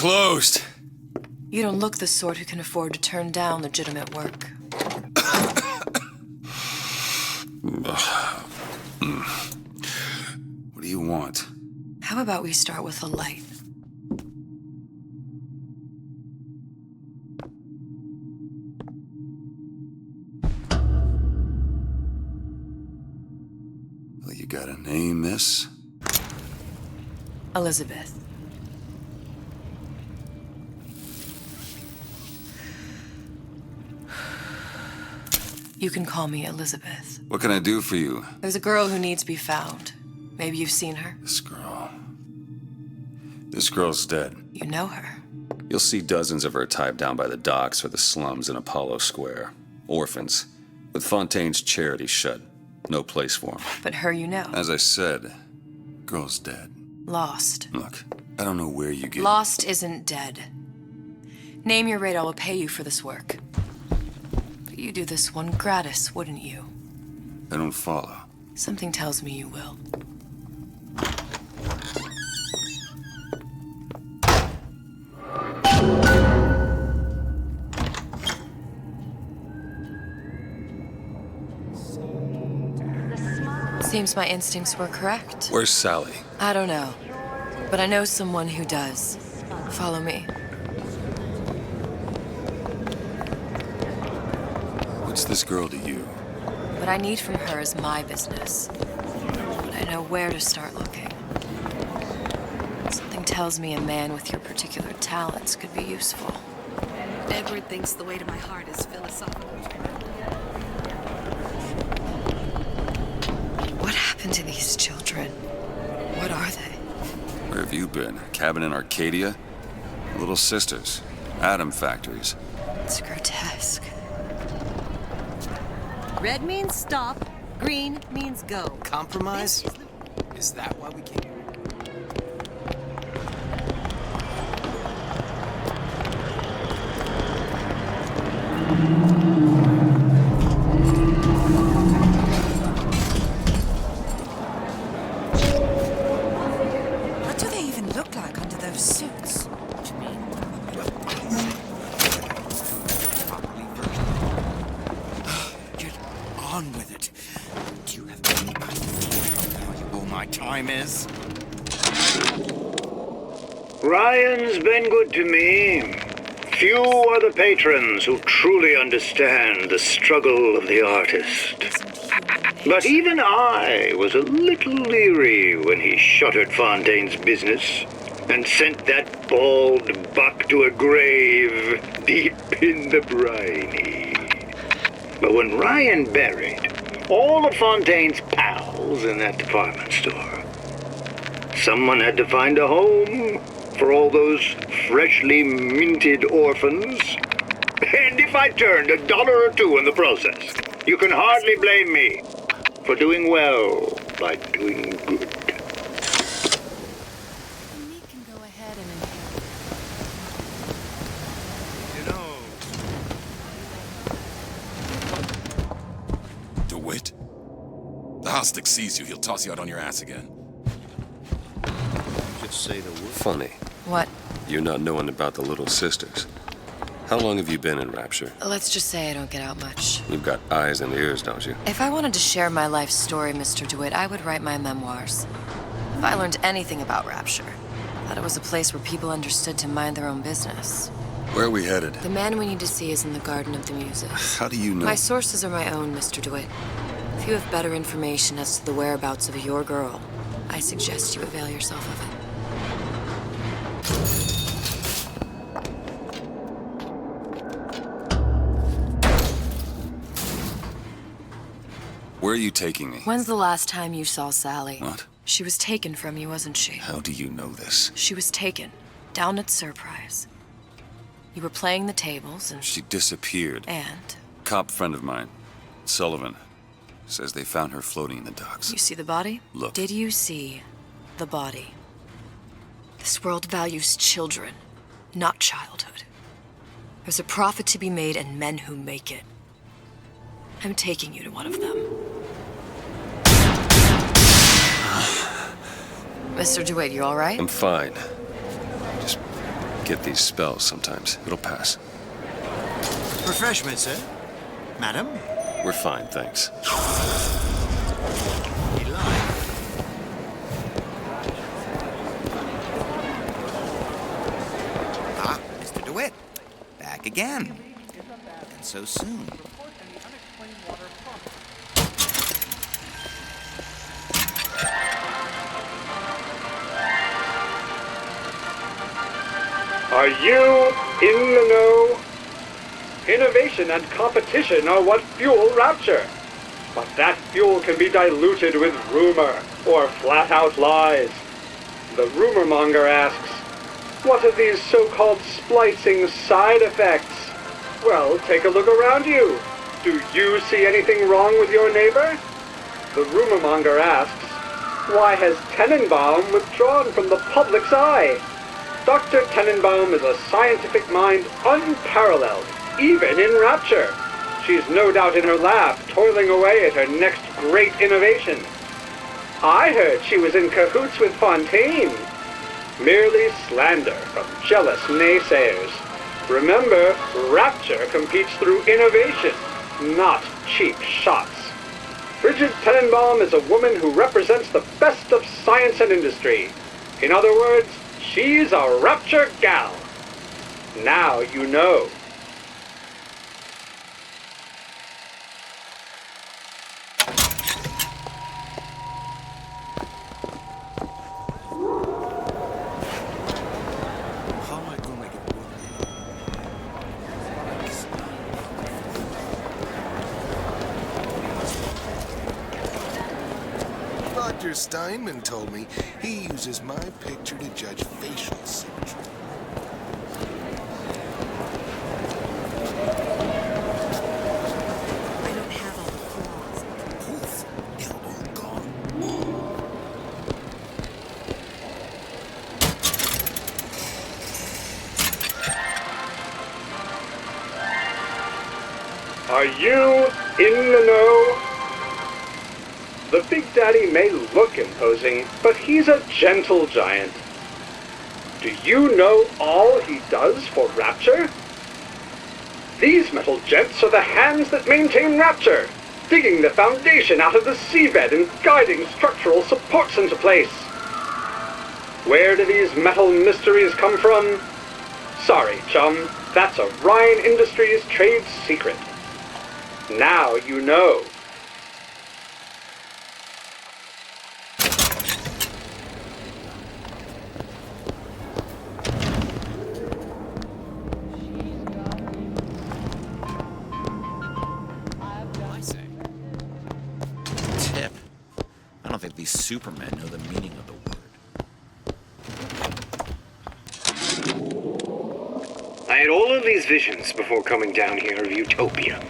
closed. You don't look the sort who can afford to turn down legitimate work. What do you want? How about we start with a light? Well, you got a name, miss? Elizabeth. You can call me Elizabeth. What can I do for you? There's a girl who needs to be found. Maybe you've seen her. This girl. This girl's dead. You know her. You'll see dozens of her tied down by the docks or the slums in Apollo Square. Orphans. With Fontaine's charity shut. No place for them. But her you know. As I said, girl's dead. Lost. Look, I don't know where you get... Lost isn't dead. Name your rate, I will pay you for this work. But you do this one gratis, wouldn't you? I don't follow. Something tells me you will. Seems my instincts were correct. Where's Sally? I don't know, but I know someone who does. Follow me. What's this girl to you? What I need from her is my business. But I know where to start looking. Something tells me a man with your particular talents could be useful. Edward thinks the way to my heart is philosophical. What happened to these children? What are they? Where have you been? A cabin in Arcadia? Little sisters. Atom factories. It's grotesque. Red means stop, green means go. Compromise? Is that why we came? What do they even look like under those suits? What you mean? Get on with it. Do you have any idea how valuable my time is? Ryan's been good to me. Few are the patrons who truly understand the struggle of the artist. But even I was a little leery when he shuttered Fontaine's business and sent that bald buck to a grave deep in the briny. But when Ryan buried all of Fontaine's pals in that department store, someone had to find a home for all those freshly minted orphans. And if I turned $1 or $2 in the process, you can hardly blame me for doing well by doing good. We can go ahead and You know. DeWitt? The Hostic sees you, he'll toss you out on your ass again. Just say the word. Funny. what? You not knowing about the little sisters. How long have you been in Rapture? Let's just say I don't get out much. You've got eyes and ears, don't you? If I wanted to share my life story, Mr. DeWitt, I would write my memoirs. If I learned anything about Rapture, I thought it was a place where people understood to mind their own business. Where are we headed? The man we need to see is in the Garden of the Muses. How do you know? My sources are my own, Mr. DeWitt. If you have better information as to the whereabouts of your girl, I suggest you avail yourself of it. Where are you taking me? When's the last time you saw Sally? What? She was taken from you, wasn't she? How do you know this? She was taken, down at Surprise. You were playing the tables and... She disappeared. And? Cop friend of mine, Sullivan, says they found her floating in the docks. You see the body? Look. Did you see the body? This world values children, not childhood. There's a profit to be made and men who make it. I'm taking you to one of them. Mr. DeWitt, you all right? I'm fine. Just get these spells sometimes. It'll pass. Refreshment, sir. Madam? We're fine, thanks. You lie. Ah, Mr. DeWitt. Back again. And so soon. Are you in the know? Innovation and competition are what fuel Rapture. But that fuel can be diluted with rumor or flat-out lies. The rumor monger asks, what are these so-called splicing side effects? Well, take a look around you. Do you see anything wrong with your neighbor? The rumor monger asks, why has Tenenbaum withdrawn from the public's eye? Dr. Tenenbaum is a scientific mind unparalleled, even in Rapture. She's no doubt in her lab, toiling away at her next great innovation. I heard she was in cahoots with Fontaine. Merely slander from jealous naysayers. Remember, Rapture competes through innovation, not cheap shots. Bridget Tenenbaum is a woman who represents the best of science and industry. In other words, she's a Rapture gal. Now you know. How am I going to make it work? Dr. Steinman told me he uses my picture to judge facial symmetry. I don't have all the flaws. Poof. They're all gone. Are you in the know? The Big Daddy may look imposing, but he's a gentle giant. Do you know all he does for Rapture? These metal jets are the hands that maintain Rapture, digging the foundation out of the seabed and guiding structural supports into place. Where do these metal mysteries come from? Sorry, chum, that's a Ryan Industries trade secret. Now you know. I say. Tip. I don't think these supermen know the meaning of the word. I had all of these visions before coming down here of Utopia.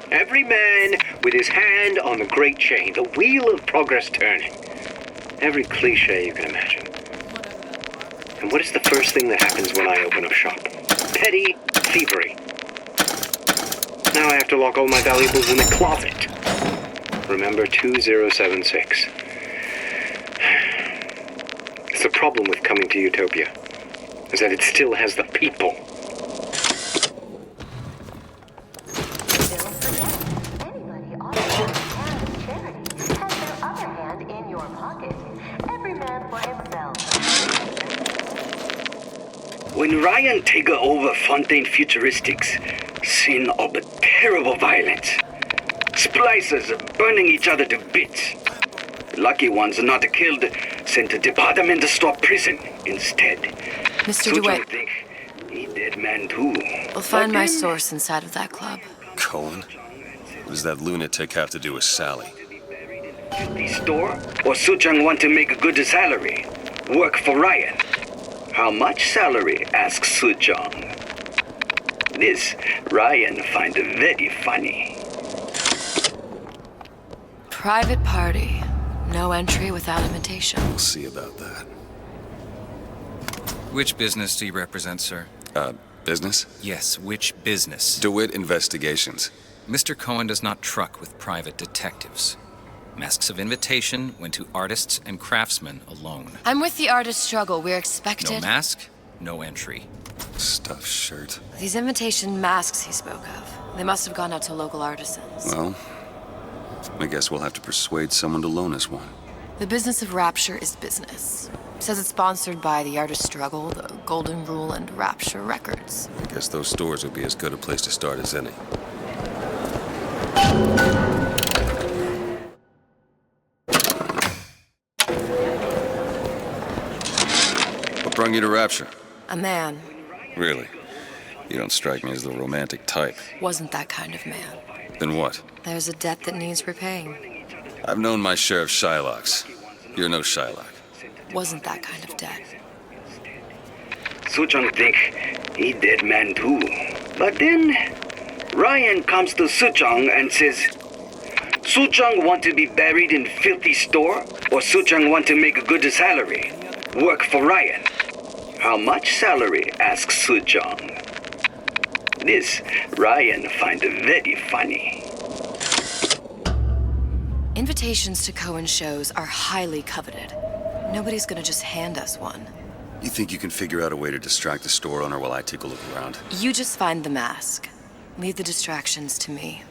Every man with his hand on the great chain, the wheel of progress turning. Every cliche you can imagine. And what is the first thing that happens when I open up shop? Petty thievery. Now I have to lock all my valuables in the closet. Remember 2076. It's the problem with coming to Utopia, is that it still has the people. When Ryan take over Fontaine Futuristics, scene of a terrible violence. Splicers burning each other to bits. Lucky ones not killed, sent to department store prison instead. Mr. Suchong DeWitt, think he dead man too. we'll find my source inside of that club. Cohen? What does that lunatic have to do with Sally? The store? Or Suchong want to make a good salary? Work for Ryan? How much salary? Asks Suchong. This Ryan find very funny. Private party. No entry without invitation. We'll see about that. Which business do you represent, sir? Business? Yes, which business? DeWitt Investigations. Mr. Cohen does not truck with private detectives. Masks of invitation went to artists and craftsmen alone. I'm with the artist struggle. We're No expected. mask, no entry. Stuffed shirt. These imitation masks he spoke of, they must have gone out to local artisans. Well, I guess we'll have to persuade someone to loan us one. The business of Rapture is business. Says it's sponsored by the Artist Struggle, the Golden Rule, and Rapture Records. I guess those stores would be as good a place to start as any. What brought you to Rapture? A man. Really? You don't strike me as the romantic type. Wasn't that kind of man. Then what? There's a debt that needs repaying. I've known my share of Shylocks. You're no Shylock. Wasn't that kind of debt. Suchong think he dead man too. But then Ryan comes to Suchong and says, Suchong want to be buried in filthy store, or Suchong want to make a good salary? Work for Ryan. How much salary? Asks Suchong. This Ryan find very funny. Invitations to Cohen shows are highly coveted. Nobody's gonna just hand us one. You think you can figure out a way to distract the store owner while I take a look around? You just find the mask. Leave the distractions to me.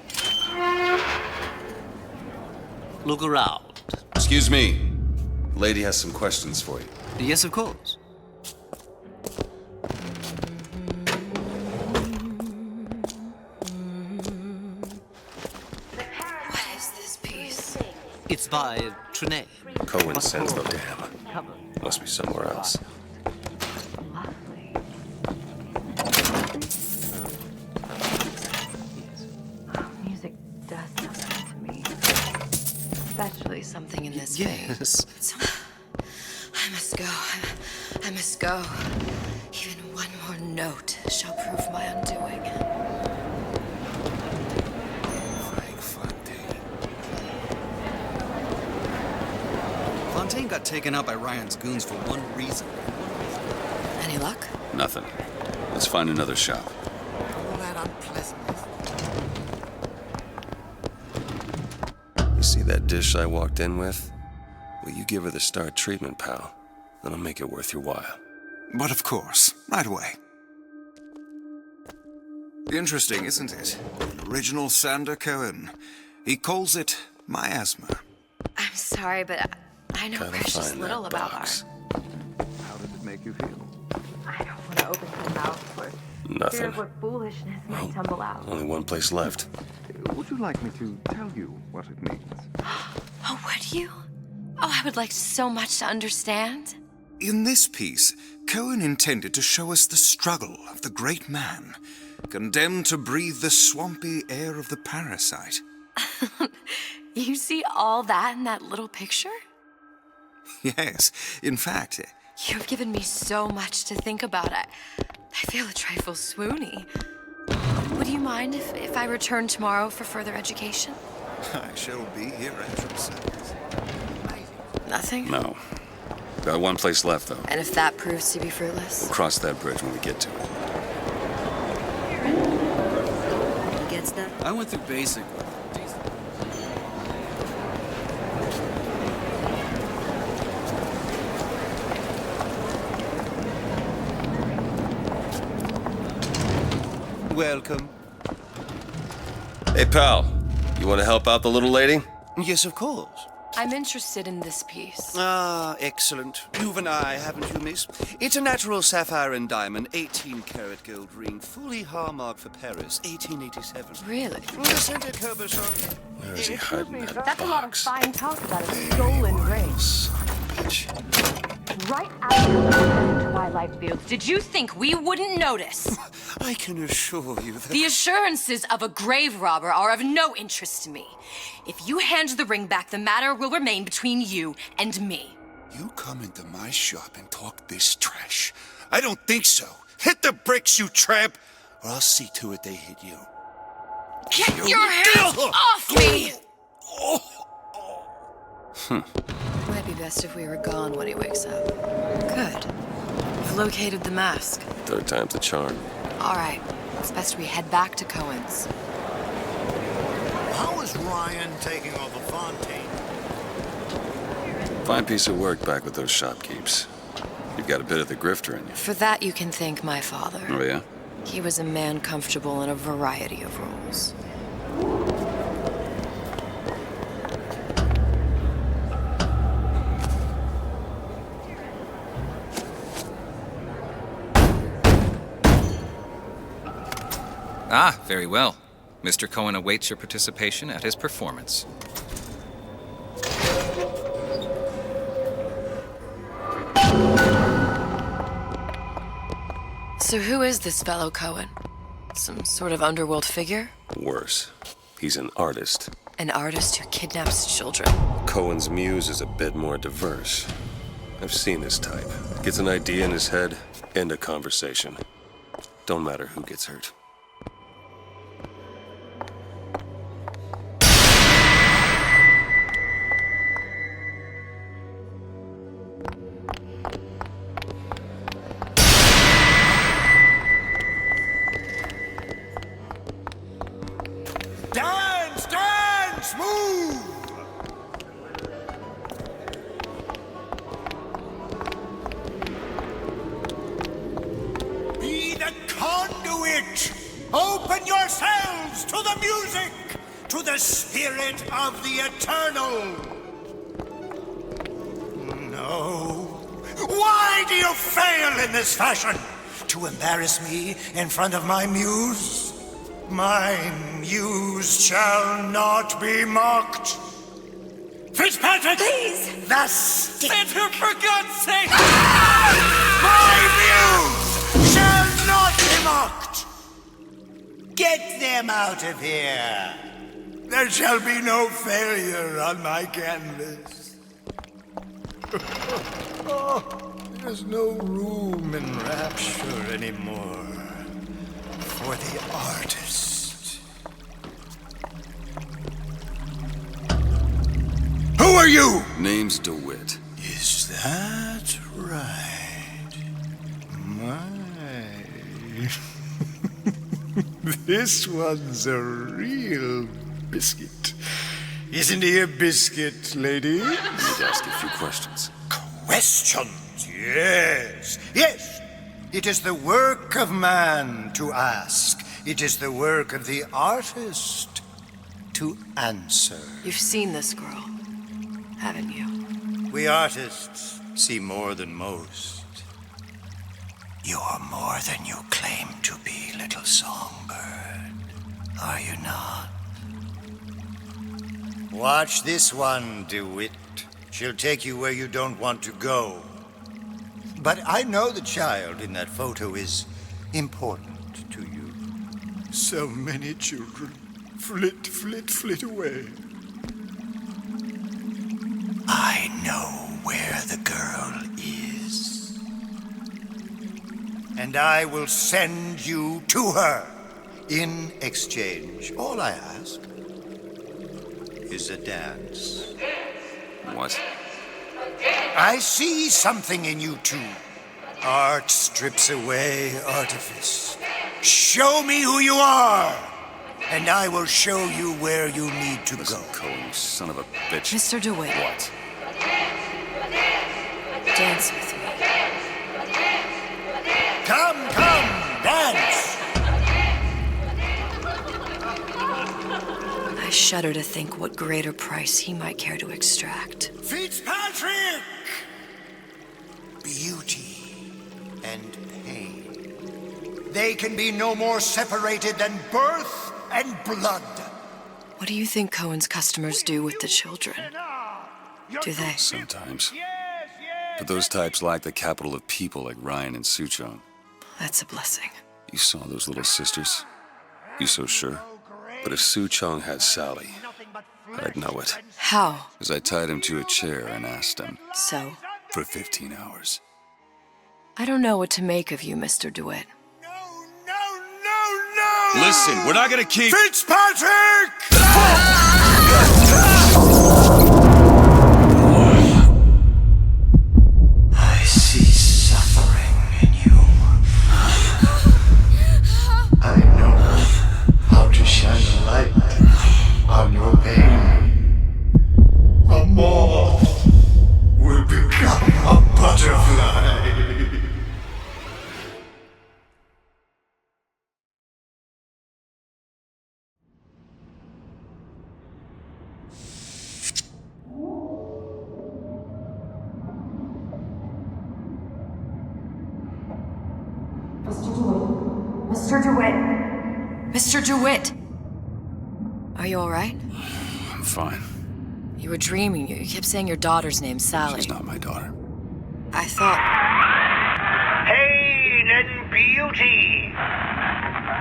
Look around. Excuse me. Lady has some questions for you. Yes, of course. What is this piece? It's by Trine. Cohen sends the damn. Must be somewhere else. Music does something to me. Especially something in this vein. Yes. I must go. I must go. Even one more note shall prove my undoing. Fontaine got taken out by Ryan's goons for one reason. Any luck? Nothing. Let's find another shop. All that unpleasantness. You see that dish I walked in with? Well, you give her the star treatment, pal. Then I'll make it worth your while. But of course, right away. Interesting, isn't it? An original Sander Cohen. He calls it miasma. I'm sorry, but I know Gotta precious find little that about box. art. How does it make you feel? I don't want to open my mouth for fear Nothing. of what foolishness might tumble out. Only one place left. Would you like me to tell you what it means? Oh, would you? Oh, I would like so much to understand. In this piece, Cohen intended to show us the struggle of the great man, condemned to breathe the swampy air of the parasite. You see all that in that little picture? Yes, in fact, You've given me so much to think about. I feel a trifle swoony. Would you mind if I return tomorrow for further education? I shall be here at your service. Nothing? No. Got one place left, though. And if that proves to be fruitless? We'll cross that bridge when we get to it. Gets that? I went through basic. Welcome. Hey, pal. You want to help out the little lady? Yes, of course. I'm interested in this piece. Ah, excellent. You've an eye, haven't you, miss? It's a natural sapphire and diamond, 18-karat gold ring, fully hallmarked for Paris, 1887. Really? The center Kerberson. Where is he hiding that That's a lot of box? fine talk about a stolen ring. Son of a bitch. Right after Twilight Fields, did you think we wouldn't notice? I can assure you that... The assurances of a grave robber are of no interest to me. If you hand the ring back, the matter will remain between you and me. You come into my shop and talk this trash. I don't think so. Hit the bricks, you tramp, or I'll see to it they hit you. Get your hands off me! Might be best if we were gone when he wakes up. Good. We've located the mask. Third time's the charm. All right. It's best we head back to Cohen's. How is Ryan taking over Fontaine? Fine piece of work back with those shopkeepers. You've got a bit of the grifter in you. For that, you can thank my father. Oh, yeah? He was a man comfortable in a variety of roles. Ah, very well. Mr. Cohen awaits your participation at his performance. So who is this fellow Cohen? Some sort of underworld figure? Worse. He's an artist. An artist who kidnaps children. Cohen's muse is a bit more diverse. I've seen this type. Gets an idea in his head, end a conversation. Don't matter who gets hurt. Dance, dance, move! Be the conduit! Open yourselves to the music, to the spirit of the eternal! No. Why do you fail in this fashion? To embarrass me in front of my muse? My muse shall not be mocked. Fitzpatrick! Please! The stick! Santa, for God's sake! My muse shall not be mocked! Get them out of here! There shall be no failure on my canvas. There's no room in Rapture anymore for the artist. Who are you? Name's DeWitt. Is that right? My. This one's a real biscuit. Isn't he a biscuit, lady? I need to ask you a few questions. Questions? Yes. Yes. It is the work of man to ask. It is the work of the artist to answer. You've seen this girl, haven't you? We artists see more than most. You're more than you claim to be, little songbird. Are you not? Watch this one, DeWitt. She'll take you where you don't want to go. But I know the child in that photo is important to you. So many children flit, flit, flit away. I know where the girl is. And I will send you to her. In exchange, all I ask is a dance. What? I see something in you two. Art strips away artifice. Show me who you are, and I will show you where you need to Listen, go. Cohen, you son of a bitch. Mr. DeWitt. What? Dance with me. Come, dance! I shudder to think what greater price he might care to extract. Fitzpatrick! Beauty and pain. They can be no more separated than birth and blood. What do you think Cohen's customers do with the children? Do they? Sometimes. But those types lack the capital of people like Ryan and Suchong. That's a blessing. You saw those little sisters? You so sure? But if Suchong had Sally, I'd know it. How? As I tied him to a chair and asked him. So? For 15 hours. I don't know what to make of you, Mr. DeWitt. No! Listen, we're not gonna keep... Fitzpatrick! I see suffering in you. I know how to shine a light on your pain. A moth will become a butterfly. Mr. DeWitt! Mr. DeWitt! Are you alright? I'm fine. You were dreaming. You kept saying your daughter's name, Sally. She's not my daughter. I thought... Pain and beauty!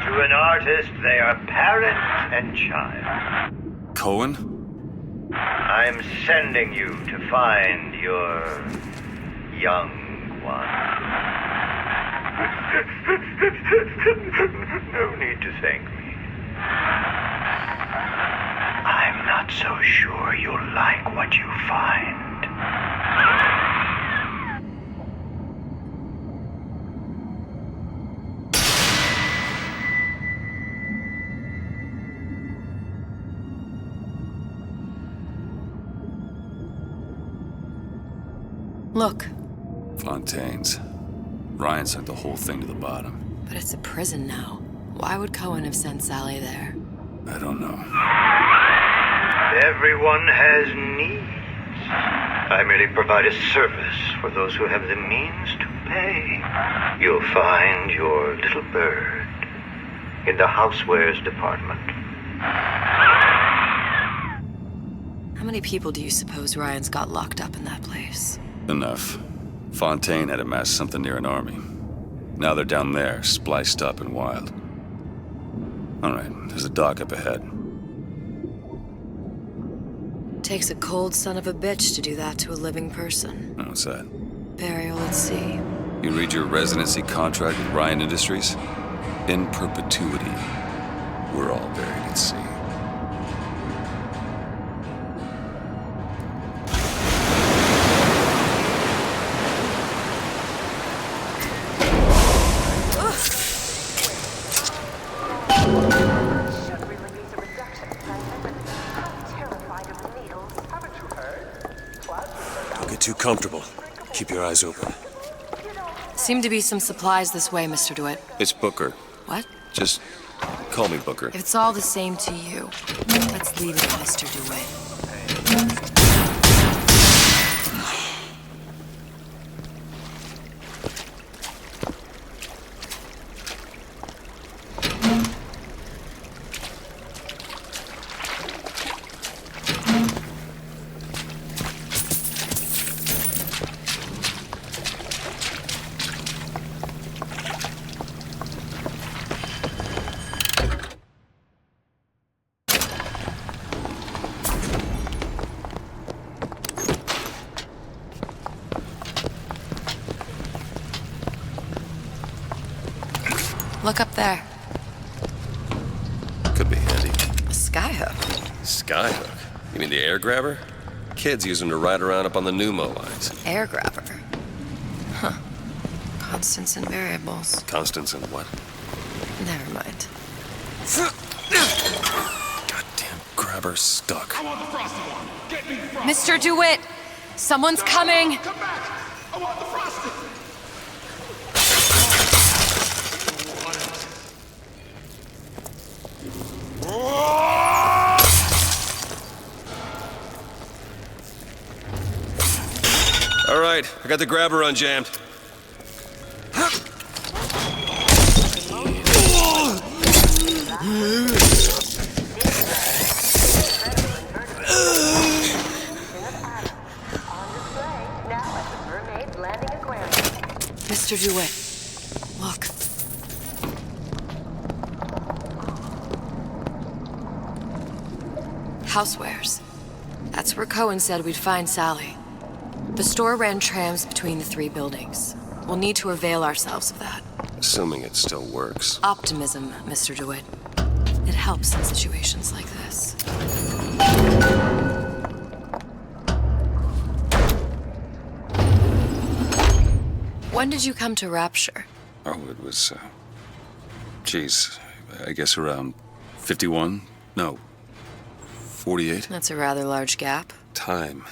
To an artist, they are parent and child. Cohen? I'm sending you to find your young one. No need to thank me. I'm not so sure you'll like what you find. Look. Fontaine's. Ryan sent the whole thing to the bottom. But it's a prison now. Why would Cohen have sent Sally there? I don't know. Everyone has needs. I merely provide a service for those who have the means to pay. You'll find your little bird in the housewares department. How many people do you suppose Ryan's got locked up in that place? Enough. Fontaine had amassed something near an army. Now they're down there, spliced up and wild. All right, there's a dock up ahead. Takes a cold son of a bitch to do that to a living person. What's that? Burial at sea. You read your residency contract with Ryan Industries? In perpetuity, we're all buried at sea. Too comfortable. Keep your eyes open. Seem to be some supplies this way, Mr. DeWitt. It's Booker. What? Just call me Booker. If it's all the same to you, let's leave it, Mr. DeWitt. Look up there. Could be handy. A skyhook. Skyhook? You mean the air grabber? Kids use them to ride around up on the pneumo lines. Air grabber. Huh. Constants and variables. Constants and what? Never mind. Goddamn grabber stuck. I want the frosted one. Get me the frosted. Mr. DeWitt! Someone's coming! Come back! I want the frosted. All right, I got the grabber unjammed. Mr. DeWitt, look. Housewares. That's where Cohen said we'd find Sally. The store ran trams between the three buildings. We'll need to avail ourselves of that. Assuming it still works. Optimism, Mr. DeWitt. It helps in situations like this. When did you come to Rapture? Oh, it was, geez, I guess around 51? No, 48? That's a rather large gap. Time.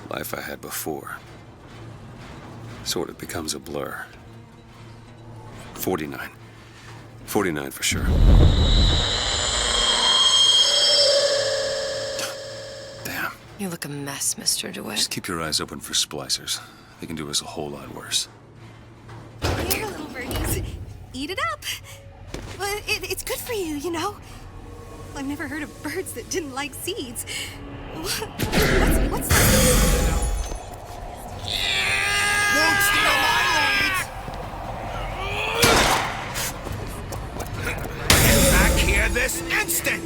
Life I had before. Sort of becomes a blur. 49. 49 for sure. Damn. You look a mess, Mr. DeWitt. Just keep your eyes open for splicers. They can do us a whole lot worse. Here, little eat it up. Well, it's good for you, you know? I've never heard of birds that didn't like seeds. What's that? Won't steal my leads! Get back here this instant!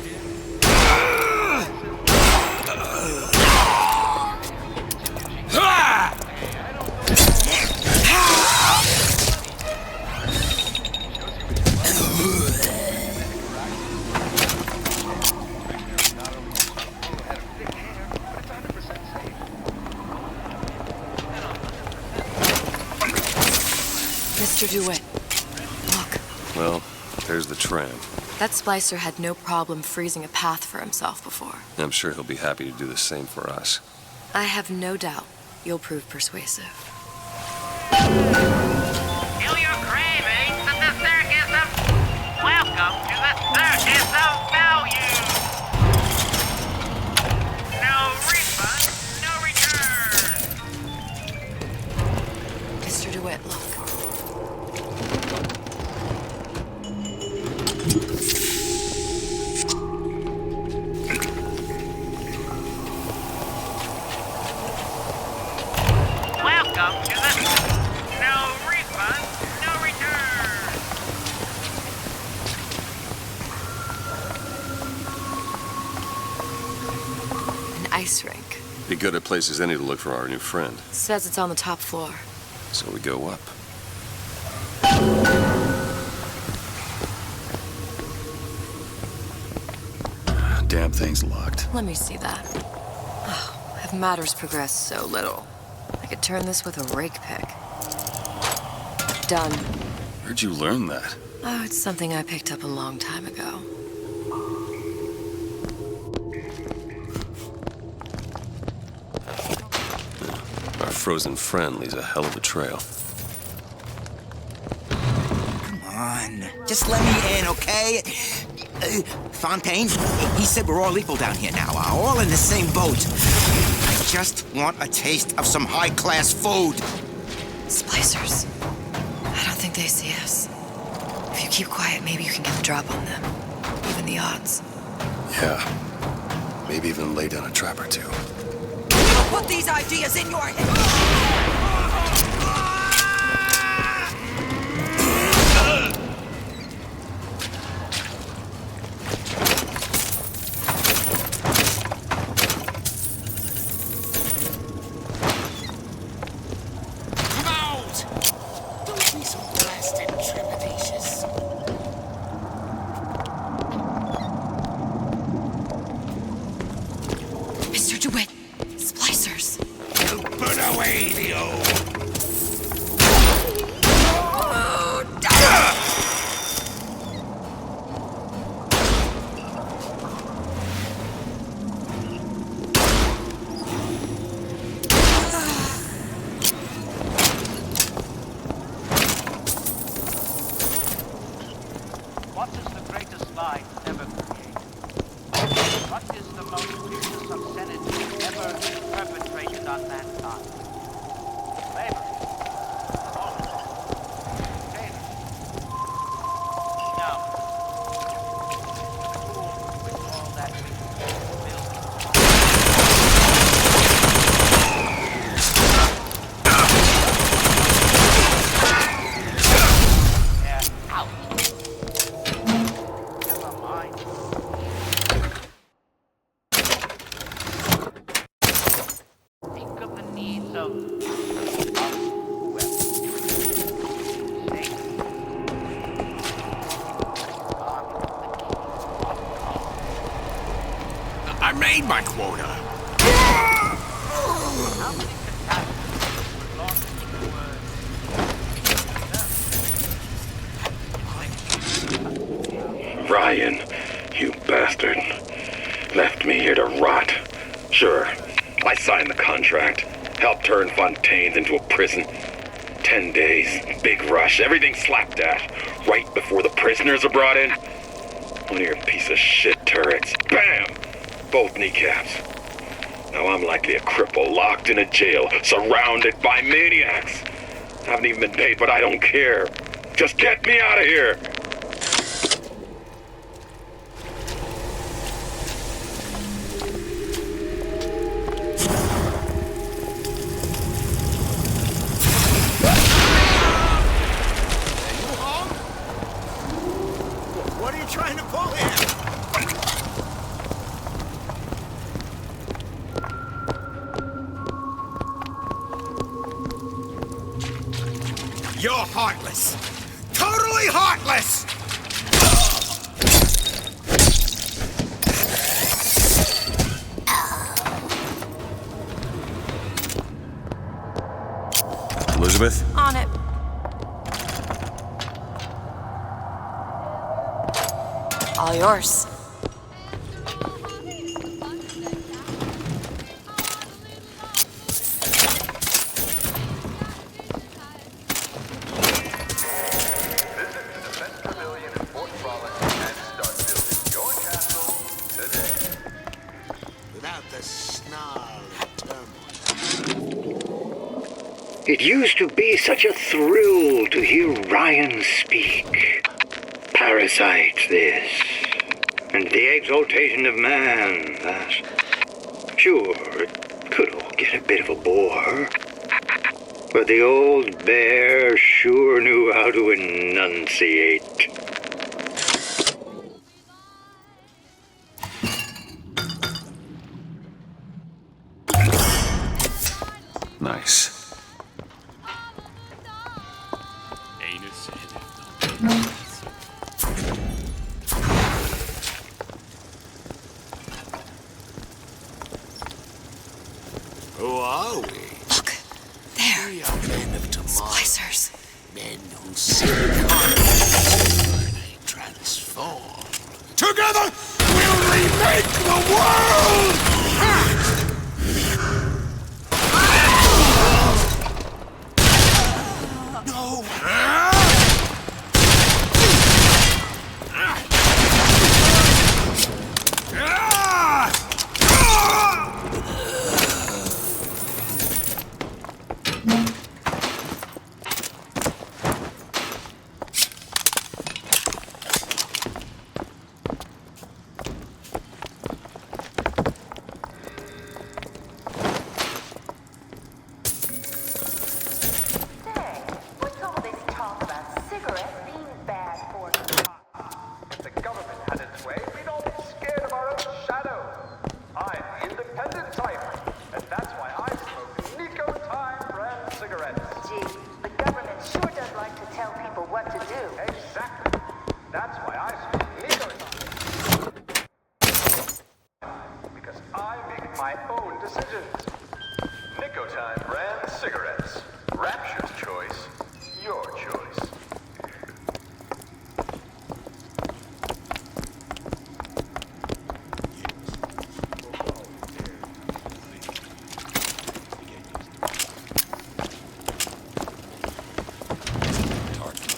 Mr. DeWitt, look. Well, there's the tram. That splicer had no problem freezing a path for himself before. I'm sure he'll be happy to do the same for us. I have no doubt you'll prove persuasive. Feel your cravings at the circus of... Welcome to the circus of value! No refund, no return! Mr. DeWitt, look. Welcome to the... No refund, no return! An ice rink. Be good at places any to look for our new friend. Says it's on the top floor. So we go up. Damn thing's locked. Let me see that. Oh, have matters progressed so little? I could turn this with a rake pick. Done. Where'd you learn that? Oh, it's something I picked up a long time ago. Our frozen friend leaves a hell of a trail. Come on, just let me in, okay? Fontaine, he said we're all equal down here now, all in the same boat. I just want a taste of some high-class food. Splicers. I don't think they see us. If you keep quiet, maybe you can get the drop on them. Even the odds. Yeah. Maybe even lay down a trap or two. Put these ideas in your head. Mr. DeWitt, splicers. Put away the old... What is the greatest lie ever created? What is the most vicious obscenity ever perpetrated on mankind? Slavery. Dictatorship. No. The fool with all that we built. They're out. Never mind. Think of the needs of whoever. Safety. I made my quota. How many catastrophes were lost in the word? Ryan, you bastard. Left me here to rot. Sure, I signed the contract. Helped turn Fontaine's into a prison. 10 days, big rush, everything slapdash. Right before the prisoners are brought in. One of your piece of shit turrets. Bam! Both kneecaps. Now I'm likely a cripple locked in a jail, surrounded by maniacs. Haven't even been paid, but I don't care. Just get me out of here! What are you trying to pull here? You're heartless. Totally heartless! Elizabeth? On it. All yours. It used to be such a thrill to hear Ryan speak. Parasite this, and the exaltation of man that. Sure, it could all get a bit of a bore, but the old bear sure knew how to enunciate. Nice. Who are we? Look, there. We are men of tomorrow. Splicers. Men who see consciousness when they transform. Together, we'll remake the world! No! my own decisions. Nicotine brand cigarettes. Rapture's choice, your choice.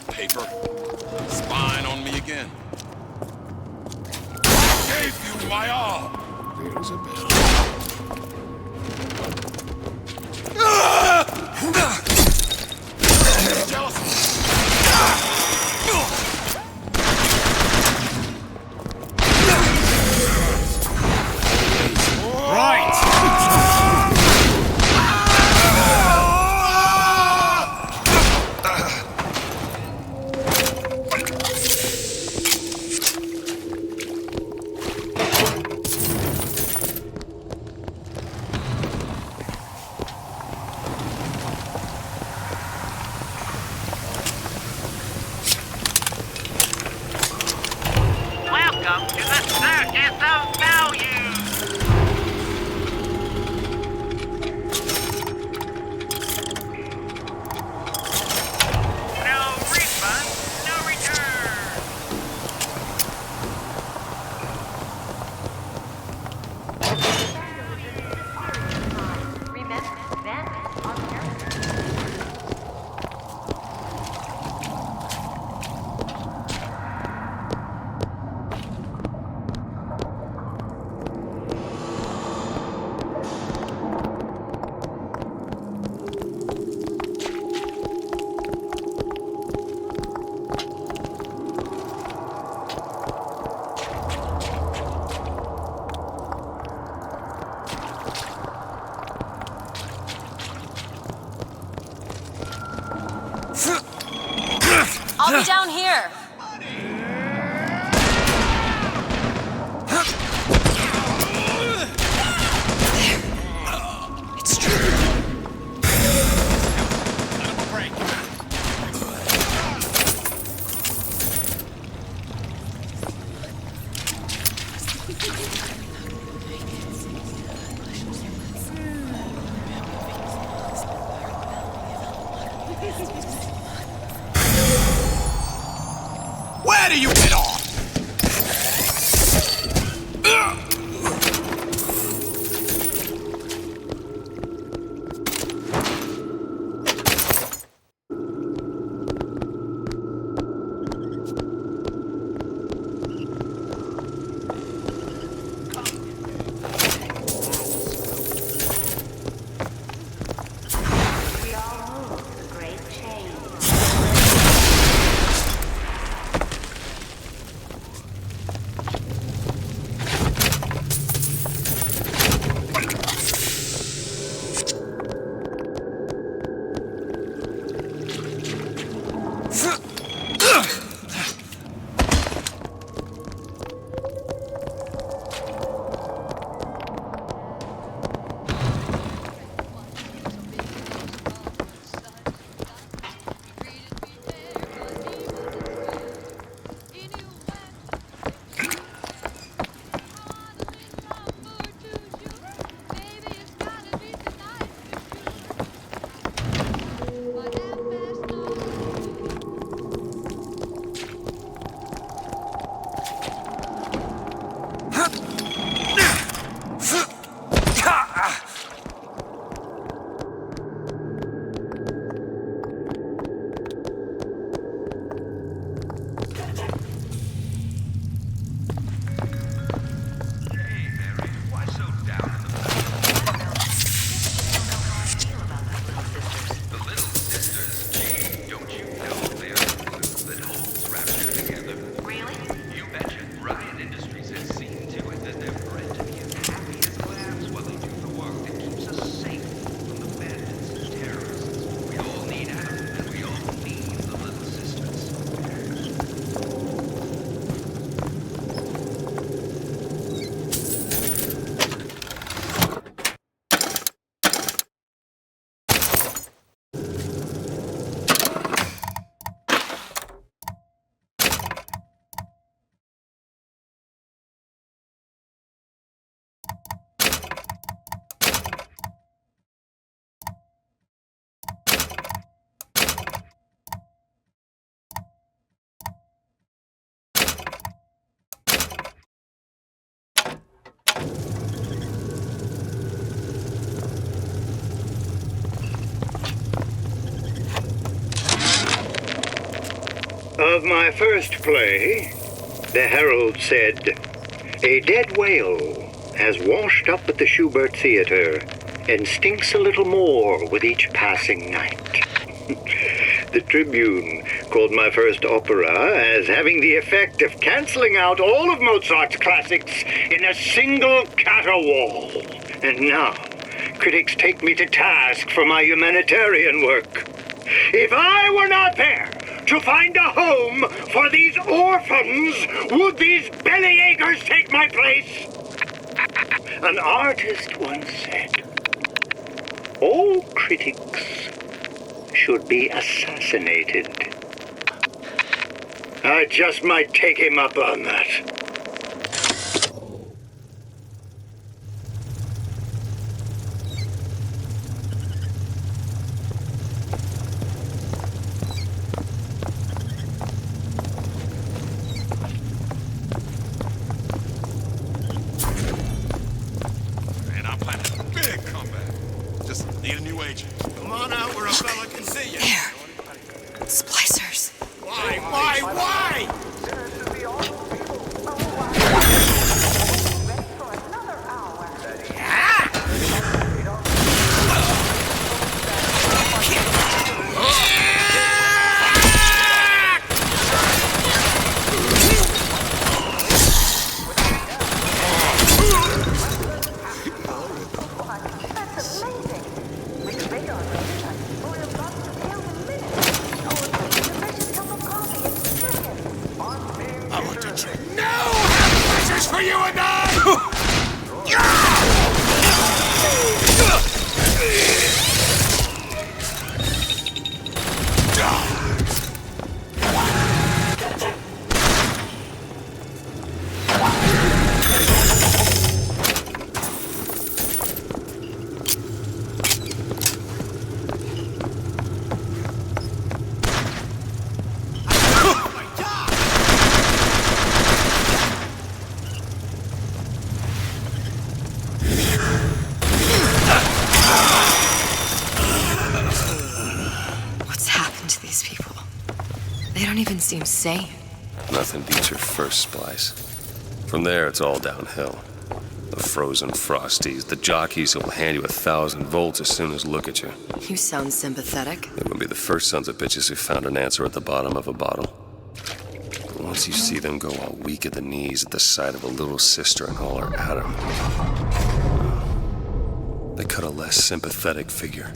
Paper. Spying on me again. Gave you my all. There's a bell. Welcome to the circus of value! No refund, no return! I'll be down here. It's true. Where do you get off? Of my first play, the Herald said, "A dead whale has washed up at the Schubert Theater and stinks a little more with each passing night." The Tribune called my first opera as having the effect of canceling out all of Mozart's classics in a single caterwaul. And now, critics take me to task for my humanitarian work. If I were not there to find a home for these orphans, would these bellyachers take my place? An artist once said, "All critics should be assassinated." I just might take him up on that. Man, I'm planning a big comeback. Just need a new agent. Come on out where a fella can see you. There. Splicers. Why? They don't even seem sane. Nothing beats your first splice. From there, it's all downhill. The frozen frosties, the jockeys who will hand you 1,000 volts as soon as look at you. You sound sympathetic. They won't be the first sons of bitches who found an answer at the bottom of a bottle. Once you see them go all weak at the knees at the sight of a little sister and all her atom, they cut a less sympathetic figure.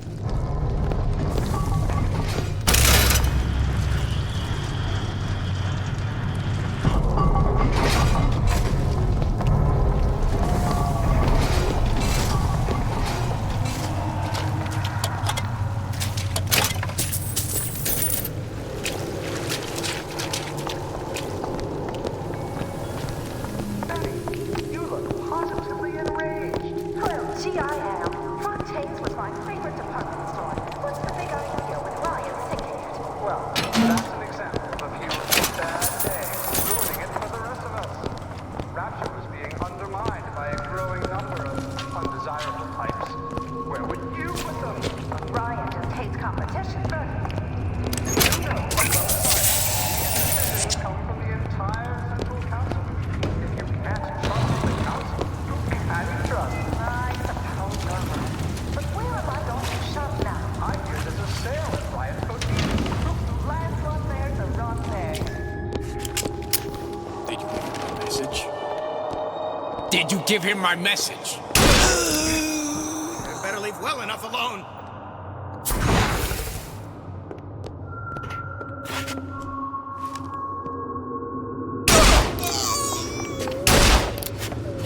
Did you give him my message? You better leave well enough alone.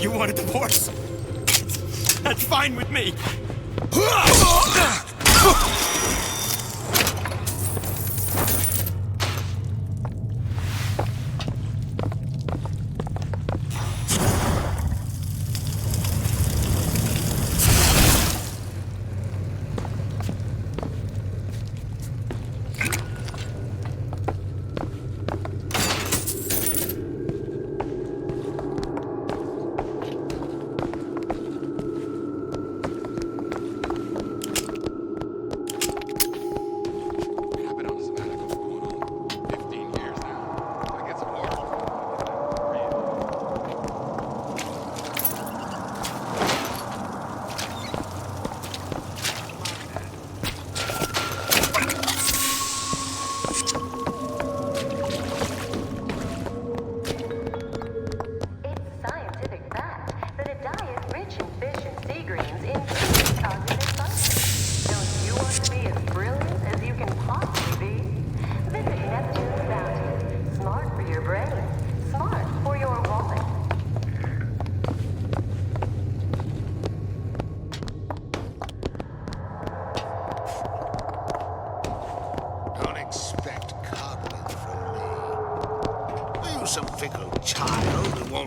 You want a divorce? That's fine with me.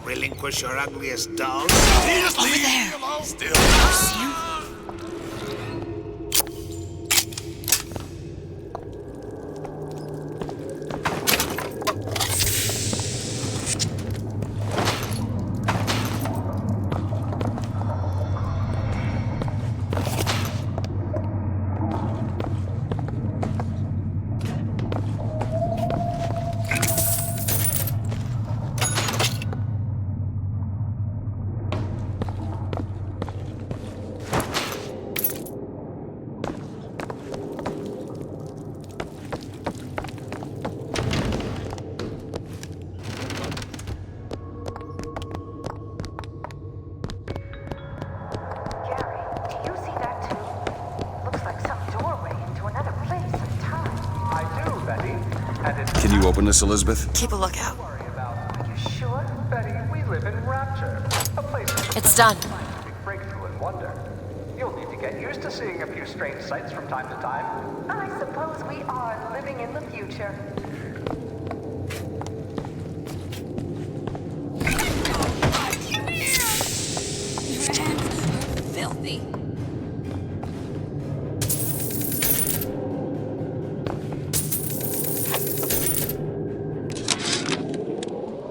Relinquish your ugliest dog. Just over there. Still. Can you open this, Elizabeth? Keep a lookout. Are you sure? Betty, we live in Rapture. A place where It's done. scientific breakthrough and wonder. You'll need to get used to seeing a few strange sights from time to time. I suppose we are living in the future. Your hands are filthy.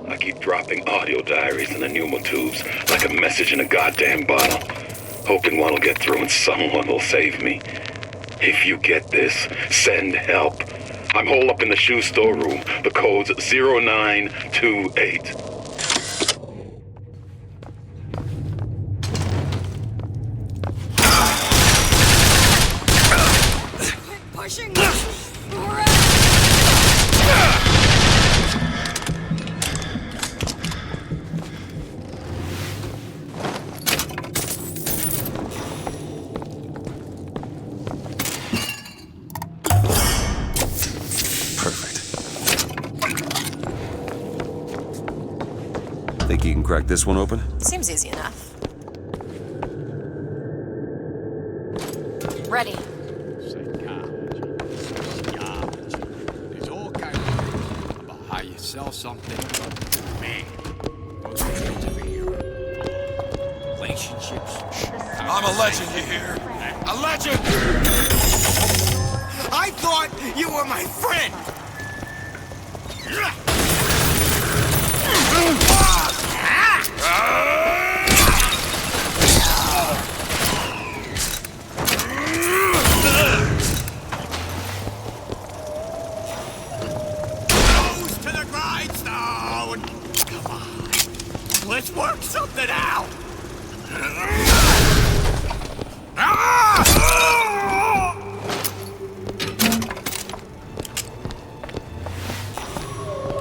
I keep dropping audio diaries in the pneumotubes like a message in a goddamn bottle, hoping one will get through and someone will save me. If you get this, send help. I'm holed up in the shoe storeroom. The code's 0928. Pushing. Think you can crack this one open? Seems easy enough. Ready. There's all kinds of things about how you sell something. Man, those traits of a hero. Relationships. I'm a legend, you hear? A legend! I thought you were my friend! Nose to the grindstone! Come on. Let's work something out!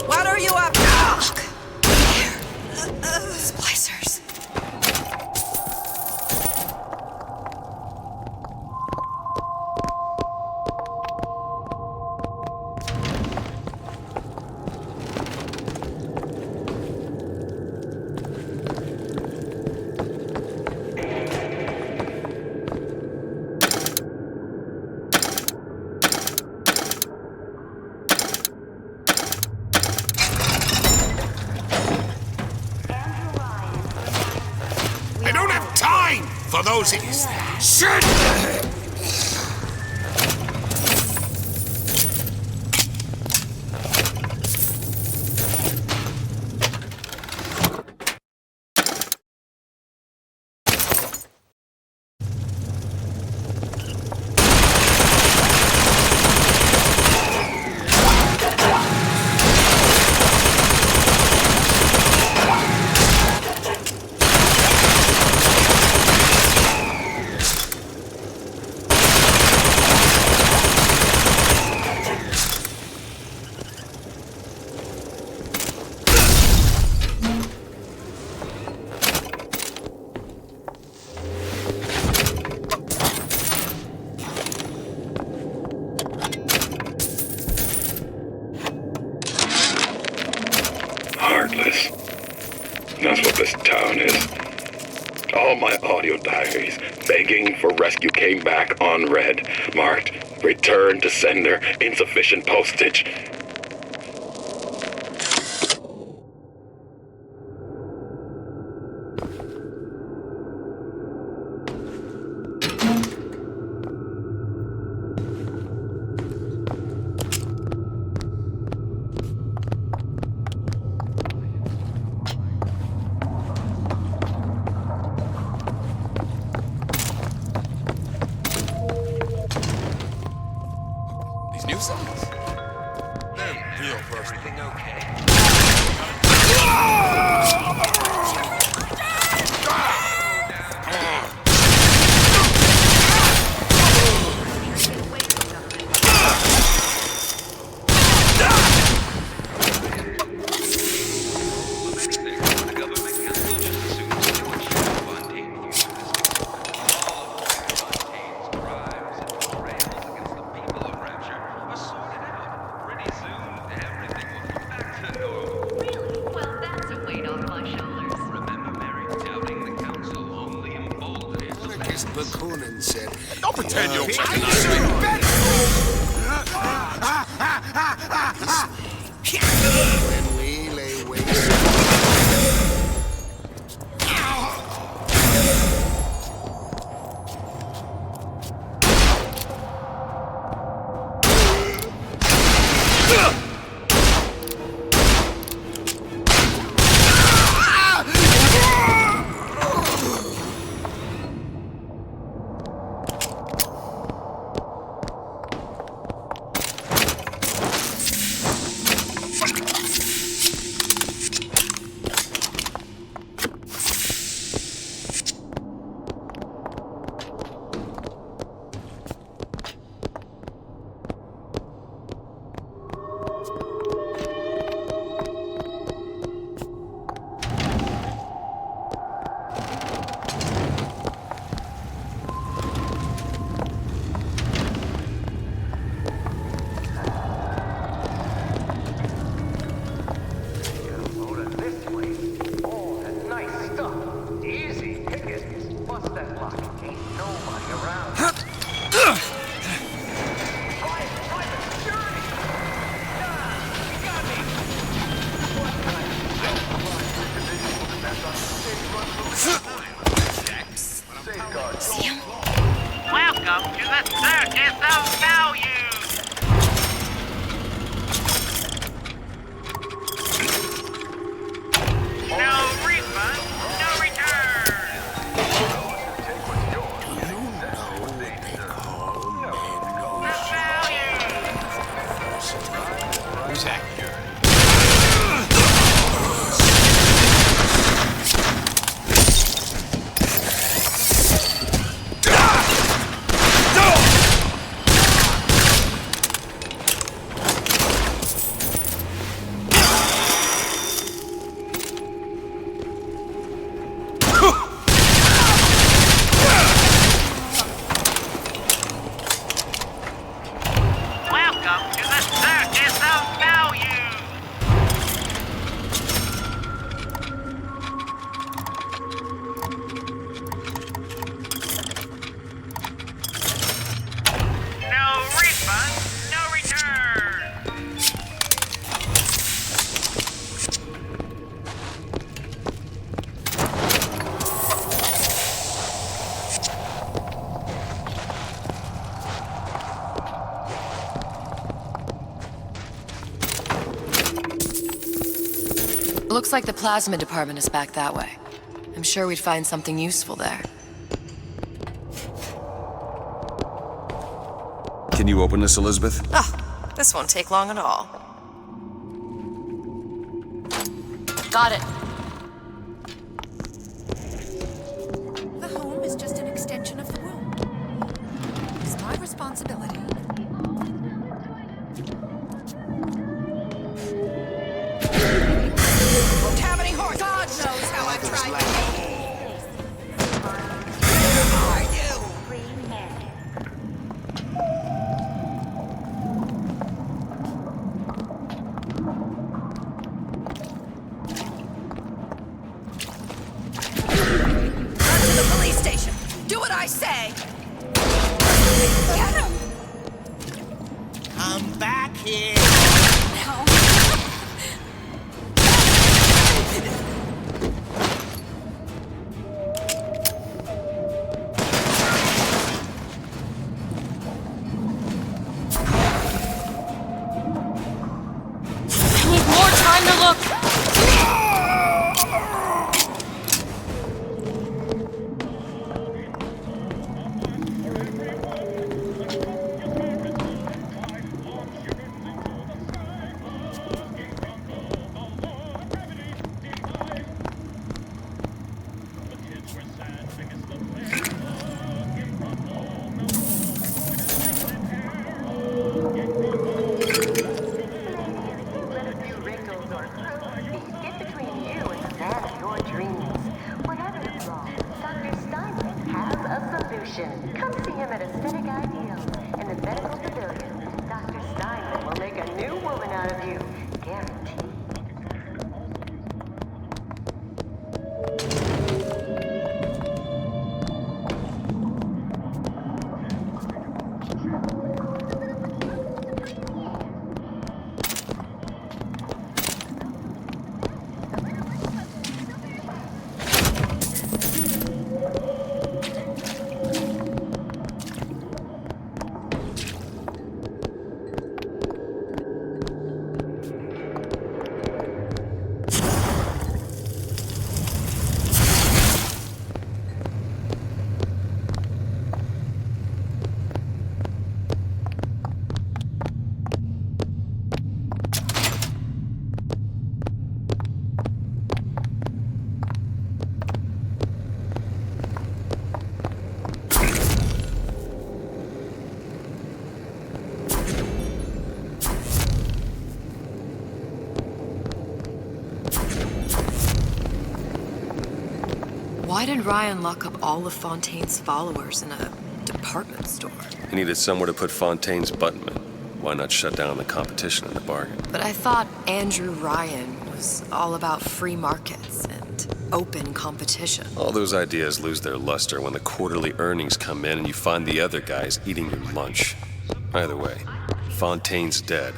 What are you up to? Splicers. I don't have time for those idiots. Shit! Heartless. That's what this town is. All my audio diaries begging for rescue came back unread, marked return to sender, insufficient postage. These new songs? They're real personal. Everything okay? Cohen said. Don't pretend you'll When we lay waste. back here. Welcome to the Circus of Value! No refund, no return! Looks like the plasma department is back that way. I'm sure we'd find something useful there. Can you open this, Elizabeth? Oh, this won't take long at all. Got it. The home is just an extension of the womb. It's my responsibility. Won't have any horse. God knows how I've tried to I say! Get him! Come back here! No. I need more time to look! Come see him at Aesthetic Ideals in the medical pavilion. Dr. Steinman will make a new woman out of you. Guaranteed. Why did Ryan lock up all of Fontaine's followers in a department store? He needed somewhere to put Fontaine's buttonmen. Why not shut down the competition in the bargain? But I thought Andrew Ryan was all about free markets and open competition. All those ideas lose their luster when the quarterly earnings come in and you find the other guys eating your lunch. Either way, Fontaine's dead.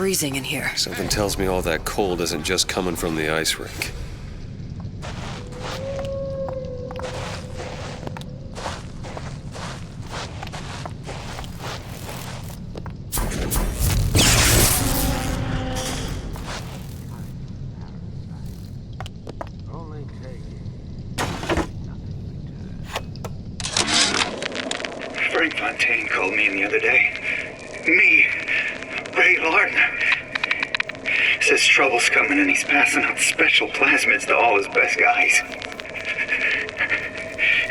freezing in here. Something tells me all that cold isn't just coming from the ice rink. Confronting called me in the other day. Me, Ray Lardner. Says trouble's coming and he's passing out special plasmids to all his best guys.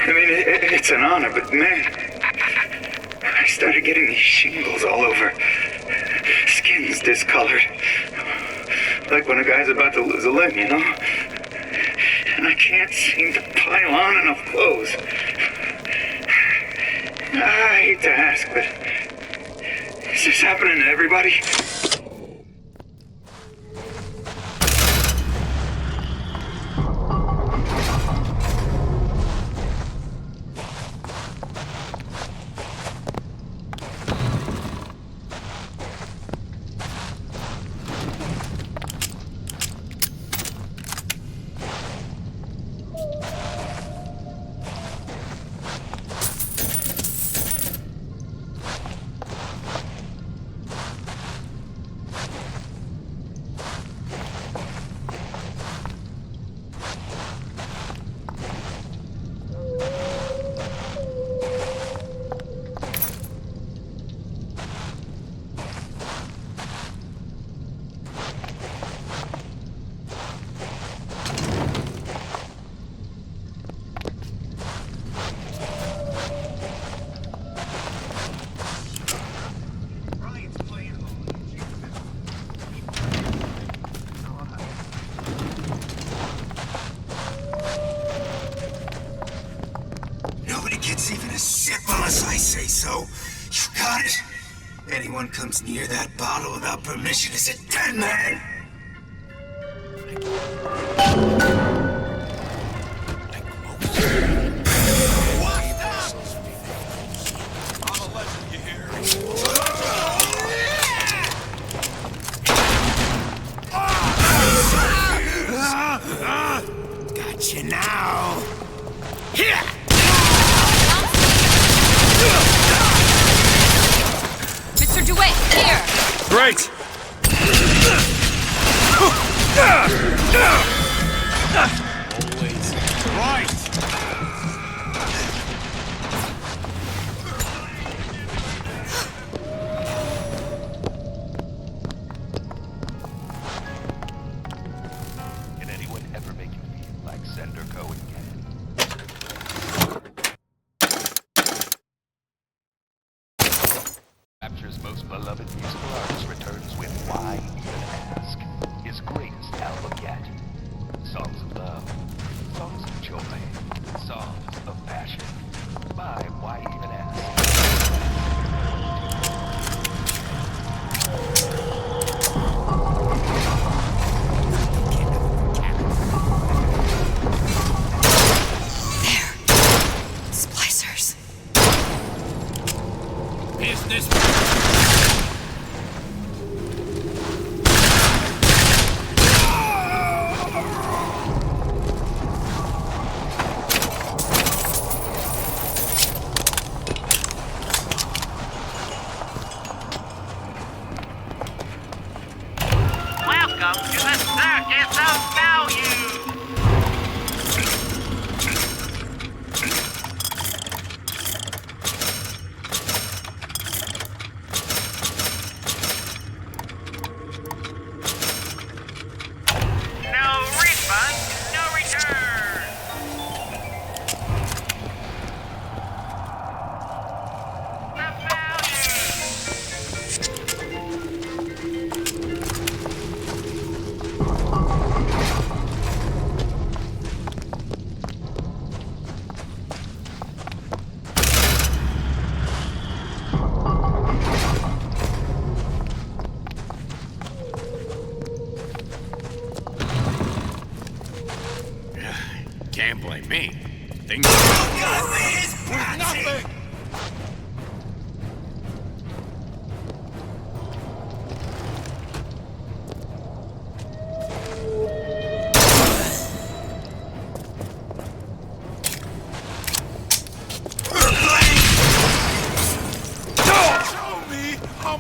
I mean, it's an honor, but man, I started getting these shingles all over. Skin's discolored. Like when a guy's about to lose a limb, you know? And I can't seem to pile on enough clothes. I hate to ask, but is this happening to everybody? Even a sip unless I say so. You got it? Anyone comes near that bottle without permission is a dead man! Gotcha now! Here! Mr. DeWitt, here! Right! Always right! Can anyone ever make you feel like Senator Cohen can? Rapture's most beloved musical artist returns with Why Even Ask, his greatest album yet. Songs of love, songs of joy, songs of passion. By Why Even Ask. Splicers. Business. Welcome to the Circus of Value!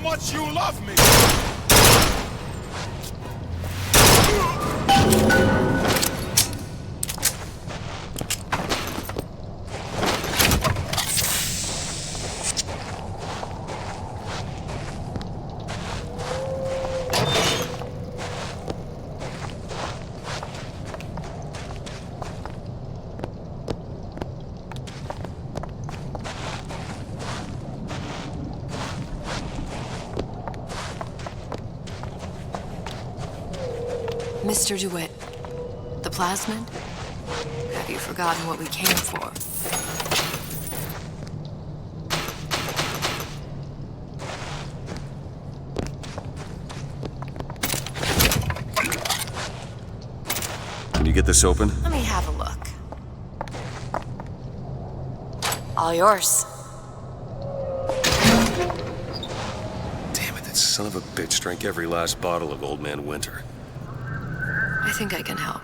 much you love me. Mr. DeWitt, the plasmid? Have you forgotten what we came for? Can you get this open? Let me have a look. All yours. Damn it, that son of a bitch drank every last bottle of Old Man Winter. I think I can help.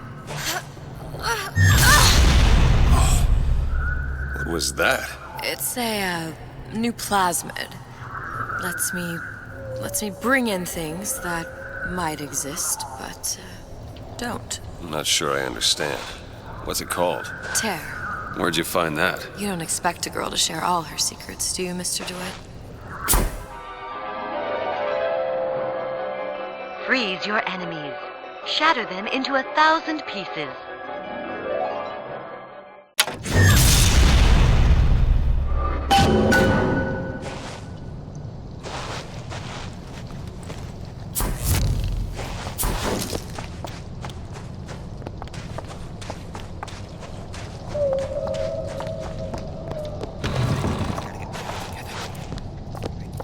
What was that? It's a new plasmid. Lets me bring in things that might exist, but don't. I'm not sure I understand. What's it called? Tear. Where'd you find that? You don't expect a girl to share all her secrets, do you, Mr. DeWitt? Freeze your enemies. Shatter them into 1,000 pieces.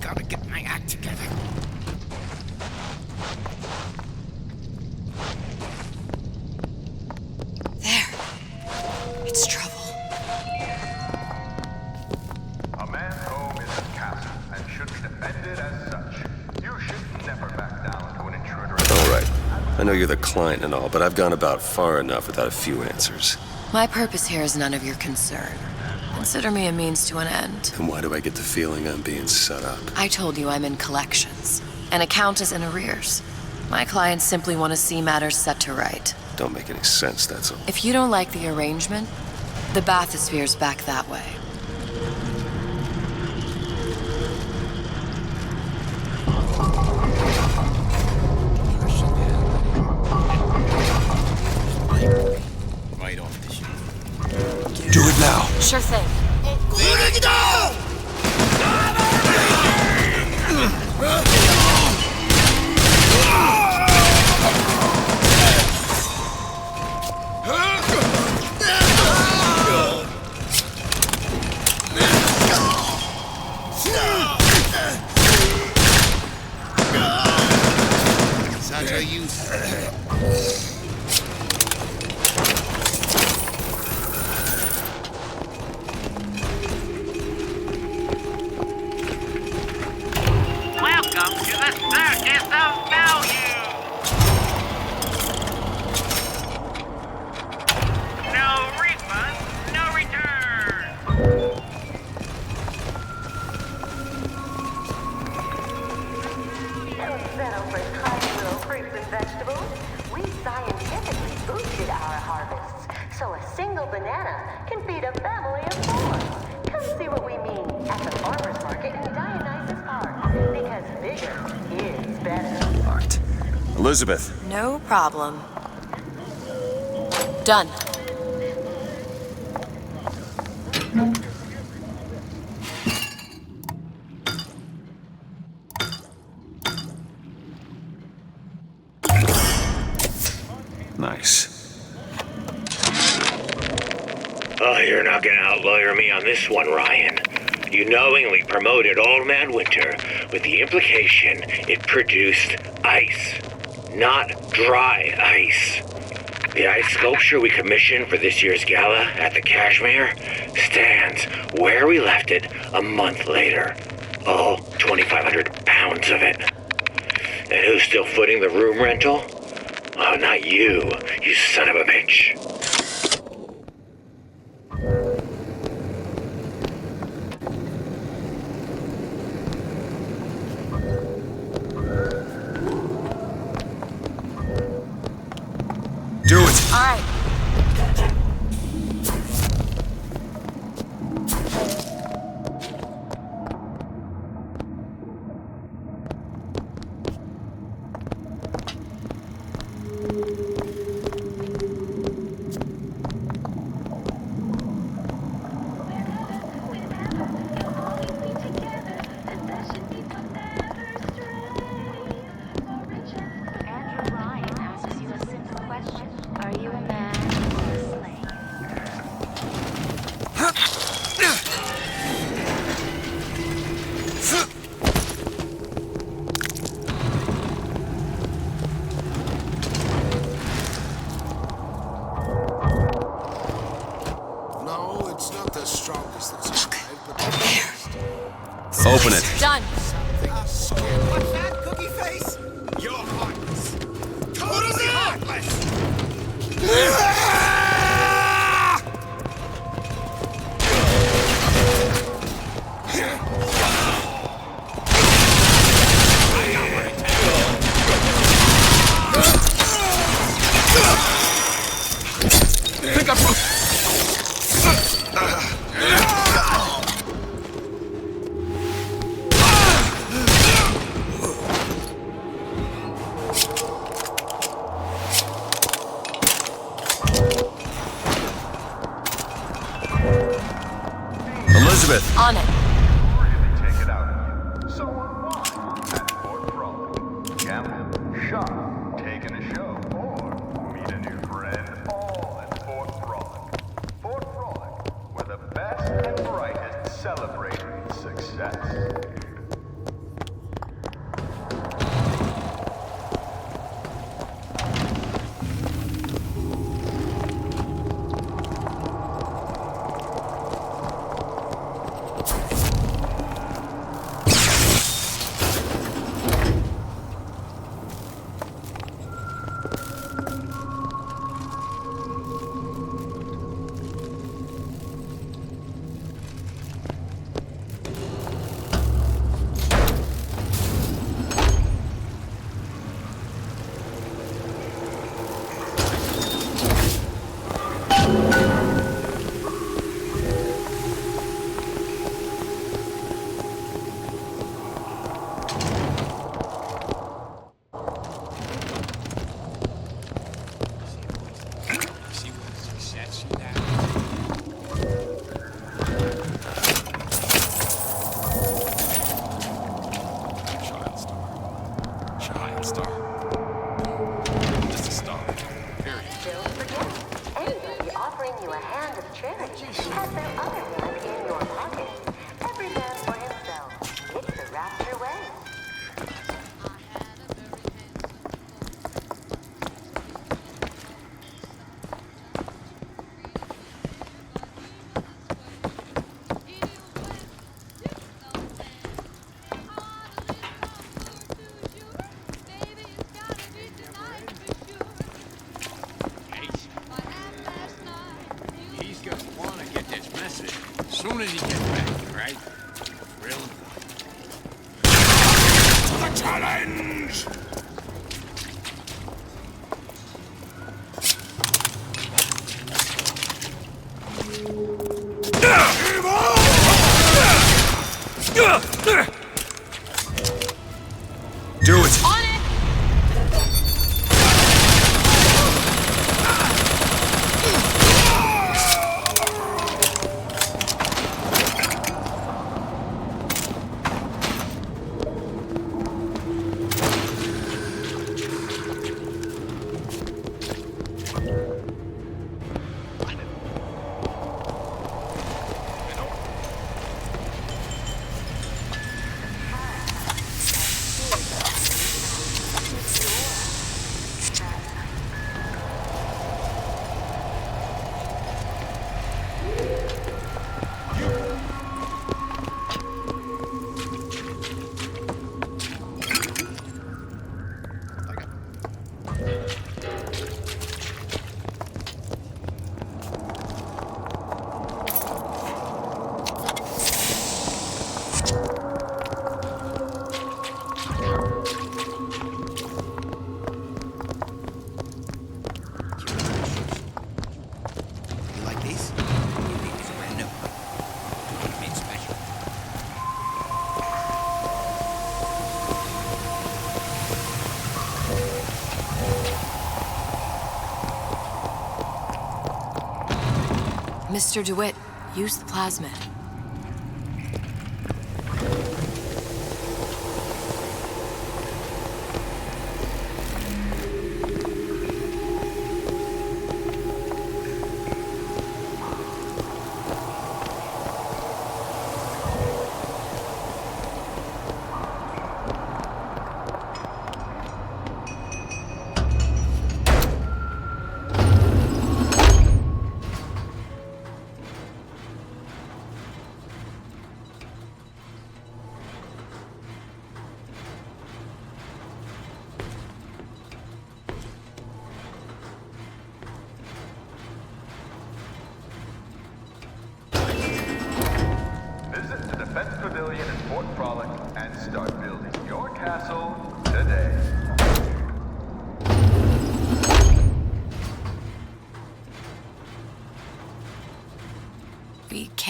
Gotta get my act together. It's trouble. A man's home is his castle and should be defended as such. You should never back down to an intruder. All right. I know you're the client and all, but I've gone about far enough without a few answers. My purpose here is none of your concern. Consider me a means to an end. And why do I get the feeling I'm being set up? I told you I'm in collections. An account is in arrears. My clients simply want to see matters set to right. Don't make any sense, that's all. If you don't like the arrangement, the bathysphere's back that way. Right off the shoe. Do it now. Sure thing. Welcome to the circus of value! No refund, no return! Don't settle for tiny little fruits and vegetables. We scientifically boosted our harvests, so a single banana can feed a family of 4. Come see what we mean at the farmer's market in Dionysus Park, because bigger is better. Art. Elizabeth. No problem. Done. Nice. Oh, you're not gonna outlawyer me on this one, Ryan. You knowingly promoted Old Man Winter with the implication it produced ice, not dry ice. The ice sculpture we commissioned for this year's gala at the Cashmere stands where we left it a month later. All 2,500 pounds of it. And who's still footing the room rental? Oh, not you, you son of a bitch. Open it. Done. What's that, cookie face? You're heartless. Totally heartless! Think I'm... Elizabeth. On it. Take it out of you. So unwind at Fort Frolic. Gamble, shop, taking a show, or meet a new friend, all at Fort Frolic. Fort Frolic, where the best and brightest celebrate success. As soon as he gets back, right? Real the challenge! Do it! On it! Mr. DeWitt, use the plasmid.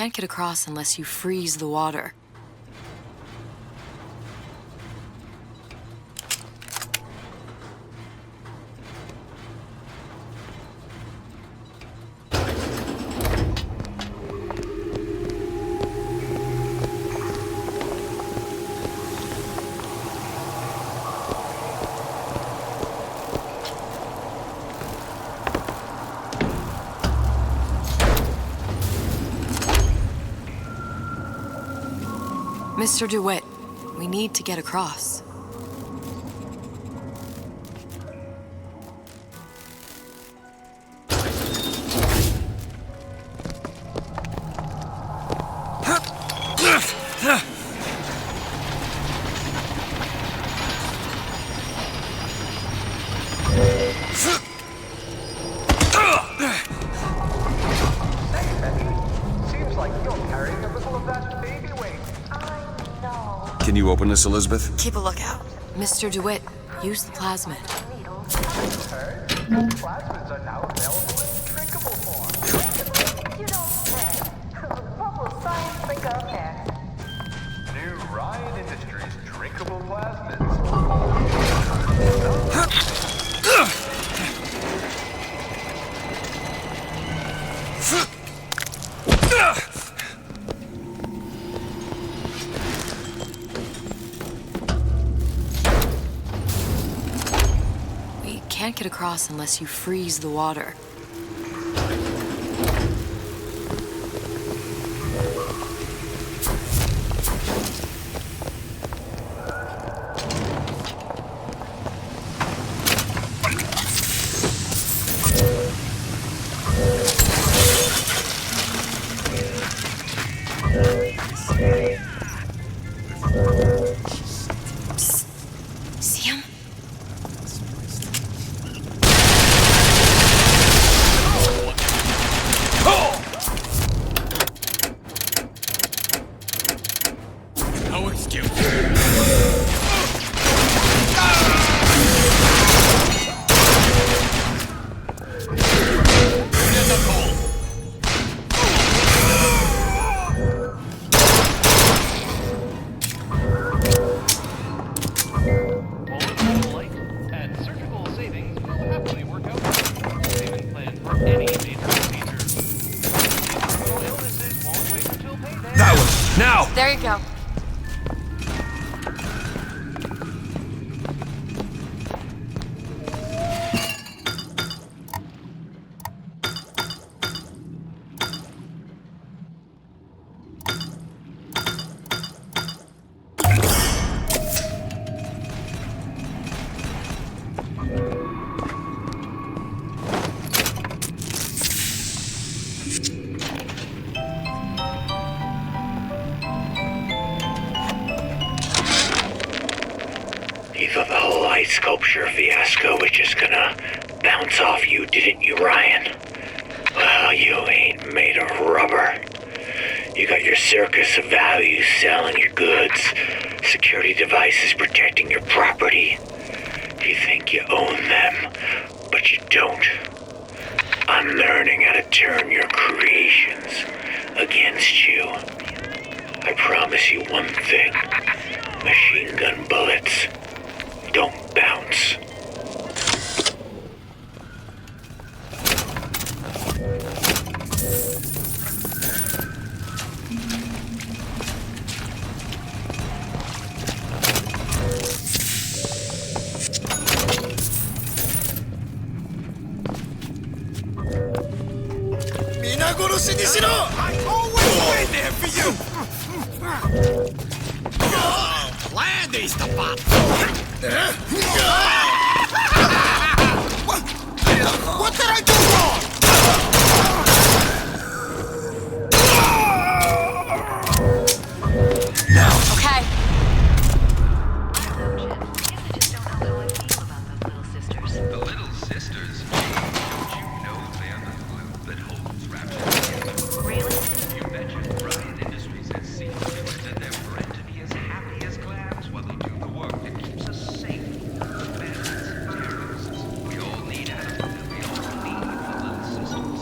can't get across unless you freeze the water. Mr. DeWitt, we need to get across. Seems like you're carrying a little of that baby weight. Can you open this, Elizabeth? Keep a lookout. Mr. DeWitt, use the plasmid. Plasmids are now available in drinkable form. You don't say. What will science think of next? New Ryan Industries drinkable plasmids. Can't get across unless you freeze the water. See him? No excuse. And surgical savings will happily work out a savings plan for any major procedure. Terminal illnesses won't wait until payday. That one! Now! There you go. You thought the whole ice sculpture fiasco was just gonna bounce off you, didn't you, Ryan? Well, you ain't made of rubber. You got your circus of values selling your goods, security devices protecting your property. You think you own them, but you don't. I'm learning how to turn your creations against you. I promise you one thing. Machine gun bullets don't bounce. I always been there for you! Land these the bot! What did I do wrong? Okay. The Little Sisters? Don't you know they're the glue that holds Rapture? Really? You betcha. Ryan Industries has seen to it that they're bred to be as happy as clams while they do the work that keeps us safe. Bandits, terrorists. We all need help. We all need the Little Sisters.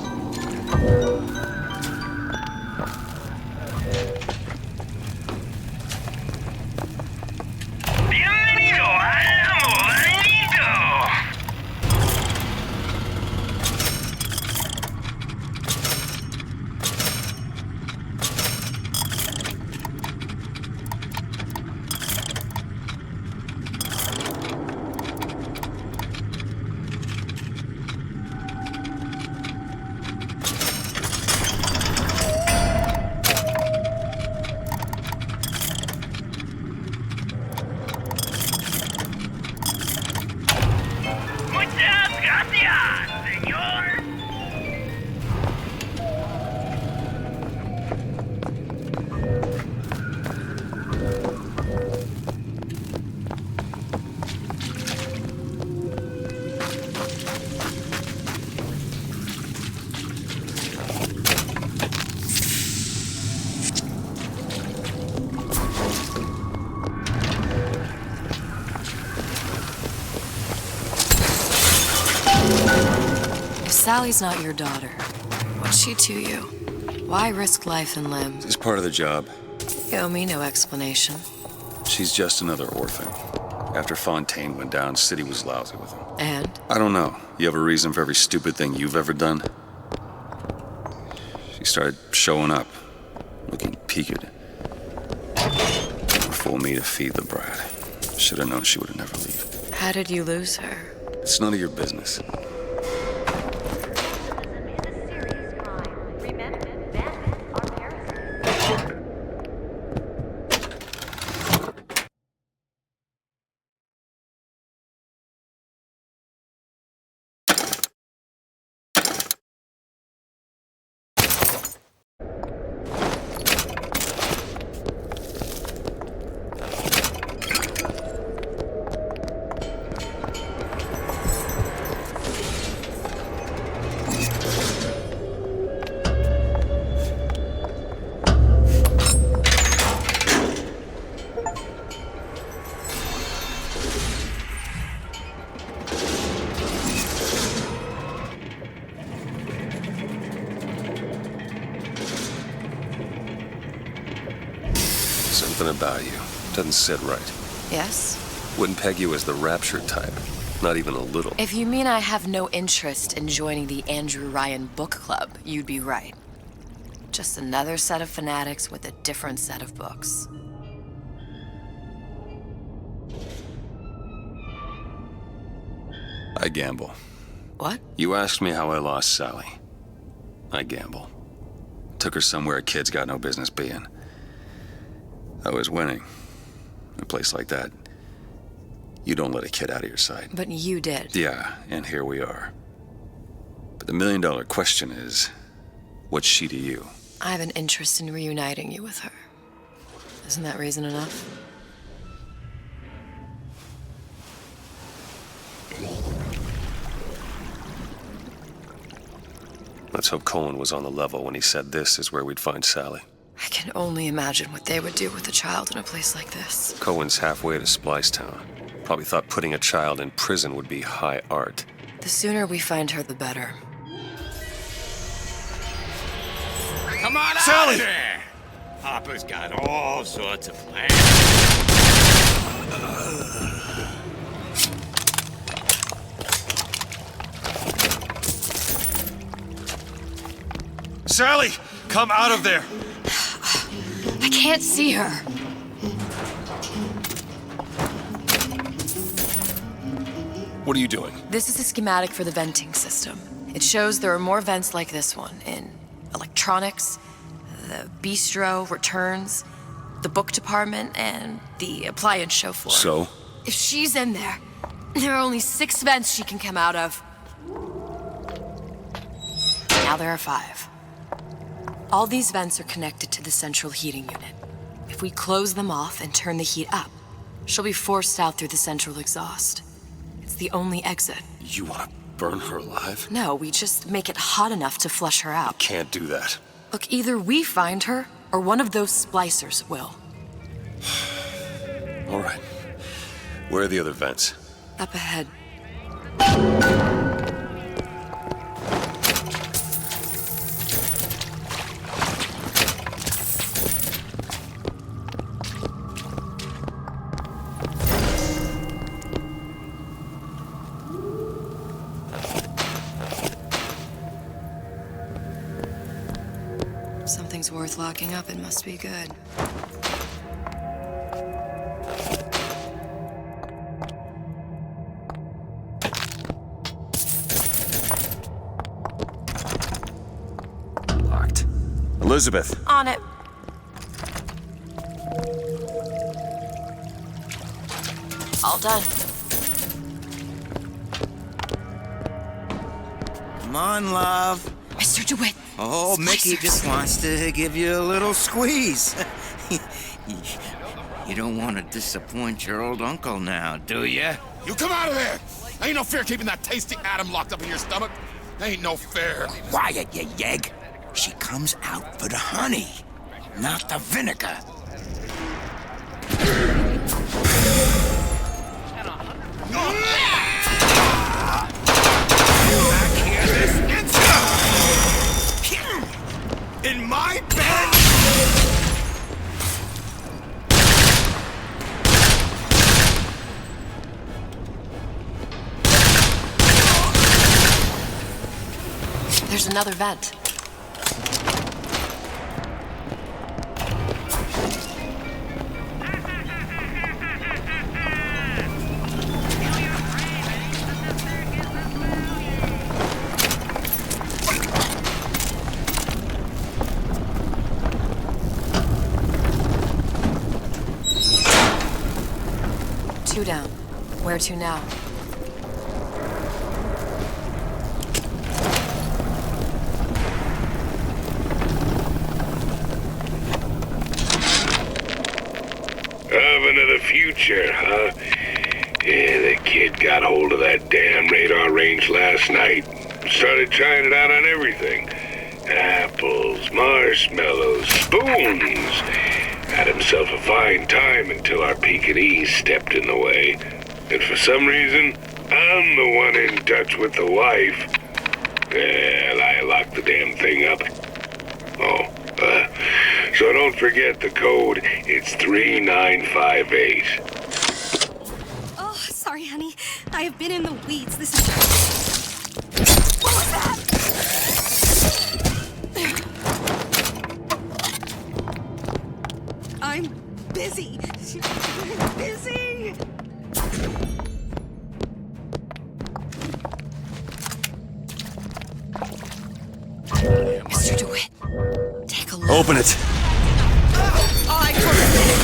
Sally's not your daughter. What's she to you? Why risk life and limb? It's part of the job. You owe me no explanation. She's just another orphan. After Fontaine went down, City was lousy with him. And? I don't know. You have a reason for every stupid thing you've ever done? She started showing up, looking peaked. For me to feed the brat. Should have known she would have never leave. How did you lose her? It's none of your business. Something about you doesn't sit right. Yes? Wouldn't peg you as the Rapture type. Not even a little. If you mean I have no interest in joining the Andrew Ryan book club, you'd be right. Just another set of fanatics with a different set of books. I gamble. What? You asked me how I lost Sally. I gamble. Took her somewhere a kid's got no business being. I was winning. In a place like that, you don't let a kid out of your sight. But you did. Yeah, and here we are. But the million-dollar question is, what's she to you? I have an interest in reuniting you with her. Isn't that reason enough? Let's hope Cohen was on the level when he said this is where we'd find Sally. I can only imagine what they would do with a child in a place like this. Cohen's halfway to Splicetown. Probably thought putting a child in prison would be high art. The sooner we find her, the better. Come on Sally! out there! Hopper's got all sorts of plans. Sally! Come out of there! I can't see her. What are you doing? This is a schematic for the venting system. It shows there are more vents like this one in electronics, the bistro, returns, the book department, and the appliance show floor. So? If she's in there, there are only 6 vents she can come out of. Now there are 5. All these vents are connected to the central heating unit. If we close them off and turn the heat up, she'll be forced out through the central exhaust. It's the only exit. You want to burn her alive? No, we just make it hot enough to flush her out. Can't do that. Look, either we find her, or one of those splicers will. All right. Where are the other vents? Up ahead. Something's worth locking up, it must be good. Locked. Elizabeth! On it. All done. Come on, love. Mr. DeWitt. Oh, Mickey just wants to give you a little squeeze. You don't want to disappoint your old uncle now, do you? You come out of there! Ain't no fair keeping that tasty atom locked up in your stomach. Ain't no fair. Quiet, you yegg. She comes out for the honey, not the vinegar. Back here this In my bed? There's another vent. Two down. Where to now? Oven of the future, huh? Yeah, the kid got hold of that damn radar range last night. Started trying it out on everything. Apples, marshmallows, spoons. Had himself a fine time until our Pekingese stepped in the way. And for some reason, I'm the one in touch with the wife. Well, I locked the damn thing up. So don't forget the code. It's 3958. Oh, sorry, honey. I have been in the weeds. This is... What was that? I'm busy. I'm busy. Mr. DeWitt, take a look. Open it. I forbid.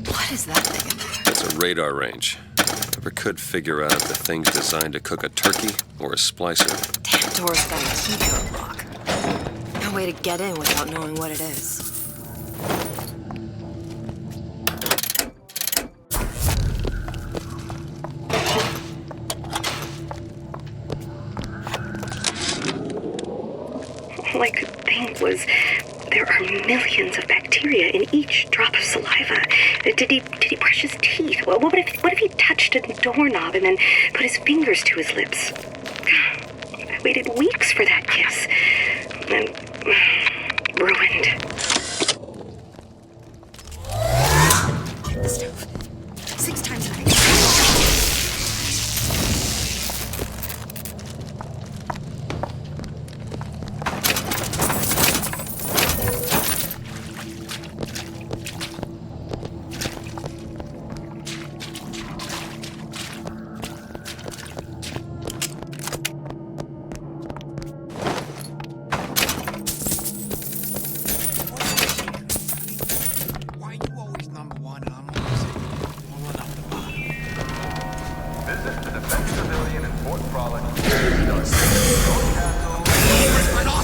What is that thing in there? It's a radar range. Never could figure out if the thing's designed to cook a turkey or a splicer. Damn door's got a key code lock. No way to get in without knowing what it is. All I could think was, there are millions of bacteria in each drop of saliva. Did he brush his teeth? Well, what if he touched a doorknob and then put his fingers to his lips? I waited weeks for that kiss. And ruined. Check the stove. 6 times a night.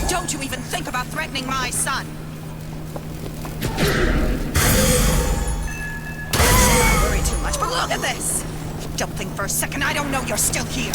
Don't you even think about threatening my son. I worry too much, but look at this. Don't think for a second I don't know you're still here.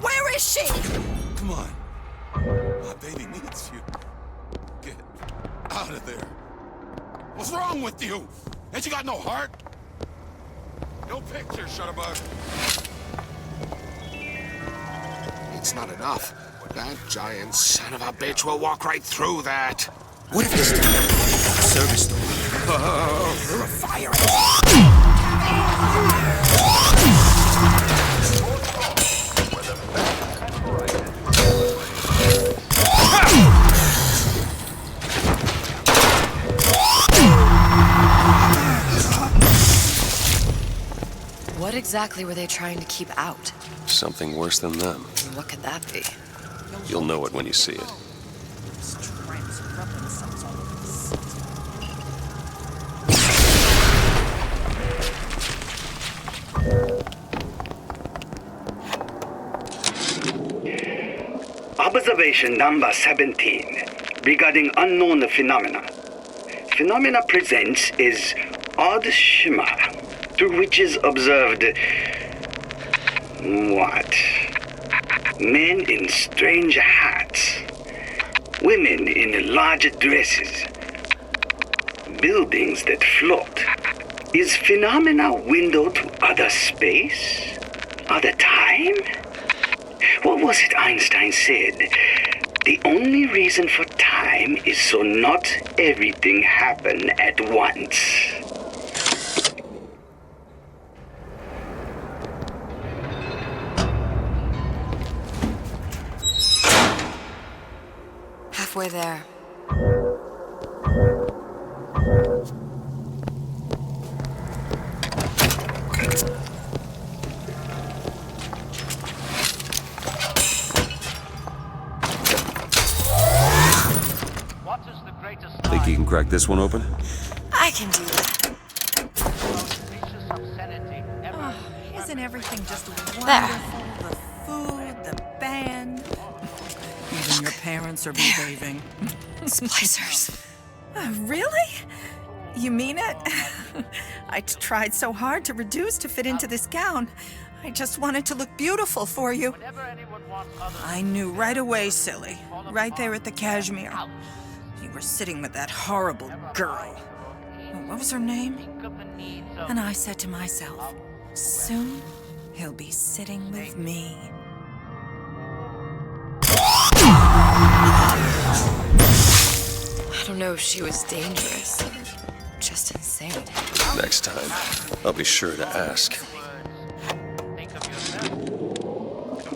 Where is she? Come on. My baby needs you. Get out of there. What's wrong with you? Ain't you got no heart? No picture, Shutterbug. It's not enough. That giant son of a bitch will walk right through that. What if this time service door. You're a fire What exactly were they trying to keep out? Something worse than them. What could that be? You'll know it when you see it. Observation number 17 regarding unknown phenomena. Phenomena presents is odd shimmer through which is observed what? Men in strange hats, women in large dresses, buildings that float. Is phenomena window to other space? Other time? What was it Einstein said? The only reason for time is so not everything happen at once. Halfway there. Think you can crack this one open? I can do that. Oh, isn't everything just wonderful? There. The food, the band. Even your parents are behaving. Splicers. Really? You mean it? I tried so hard to reduce to fit into this gown. I just wanted to look beautiful for you. I knew right away, silly. Right there at the cashmere. You were sitting with that horrible girl. What was her name? And I said to myself, soon he'll be sitting with me. I don't know if she was dangerous. Just insane. Next time, I'll be sure to ask.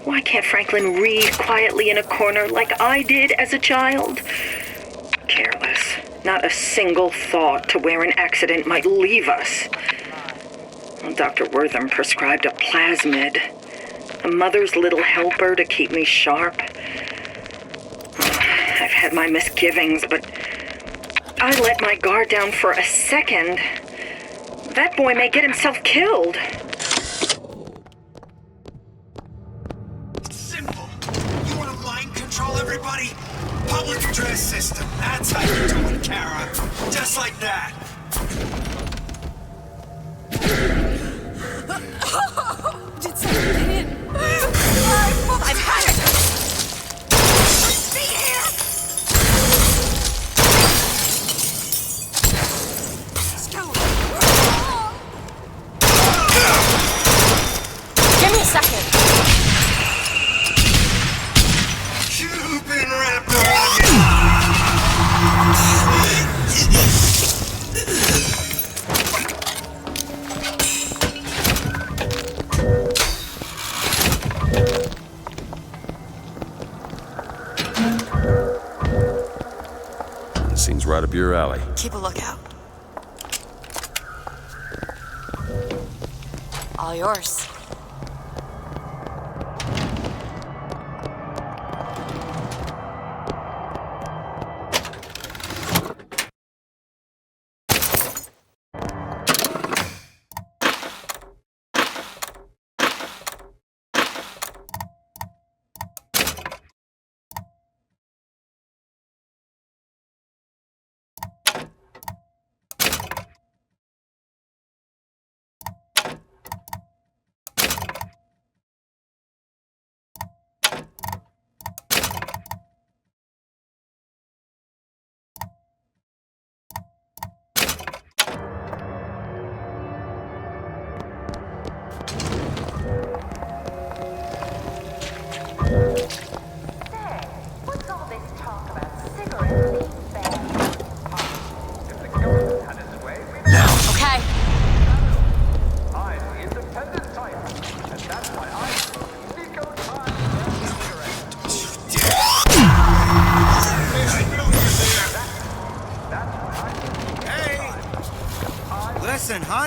Why can't Franklin read quietly in a corner like I did as a child? Careless. Not a single thought to where an accident might leave us. Well, Dr. Wortham prescribed a plasmid, a mother's little helper to keep me sharp. I've had my misgivings, but I let my guard down for a second. That boy may get himself killed. It's simple. You want to mind control everybody? Public address system. That's how you do it, Kara. Just like that. Did something get in? I've had it! Be here! Let's go. Give me a second. You've been wrapped around Seems right up your alley. Keep a lookout. All yours.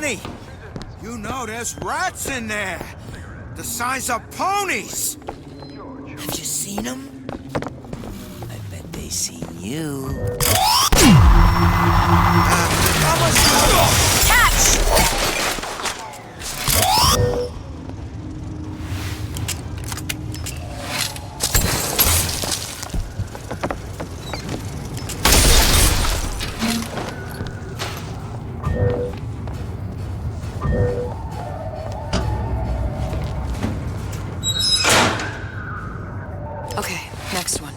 Sonny, you know there's rats in there. The size of ponies. Have you seen them? I bet they seen you. Catch! Okay, next one.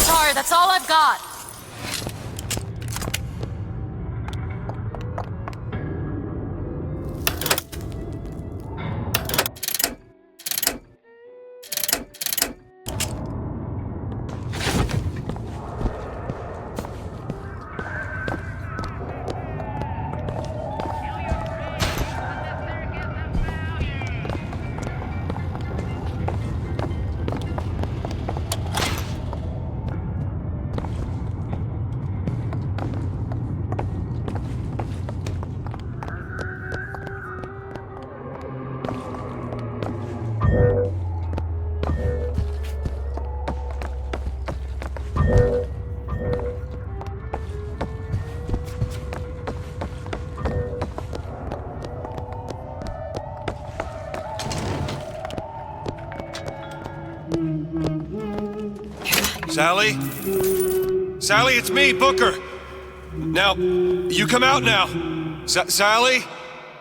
Sorry, that's all I've got. Sally? Sally, it's me, Booker. Now, you come out now. Sally?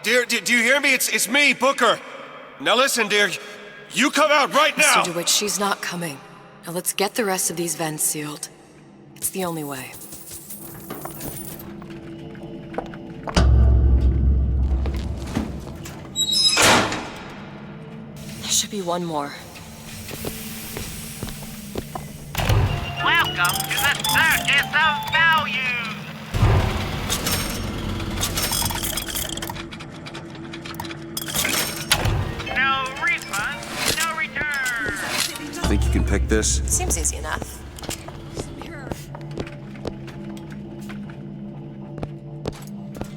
Dear, do you hear me? It's me, Booker. Now listen, dear. You come out right now! Mr. DeWitt, she's not coming. Now let's get the rest of these vents sealed. It's the only way. There should be one more. Welcome to the Circus of Value! No refund, no return! Think you can pick this? Seems easy enough.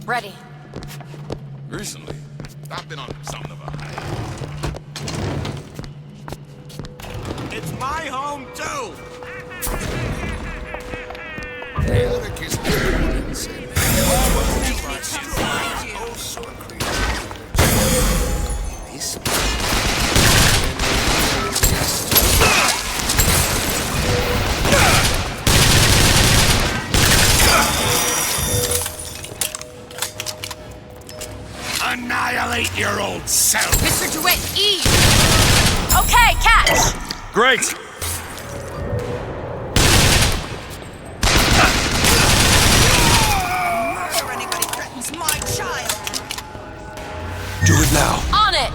Ready. Recently, I've been on something of a high. It's my home, too! Annihilate your old self! Mr. DeWitt, E! Okay, catch! Great! Murder anybody threatens my child! Do it now! On it!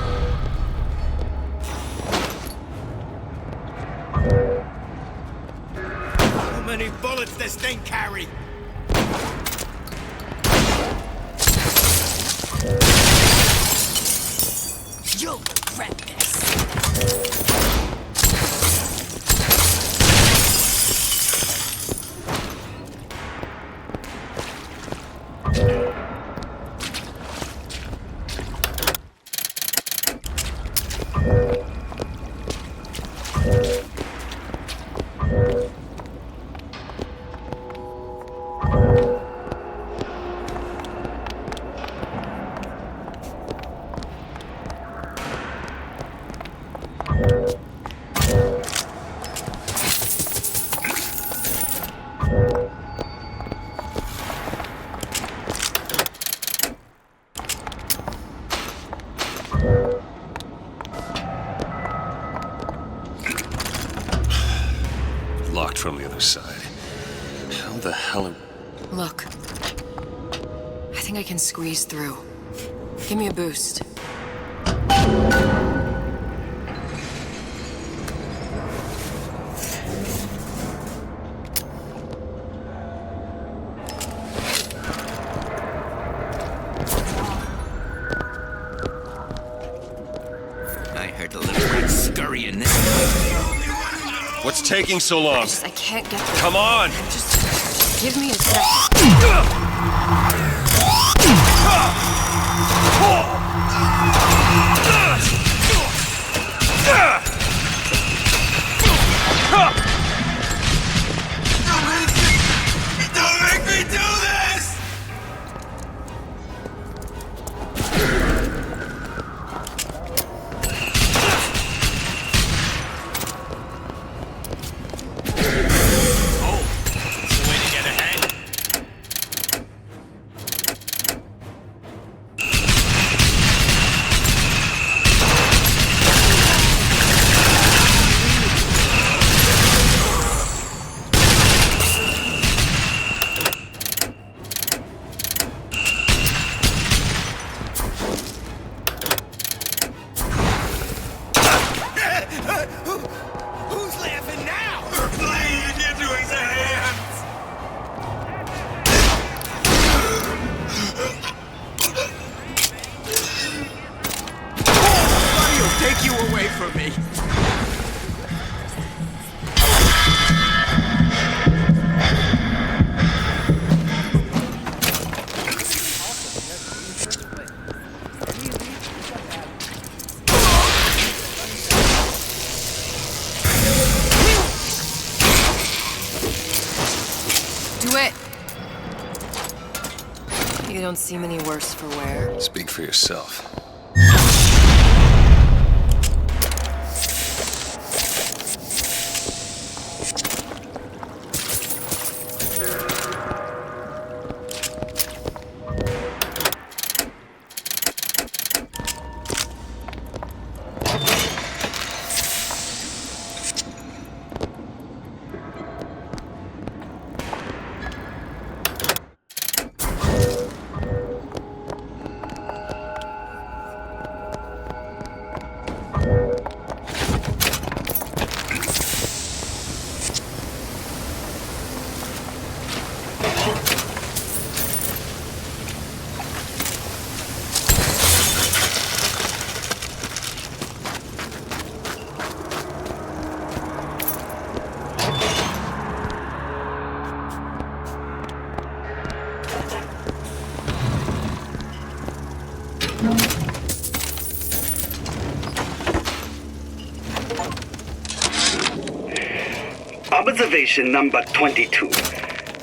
How many bullets this thing carry? You'll regret this. Locked from the other side. How the hell am... Look. I think I can squeeze through. Give me a boost. What's taking so long? I can't get there. Come on! Just give me a sec. Don't make me do this! Who's laughing now? We're playing into his hands! Somebody will take you away from me. Do it! You don't seem any worse for wear. Speak for yourself. Observation number 22,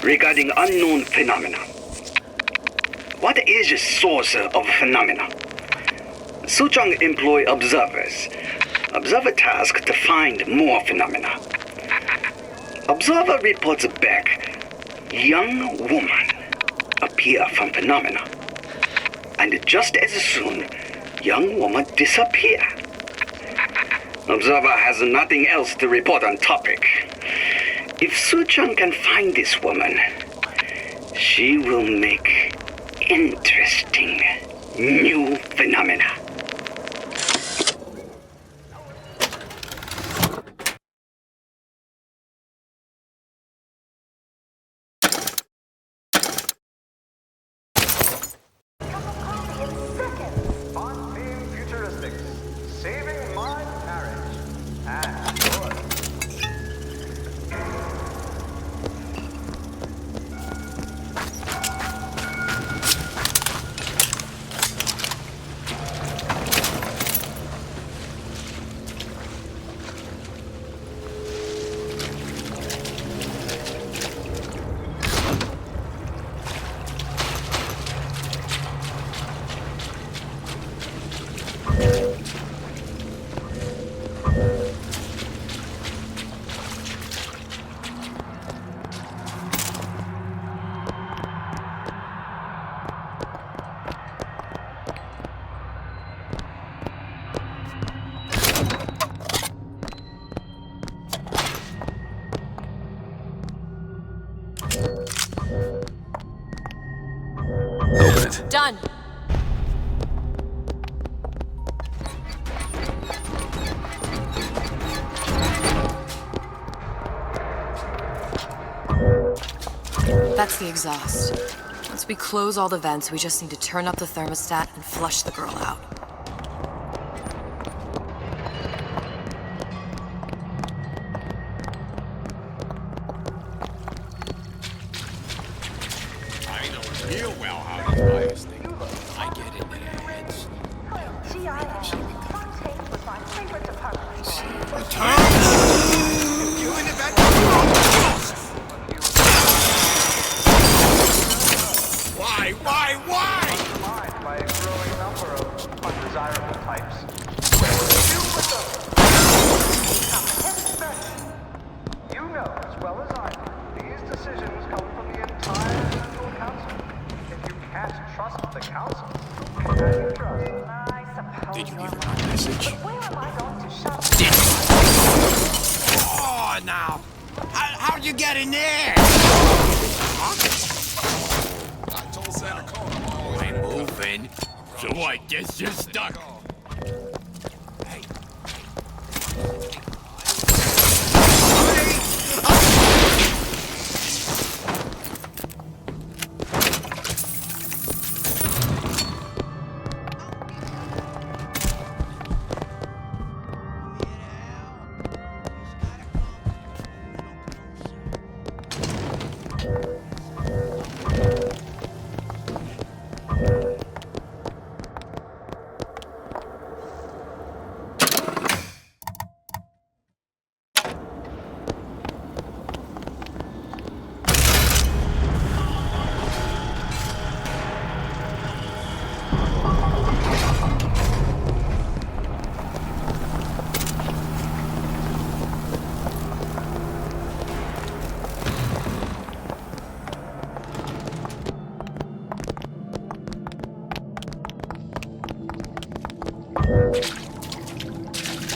regarding unknown phenomena. What is the source of phenomena? Suchong employ observers. Observer task to find more phenomena. Observer reports back, young woman appear from phenomena. And just as soon, young woman disappear. Observer has nothing else to report on topic. If Suchong can find this woman, she will make interesting new phenomena. On Beam Futuristics, saving my marriage and yours. Open it. Done. That's the exhaust. Once we close all the vents, we just need to turn up the thermostat and flush the girl out. Well, how these buyers think I get into their heads. Why? By a growing number of undesirable types. You know as well as I do, these decisions come from the entire Central Council. If you can't trust the Council, who can you trust? I suppose. Did you give her my message? Where am I going to shop? Oh, now. How'd you get in there? I told Santa Claus. Oh, ain't moving. So I guess you're stuck.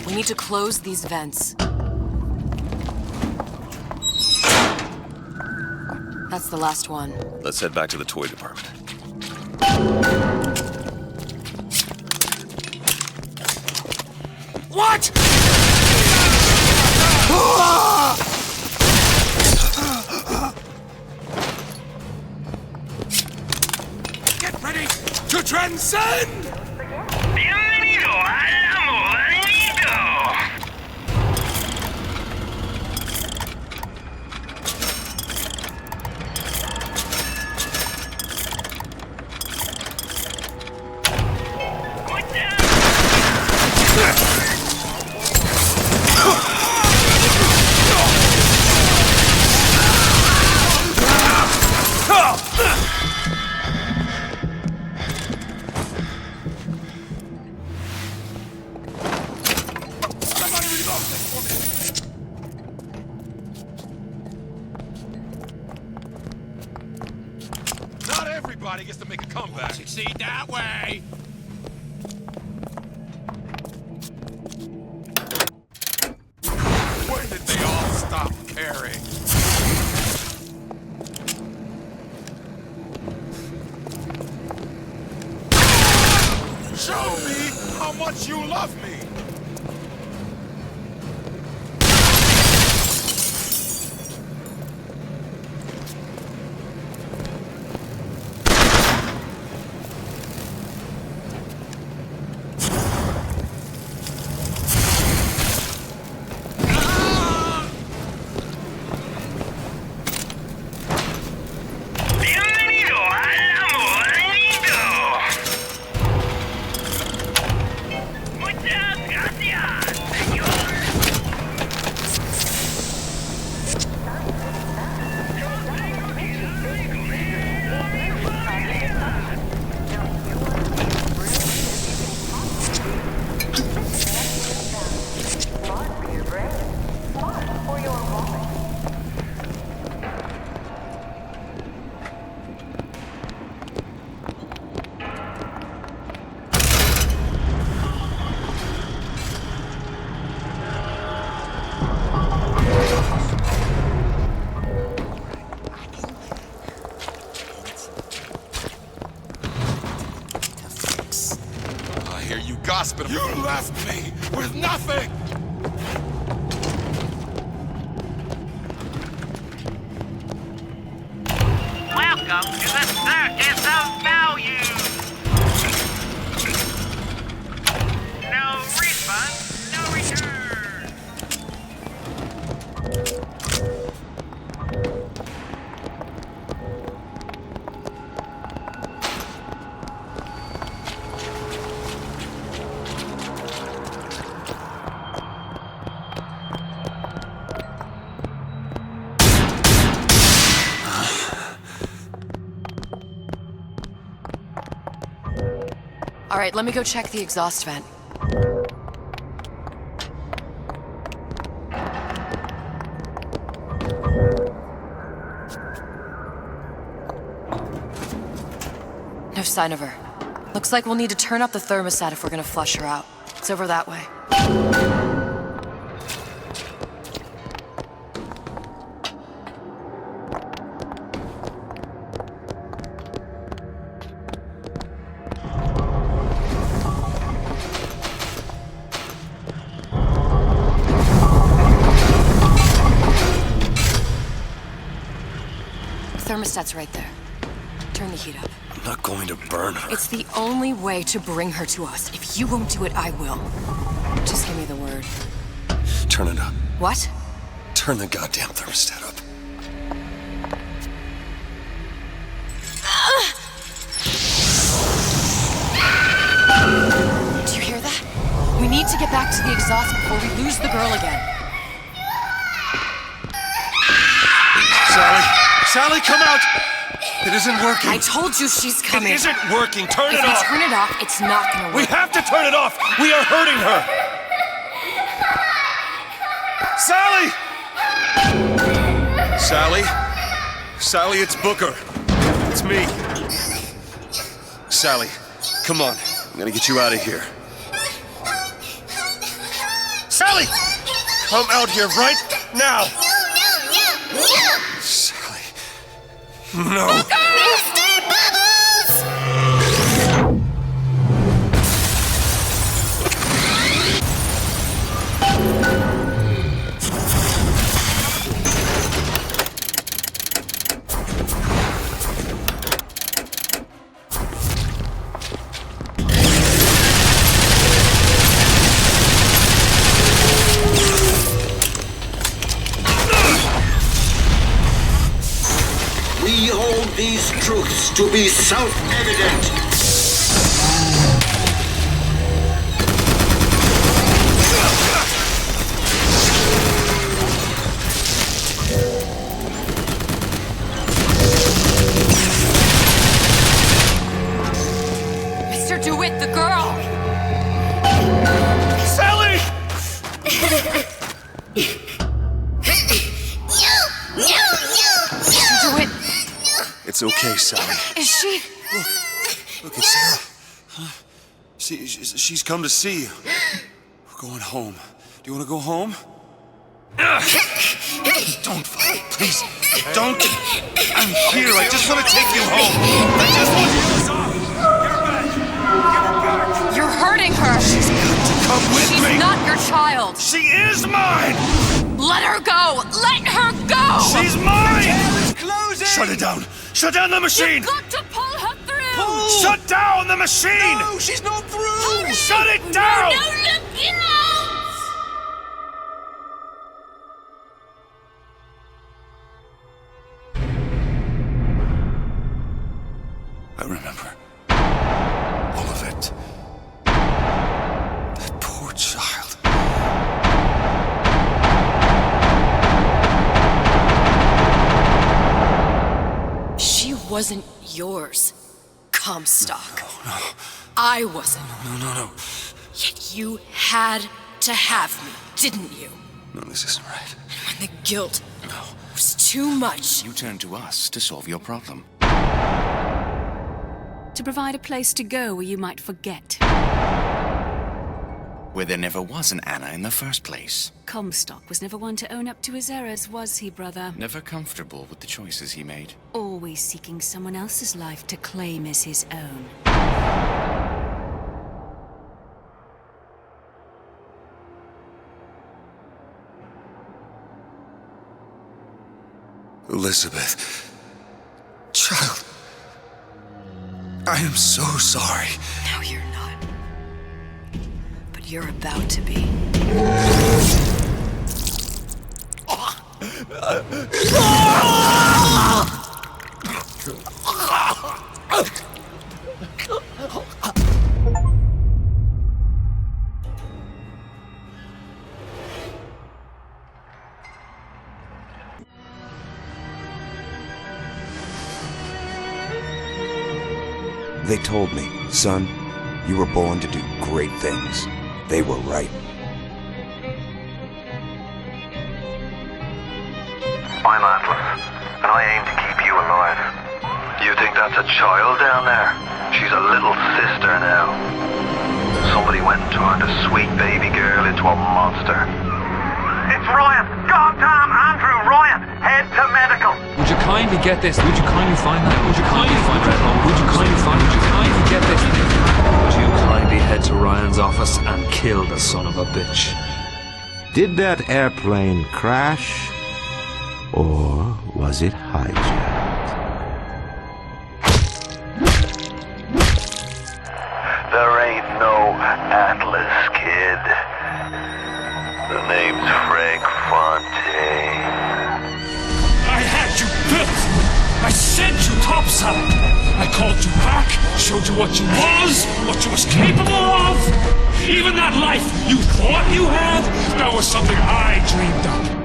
We need to close these vents. That's the last one. Let's head back to the toy department. What? Get ready to transcend! Bienvenido al amor nido. Not everybody gets to make a comeback. Succeed that way. When did they all stop caring? Show me how much you love me! Bienvenido al amor nido. Muchas gracias, señor. Smart for your brain. Smart for your wallet. I hear you gossiping. You left me with nothing! Welcome to the circus of value. No refund, no return. All right, let me go check the exhaust vent. No sign of her. Looks like we'll need to turn up the thermostat if we're gonna flush her out. It's over that way. Thermostat's right there. Turn the heat up. I'm not going to burn her. It's the only way to bring her to us. If you won't do it, I will. Just give me the word. Turn it up. What? Turn the goddamn thermostat up. Do you hear that? We need to get back to the exhaust before we lose the girl again. Sally! Sally, come out! It isn't working. I told you she's coming. It isn't working. Turn it off. If we turn it off, it's not gonna work. We have to turn it off. We are hurting her. Sally! Sally? Sally, it's Booker. It's me. Sally, come on. I'm gonna get you out of here. Sally! Come out here right now! Sally. No. Booker! Mr. Bubbles! We hold these truths to be self-evident. Mr. DeWitt, the girl! Sally! Mr. DeWitt! It's okay, Sally. Is she? Look, it's Sarah. Huh? She's come to see you. We're going home. Do you want to go home? Don't fight, please. Don't. I'm here. I just want to take you home. I just want you. You're hurting her! She's got to come with She's me. not your child! She is mine! Let her go! Let her go! She's mine! It's closing! Shut it down! Shut down the machine! You've got to pull her through! Pull! Shut down the machine! No, she's not through! Shut it down! No, look, I remember. All of it. That poor child. She wasn't yours, Comstock. No. I wasn't. No. Yet you had to have me, didn't you? No, this isn't right. And when the guilt was too much. You turned to us to solve your problem. To provide a place to go where you might forget. Where there never was an Anna in the first place. Comstock was never one to own up to his errors, was he, brother? Never comfortable with the choices he made. Always seeking someone else's life to claim as his own. Elizabeth. Child. I am so sorry. No, you're not. But you're about to be. They told me, son, You were born to do great things. They were right. I'm Atlas, and I aim to keep you alive. You think that's a child down there? She's a little sister now. Somebody went and turned a sweet baby girl into a monster. It's Ryan! Goddamn Andrew Ryan! Head to medical! Would you kindly get this? Would you kindly find that? Would you kindly find Red Home? Would you kindly find it? Would you kindly get this? Would you kindly head to Ryan's office and kill the son of a bitch? Did that airplane crash? Or was it hijacked? There ain't no Atlas, kid. The name's Frank Fontaine. I had you built! I sent you topside! I called you back, showed you what you was capable of! Even that life you thought you had, that was something I dreamed up.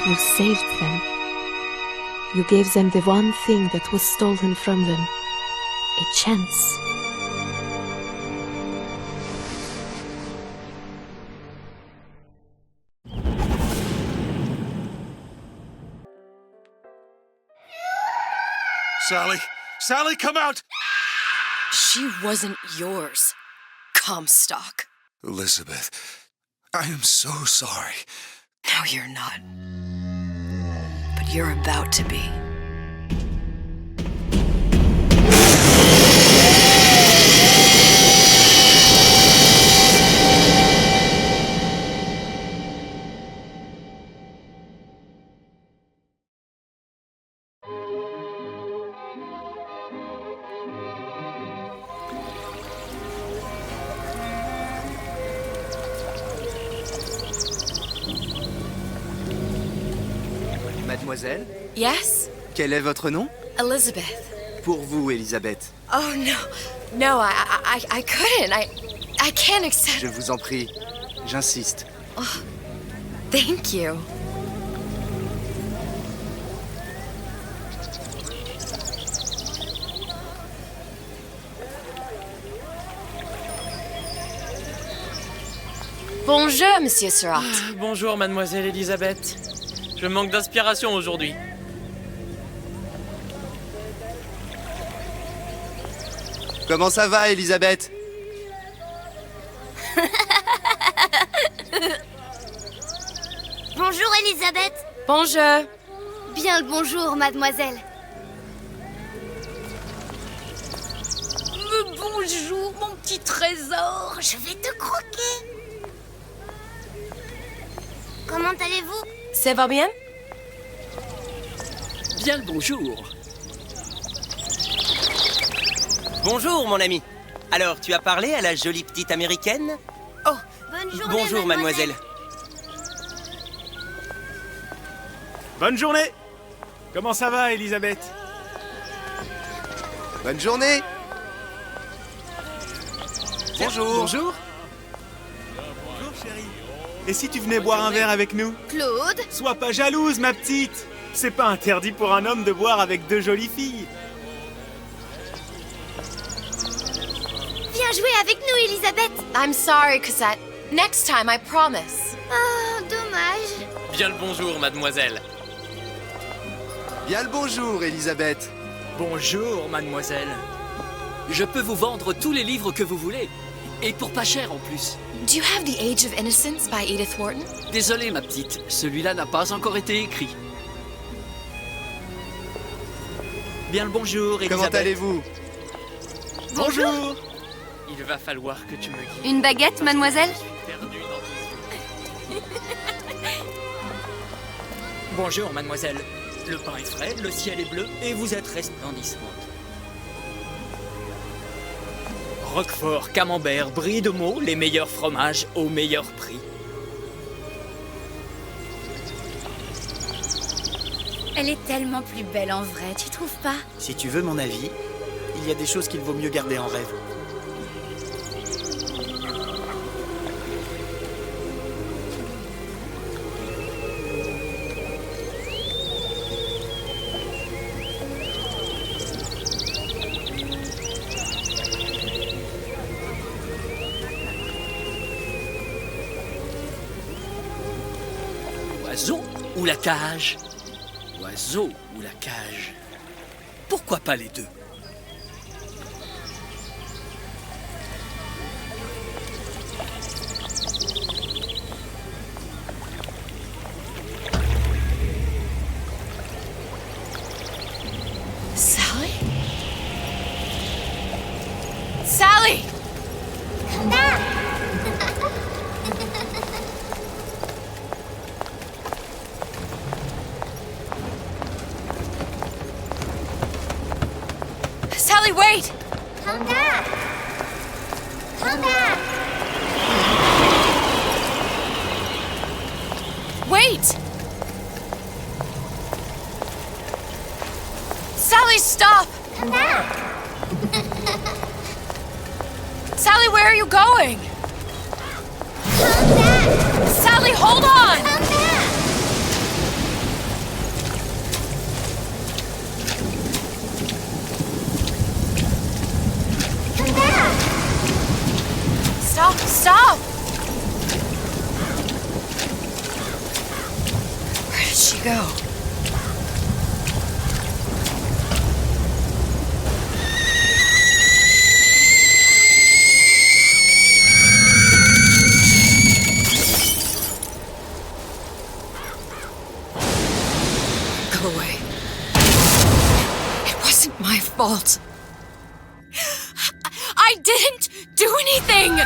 You saved them. You gave them the one thing that was stolen from them. A chance. Sally! Sally, come out! She wasn't yours, Comstock. Elizabeth, I am so sorry. No, you're not. But you're about to be. Mademoiselle? Yes? Quel est votre nom? Elizabeth. Pour vous, Elisabeth. Oh, no. No, I couldn't. I can't accept... Je vous en prie. J'insiste. Oh, thank you. Bonjour, Monsieur Surratt. Bonjour, Mademoiselle Elisabeth. Je manque d'inspiration aujourd'hui. Comment ça va, Elisabeth? Bonjour, Elisabeth. Bonjour. Bien le bonjour, mademoiselle. Bonjour, mon petit trésor. Je vais te croquer. Comment allez-vous? Ça va bien? Bien le bonjour. Bonjour, mon ami. Alors, tu as parlé à la jolie petite américaine? Oh, bonne journée, bonjour, mademoiselle. Bonne journée. Comment ça va, Elisabeth? Bonne journée. Bonjour. Bonjour. Bonjour, chérie. Et si tu venais boire un verre avec nous? Claude? Sois pas jalouse, ma petite. C'est pas interdit pour un homme de boire avec deux jolies filles. Viens jouer avec nous, Elisabeth. I'm sorry, Cosette. Next time, I promise. Oh, dommage. Bien le bonjour, mademoiselle. Bien le bonjour, Elisabeth. Bonjour, mademoiselle. Je peux vous vendre tous les livres que vous voulez. Et pour pas cher en plus. Do you have The Age of Innocence by Edith Wharton? Désolé, ma petite. Celui-là n'a pas encore été écrit. Bien le bonjour, Elisabeth. Comment allez-vous? Bonjour. Il va falloir que tu me guides. Une baguette, mademoiselle? Bonjour, mademoiselle. Le pain est frais, le ciel est bleu et vous êtes resplendissante. Roquefort, camembert, brie de Meaux, les meilleurs fromages au meilleur prix. Elle est tellement plus belle en vrai, tu trouves pas? Si tu veux mon avis, il y a des choses qu'il vaut mieux garder en rêve. la cage? L'oiseau ou la cage? Pourquoi pas les deux? Sally? Sally! Come back! Sally, wait! Come back! Come back! Wait! Sally, stop! Come back! Sally, where are you going? Come back! Sally, hold on! Come back! Come back! Stop, stop! Where did she go? Go away. It wasn't my fault. I didn't do anything!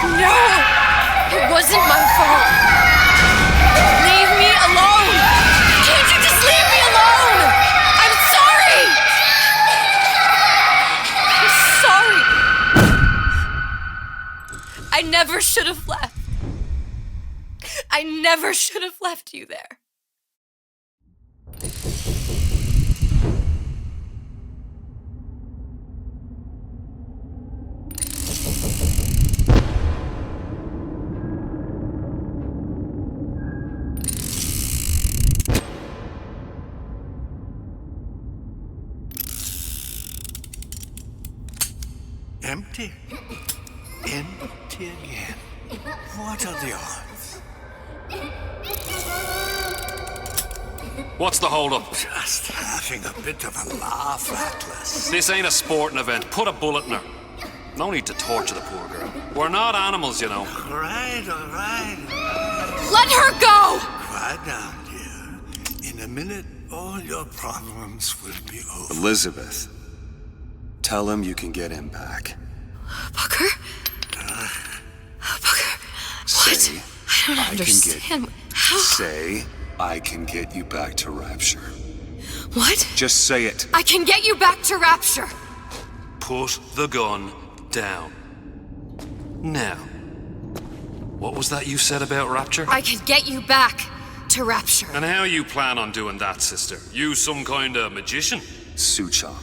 No! It wasn't my fault! Leave me alone! Can't you just leave me alone? I'm sorry! I'm sorry! I never should have left. I never should have left you there. Empty. Empty again. What are the odds? What's the hold-up? Just having a bit of a laugh, Atlas. This ain't a sporting event. Put a bullet in her. No need to torture the poor girl. We're not animals, you know. All right. Let her go! Quiet down, dear. In a minute, all your problems will be over. Elizabeth, tell him you can get him back. Booker? Booker, what? Say, I don't understand. How? Say, I can get you back to Rapture. What? Just say it. I can get you back to Rapture. Put the gun down. Now, what was that you said about Rapture? I can get you back to Rapture. And how you plan on doing that, sister? You some kind of magician? Suchong.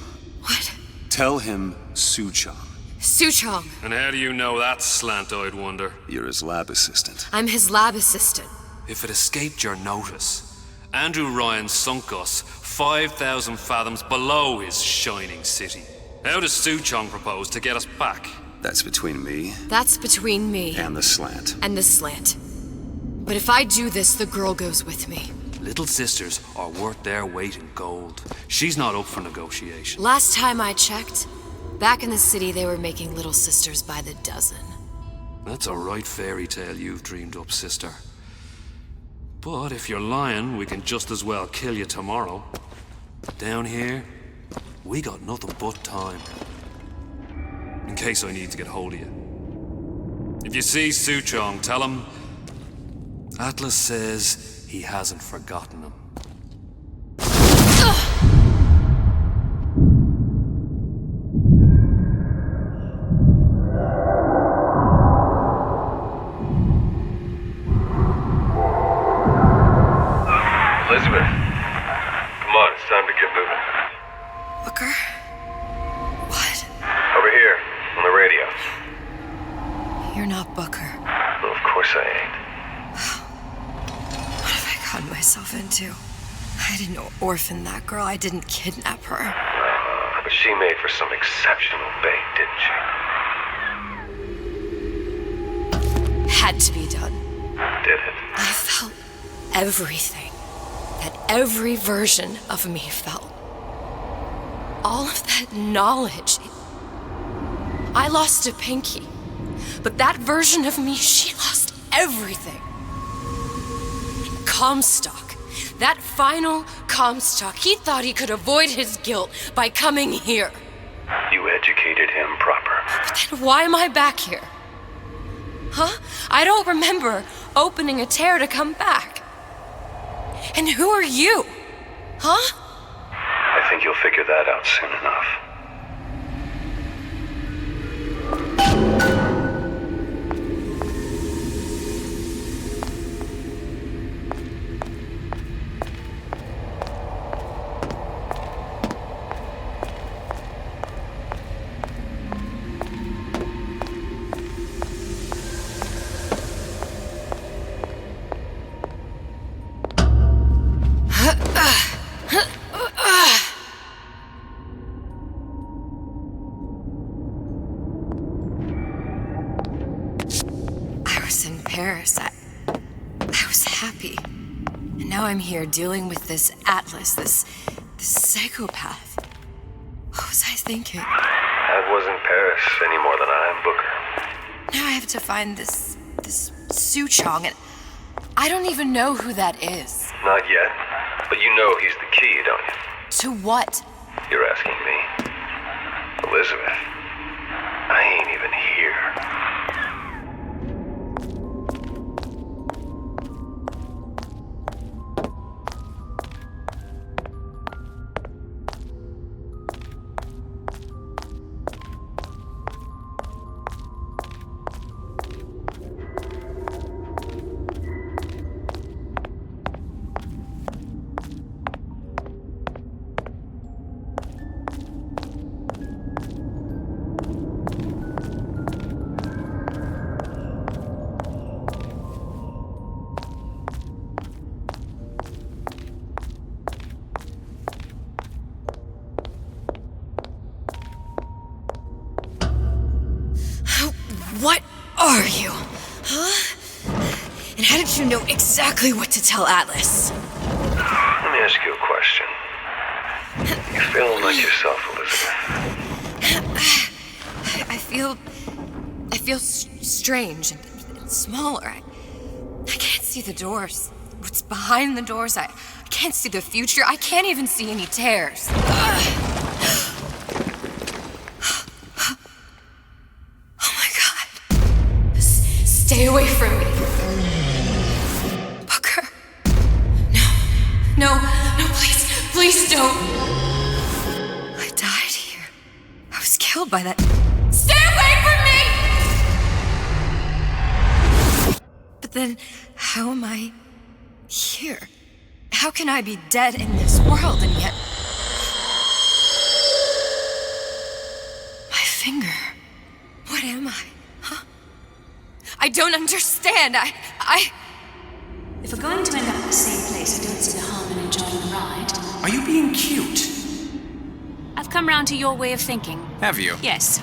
What? Tell him Suchong. Suchong. And how do you know that, slant-eyed wonder? You're his lab assistant. I'm his lab assistant. If it escaped your notice, Andrew Ryan sunk us 5,000 fathoms below his shining city. How does Suchong propose to get us back? That's between me. That's between me. And the slant. And the slant. But if I do this, the girl goes with me. Little sisters are worth their weight in gold. She's not up for negotiation. Last time I checked, back in the city they were making little sisters by the dozen. That's a right fairy tale you've dreamed up, sister. But if you're lying, we can just as well kill you tomorrow. Down here, we got nothing but time. In case I need to get hold of you. If you see Suchong, tell him Atlas says he hasn't forgotten him. Elizabeth, come on, it's time to get moving. Booker? What? Over here, on the radio. You're not Booker. Well, of course I ain't. What have I gotten myself into? I didn't orphan that girl. I didn't kidnap her. But she made for some exceptional bait, didn't she? Had to be done. did it. I felt everything that every version of me felt. All of that knowledge. I lost a pinky, but that version of me, she lost everything. Comstock, that final Comstock, he thought he could avoid his guilt by coming here. You educated him proper. But then why am I back here? Huh? I don't remember opening a tear to come back. And who are you? Huh? I think you'll figure that out soon enough. Paris. I was happy. And now I'm here dealing with this Atlas, this psychopath. What was I thinking? That wasn't Paris any more than I am Booker. Now I have to find this Suchong, and I don't even know who that is. Not yet, but you know he's the key, don't you? To what? You're asking me. Elizabeth, I ain't even here. What are you? Huh? And how did you know exactly what to tell Atlas? Let me ask you a question. You feeling like yourself, Elizabeth? I feel strange and smaller. I can't see the doors. What's behind the doors? I can't see the future. I can't even see any tears. Stay away from me. Booker. No, please don't. I died here. I was killed by that. Stay away from me! But then, how am I here? How can I be dead in this world and yet... My finger. What am I? I don't understand. If we're going to end up at the same place, I don't see the harm in enjoying the ride. Are you being cute? I've come round to your way of thinking. Have you? Yes.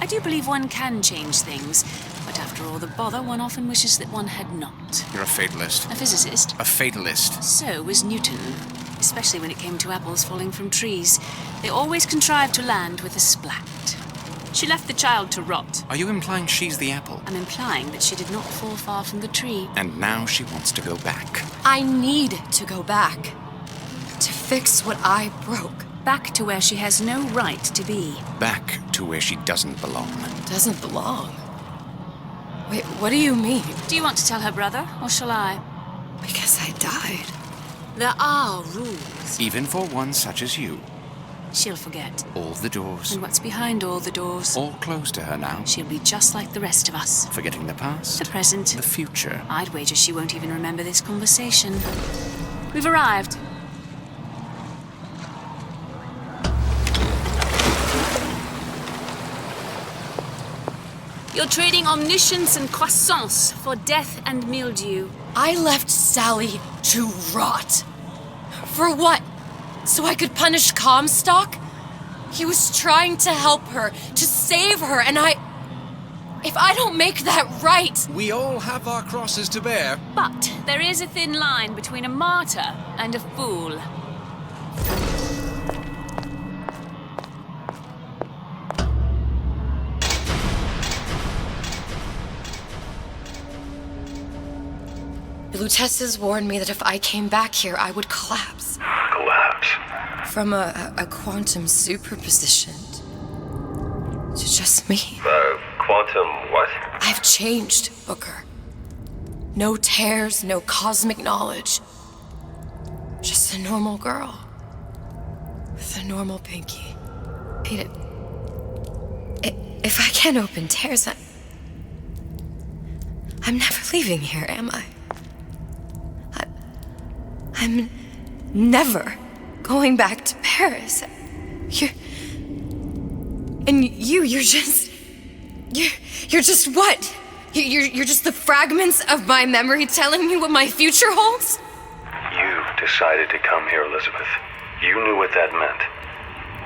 I do believe one can change things, but after all the bother, one often wishes that one had not. You're a fatalist. A physicist. A fatalist. So was Newton, especially when it came to apples falling from trees. They always contrived to land with a splat. She left the child to rot. Are you implying she's the apple? I'm implying that she did not fall far from the tree. And now she wants to go back. I need to go back. To fix what I broke. Back to where she has no right to be. Back to where she doesn't belong. Doesn't belong? Wait, what do you mean? Do you want to tell her brother, or shall I? Because I died. There are rules. Even for one such as you. She'll forget. All the doors. And what's behind all the doors? All closed to her now. She'll be just like the rest of us. Forgetting the past. The present. The future. I'd wager she won't even remember this conversation. We've arrived. You're trading omniscience and croissance for death and mildew. I left Sally to rot. For what? So I could punish Comstock? He was trying to help her, to save her, and I If I don't make that right... We all have our crosses to bear. But there is a thin line between a martyr and a fool. Lutesses warned me that if I came back here, I would collapse. Collapse? From a quantum superposition to just me. Quantum what? I've changed, Booker. No tears, no cosmic knowledge. Just a normal girl. With a normal pinky. Pete, if I can't open tears, I'm never leaving here, am I? I'm never going back to Paris. You're just what? You're just the fragments of my memory telling me what my future holds? You decided to come here, Elizabeth. You knew what that meant.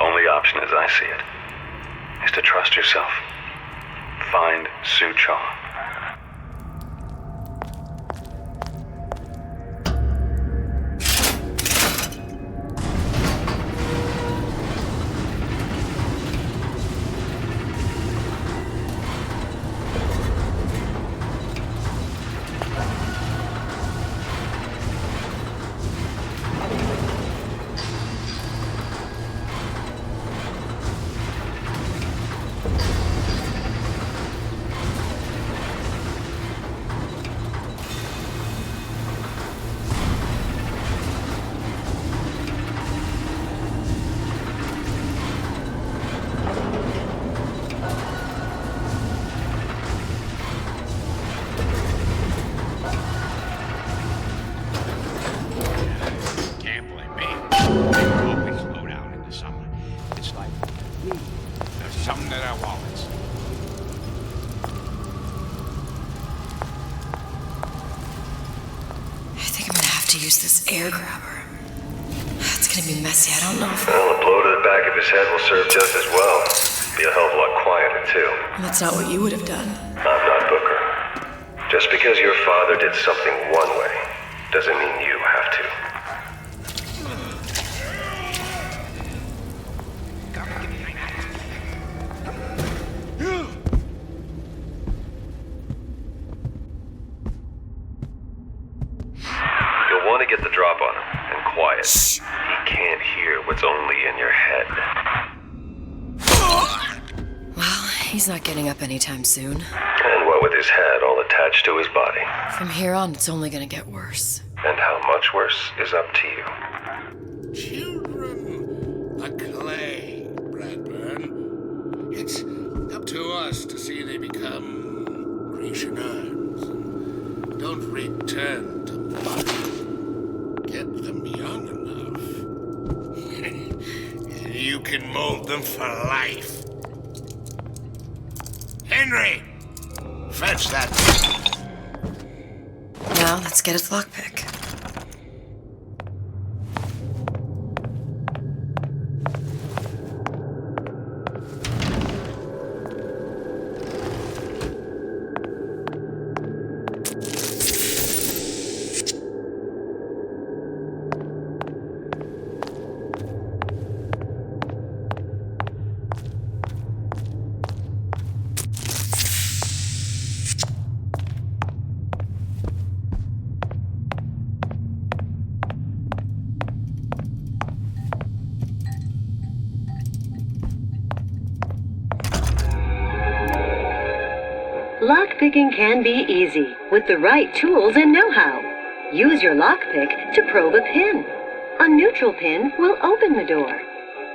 Only option, as I see it, is to trust yourself. Find Suchong. Air grabber. It's gonna be messy, I don't know if... Well, a blow to the back of his head will serve just as well. Be a hell of a lot quieter, too. That's not what you would have done. I'm not Booker. Just because your father did something one way, doesn't mean you have to. Get the drop on him, and quiet. Shh. He can't hear what's only in your head. Well, he's not getting up anytime soon. And what with his head all attached to his body? From here on, it's only gonna get worse. And how much worse is up to you. Children are clay, Bradburn. It's up to us to see they become Grecian urns and don't return to body. Get them young enough, and you can mold them for life. Henry, fetch that. Now, let's get its lockpick. Lockpicking can be easy with the right tools and know-how. Use your lockpick to probe a pin. A neutral pin will open the door.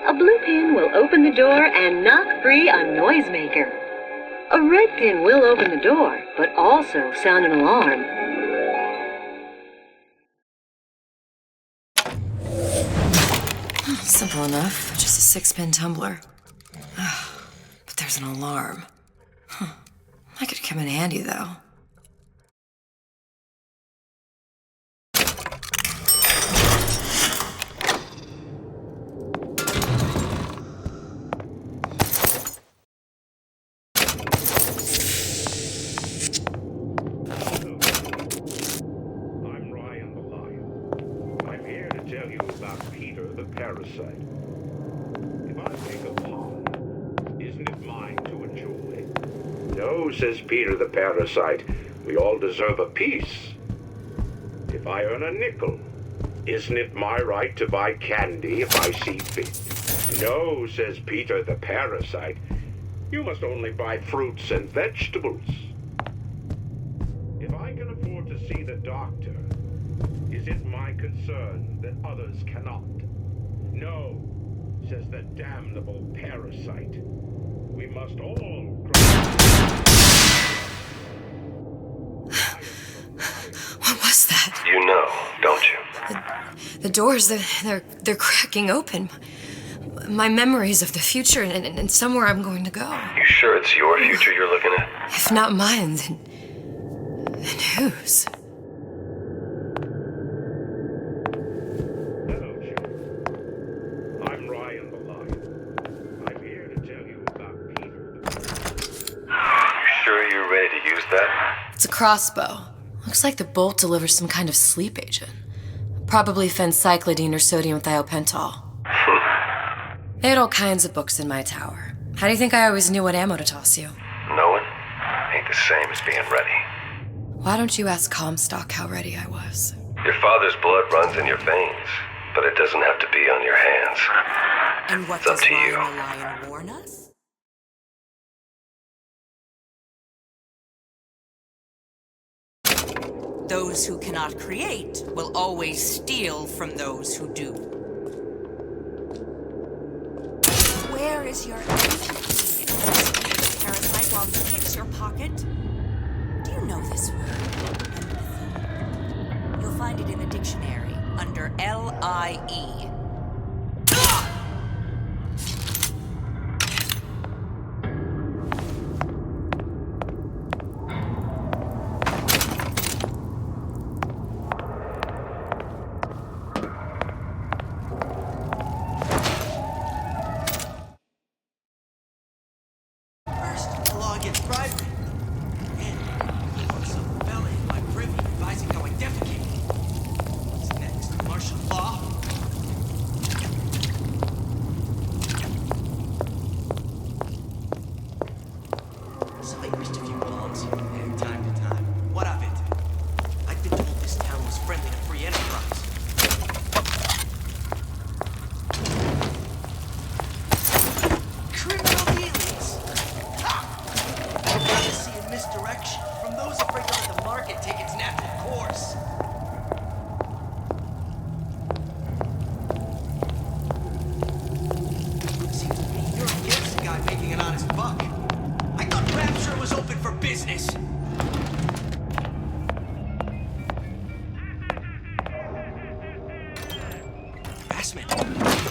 A blue pin will open the door and knock free a noisemaker. A red pin will open the door, but also sound an alarm. Simple enough, just a 6-pin tumbler. But there's an alarm. That could come in handy, though. tell you about Peter the Parasite. If I make a pond, isn't it mine to enjoy? No, says Peter the Parasite, we all deserve a piece. If I earn a nickel, isn't it my right to buy candy if I see fit? No, says Peter the Parasite, you must only buy fruits and vegetables. If I can afford to see the doctor, is it my concern that others cannot? No, says the damnable parasite. We must all What was that? You know, don't you? The doors, they're cracking open. My memories of the future and somewhere I'm going to go. You sure it's your future you're looking at? If not mine, then whose? Hello, Joe. I'm Ryan the Lion. I'm here to tell you about Peter the... You sure you're ready to use that? It's a crossbow. Looks like the bolt delivers some kind of sleep agent. Probably phencyclidine or sodium thiopental. They had all kinds of books in my tower. How do you think I always knew what ammo to toss you? Knowing ain't the same as being ready. Why don't you ask Comstock how ready I was? Your father's blood runs in your veins, but it doesn't have to be on your hands. And what It's up does to you. Ryan the Lion warn us? Those who cannot create will always steal from those who do. Where is your empathy, parasite, while he picks your pocket? Do you know this word, empathy? You'll find it in the dictionary under L-I-E.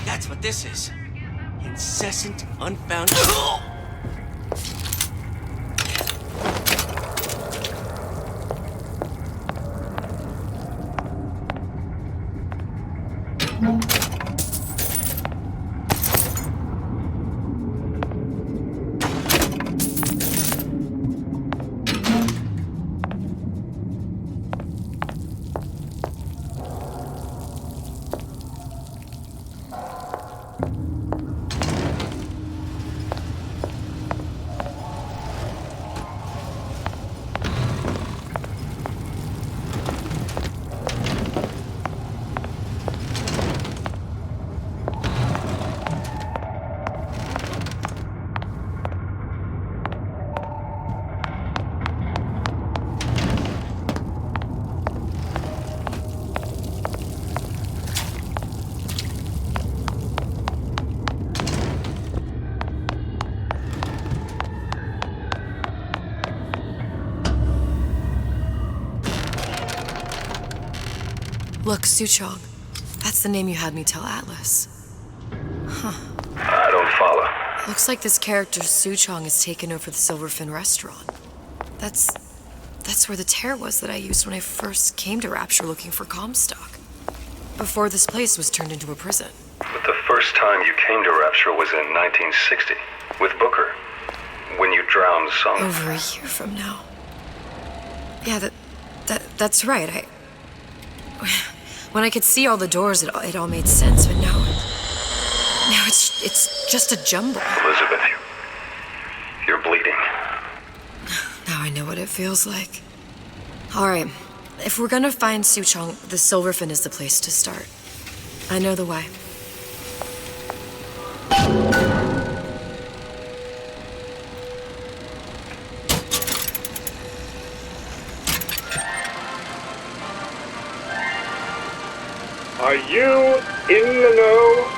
That's what this is. Incessant, unfounded... Look, Suchong. That's the name you had me tell Atlas. Huh. I don't follow. Looks like this character Suchong has taken over the Silverfin restaurant. That's where the tear was that I used when I first came to Rapture looking for Comstock. Before this place was turned into a prison. But the first time you came to Rapture was in 1960, with Booker. When you drowned Song. Over a year from now. Yeah, that's right. When I could see all the doors, it all made sense, but now it's just a jumble. Elizabeth, you're bleeding. Now I know what it feels like. All right, if we're gonna find Suchong, the Silverfin is the place to start. I know the way. Are you in the know?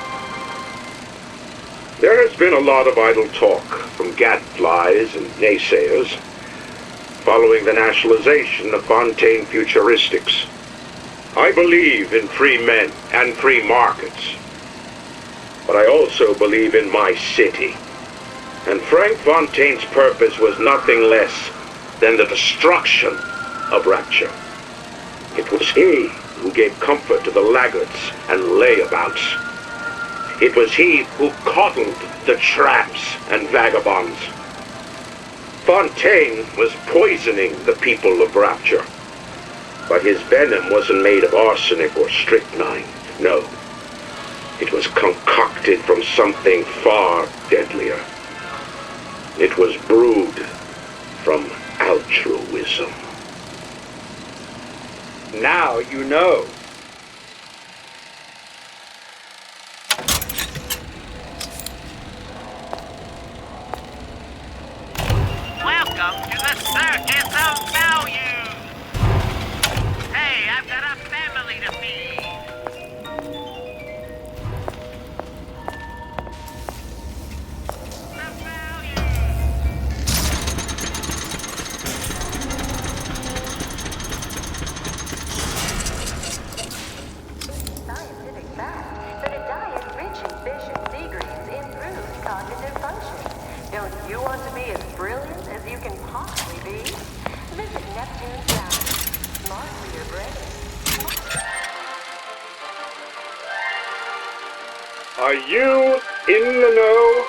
There has been a lot of idle talk from gadflies and naysayers following the nationalization of Fontaine Futuristics. I believe in free men and free markets, but I also believe in my city. And Frank Fontaine's purpose was nothing less than the destruction of Rapture. It was he who gave comfort to the laggards and layabouts. It was he who coddled the tramps and vagabonds. Fontaine was poisoning the people of Rapture, but his venom wasn't made of arsenic or strychnine. No, it was concocted from something far deadlier. It was brewed from altruism. Now you know. Welcome to the circus of value. Hey, I've got a family to feed. Scientific fact that a diet rich in fish and sea greens improves cognitive function. Don't you want to be as brilliant as you can possibly be? Visit Neptune's diet. Smart for your brain. Are you in the know?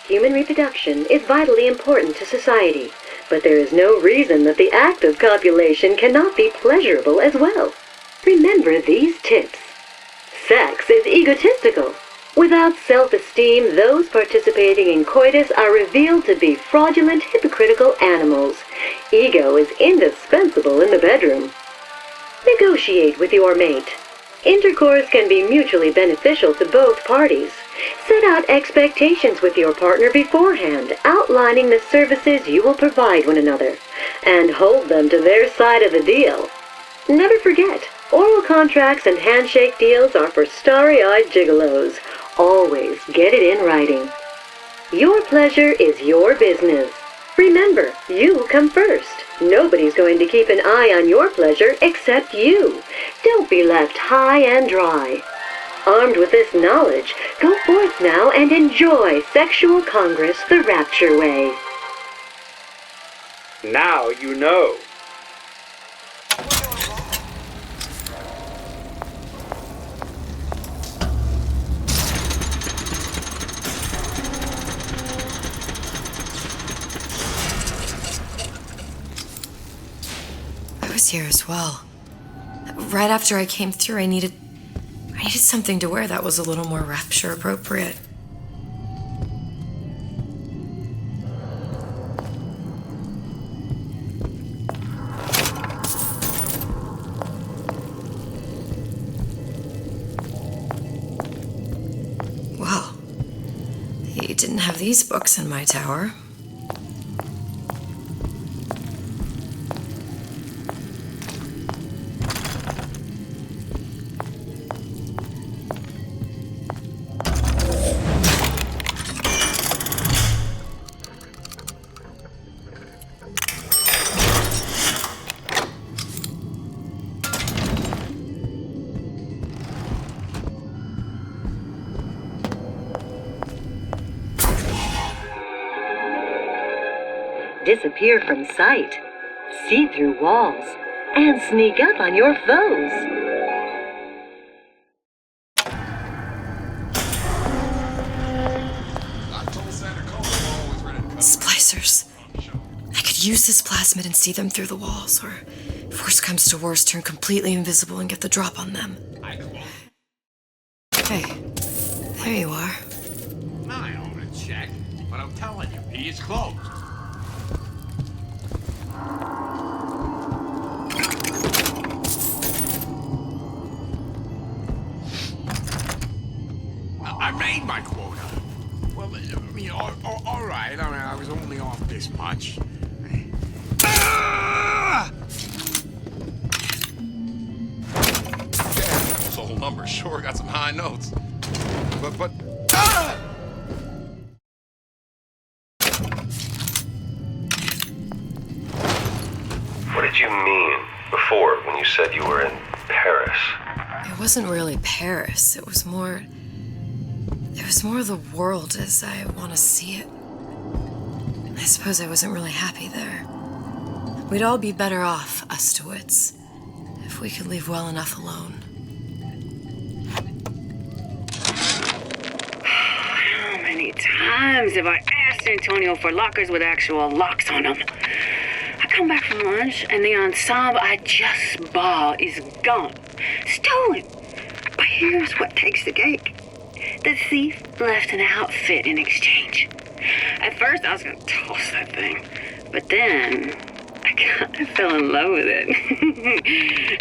Human reproduction is vitally important to society, but there is no reason that the act of copulation cannot be pleasurable as well. Remember these tips. Sex is egotistical. Without self-esteem, those participating in coitus are revealed to be fraudulent, hypocritical animals. Ego is indispensable in the bedroom. Negotiate with your mate. Intercourse can be mutually beneficial to both parties. Set out expectations with your partner beforehand, outlining the services you will provide one another, and hold them to their side of the deal. Never forget, oral contracts and handshake deals are for starry-eyed gigolos. Always get it in writing. Your pleasure is your business. Remember, you come first. Nobody's going to keep an eye on your pleasure except you. Don't be left high and dry. Armed with this knowledge, go forth now and enjoy Sexual Congress the Rapture way. Now you know. I was here as well. Right after I came through, I needed something to wear that was a little more Rapture appropriate. Well, he didn't have these books in my tower. Disappear from sight, see through walls, and sneak up on your foes. Splicers. I could use this plasmid and see them through the walls, or if worst comes to worst, turn completely invisible and get the drop on them. Hey, there you are. I ought to check, but I'm telling you, he is closed. I made my quota. Well, I mean, all right. I mean, I was only off this much. Ah! Damn, soul number sure got some high notes. But. Ah! What did you mean before when you said you were in Paris? It wasn't really Paris. It was more the world as I want to see it. I suppose I wasn't really happy there. We'd all be better off, us DeWitts, if we could leave well enough alone. How many times have I asked Antonio for lockers with actual locks on them? I come back from lunch and the ensemble I just bought is gone. Stolen. But here's what takes the cake. The thief left an outfit in exchange. At first I was gonna toss that thing, but then I kinda fell in love with it.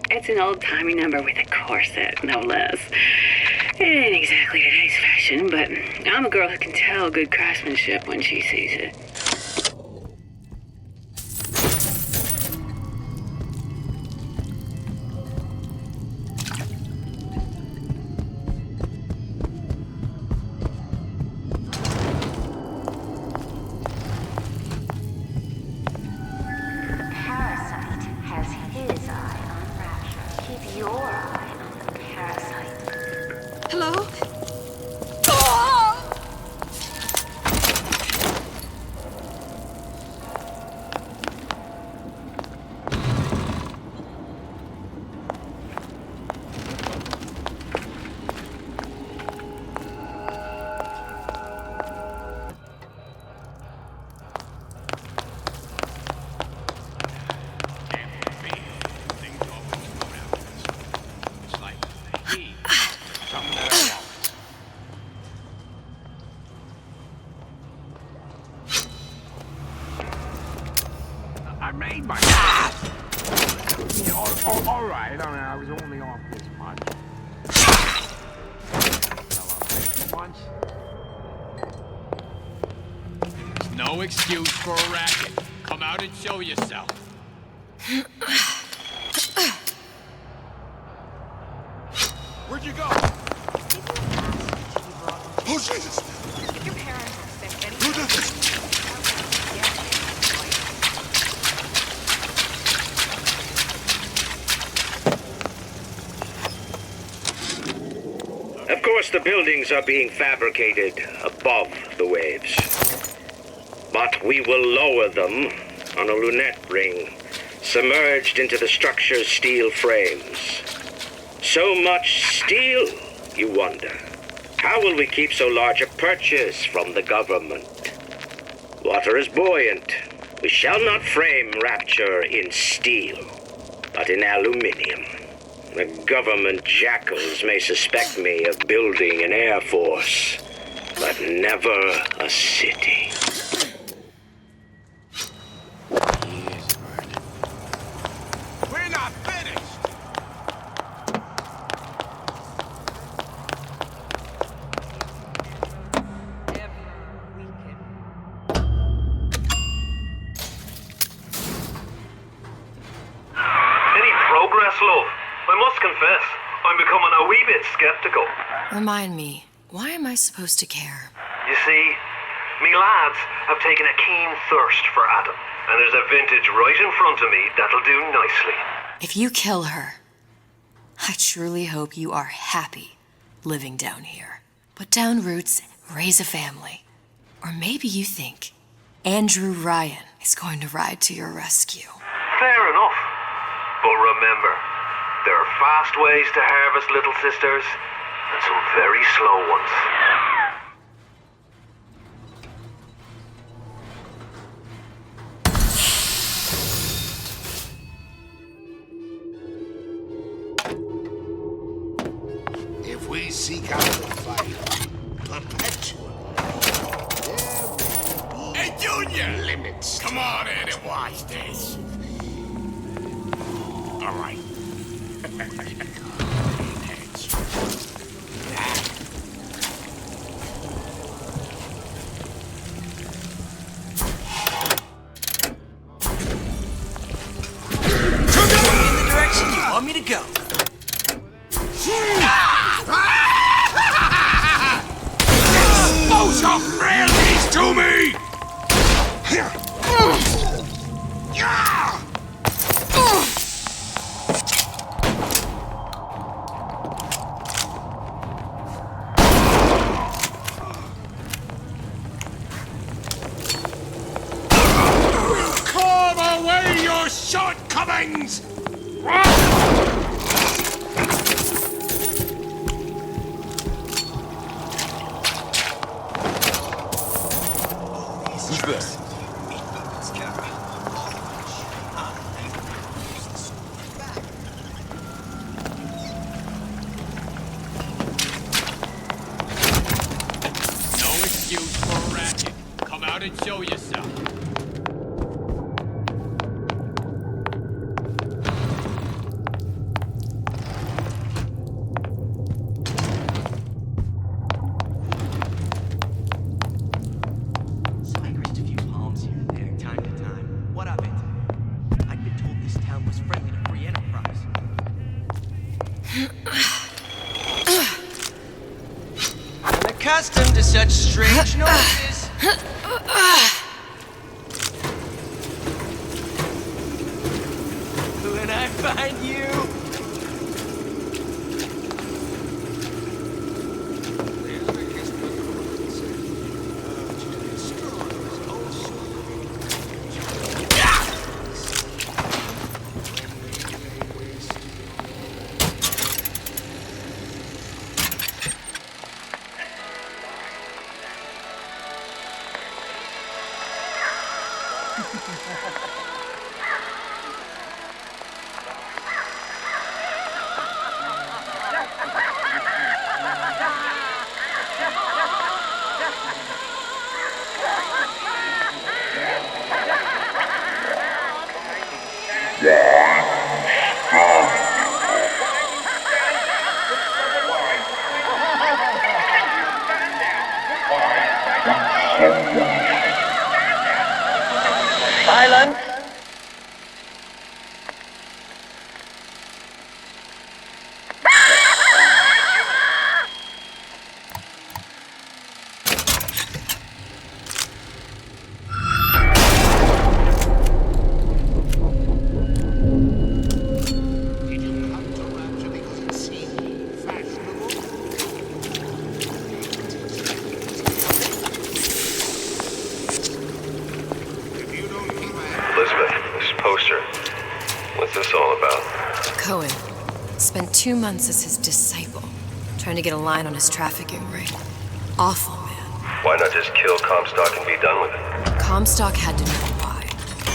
It's an old-timey number with a corset, no less. It ain't exactly today's fashion, but I'm a girl who can tell good craftsmanship when she sees it. Parasite has his eye on Rapture. Keep your eye on the parasite. Hello? I made my. All right. I mean, I was only off this much. Once. There's no excuse for a racket. Come out and show yourself. Where'd you go? Oh, Jesus! If your parents are sick, then Who did this? Of course, the buildings are being fabricated above the waves. But we will lower them on a lunette ring, submerged into the structure's steel frames. So much steel, you wonder. How will we keep so large a purchase from the government? Water is buoyant. We shall not frame Rapture in steel, but in aluminium. The government jackals may suspect me of building an air force, but never a city. We're not finished. Any progress, love? I must confess, I'm becoming a wee bit skeptical. Remind me, why am I supposed to care? You see, me lads have taken a keen thirst for Adam, and there's a vintage right in front of me that'll do nicely. If you kill her, I truly hope you are happy living down here. Put down roots, raise a family. Or maybe you think Andrew Ryan is going to ride to your rescue. Fair enough. But remember, there are fast ways to harvest, little sisters, and some very slow ones. we seek out the fight perpetually. Hey, Junior! Limits. Come on in and watch this. All right. Want me to go? Bioshock, rail these to me! Carve away your shortcomings! Who's there? No excuse for a racket. Come out and show yourself. Accustomed to such strange noises. When I find you. Silence! Did you come to Rapture because it seemed fashionable? Elizabeth, this poster. What's this all about? Cohen spent 2 months as his disciple, trying to get a line on his trafficking ring. Awful, man. Why not just kill Comstock and be done with it? Comstock had to know why.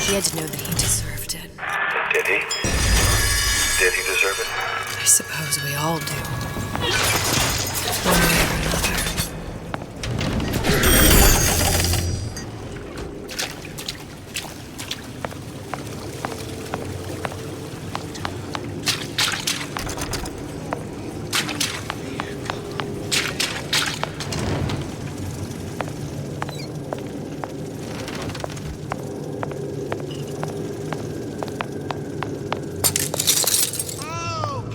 He had to know that he deserved it. Did he? Did he deserve it? I suppose we all do. One way or another.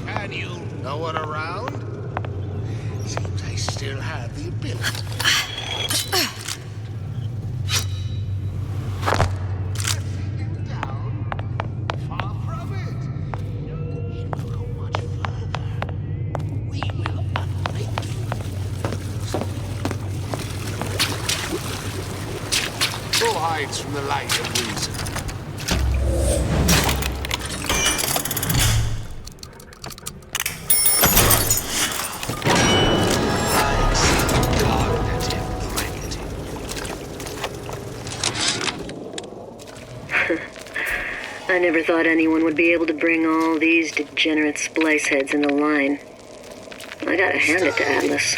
Can you? No one around? Seems I still have the ability. Far from it. It will go much further. We will unmake you. Who hides from the light of reason? I never thought anyone would be able to bring all these degenerate splice heads into line. I gotta hand it to Atlas.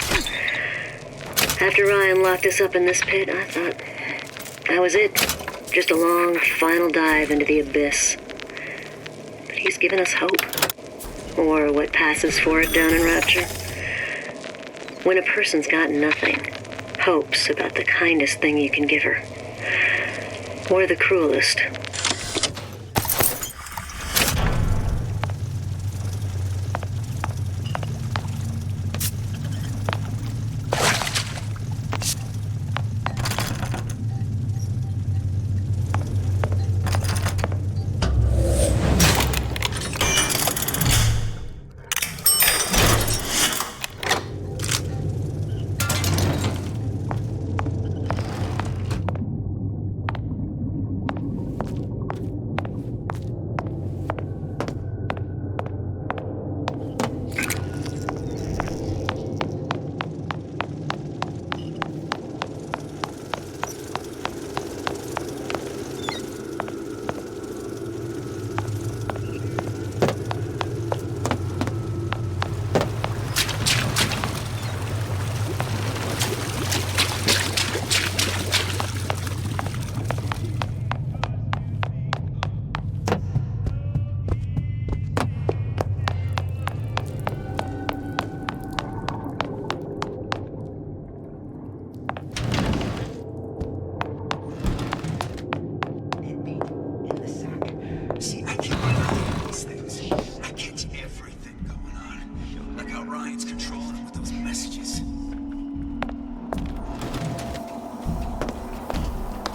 After Ryan locked us up in this pit, I thought that was it. Just a long, final dive into the abyss. But he's given us hope. Or what passes for it down in Rapture. When a person's got nothing, hope's about the kindest thing you can give her. Or the cruelest.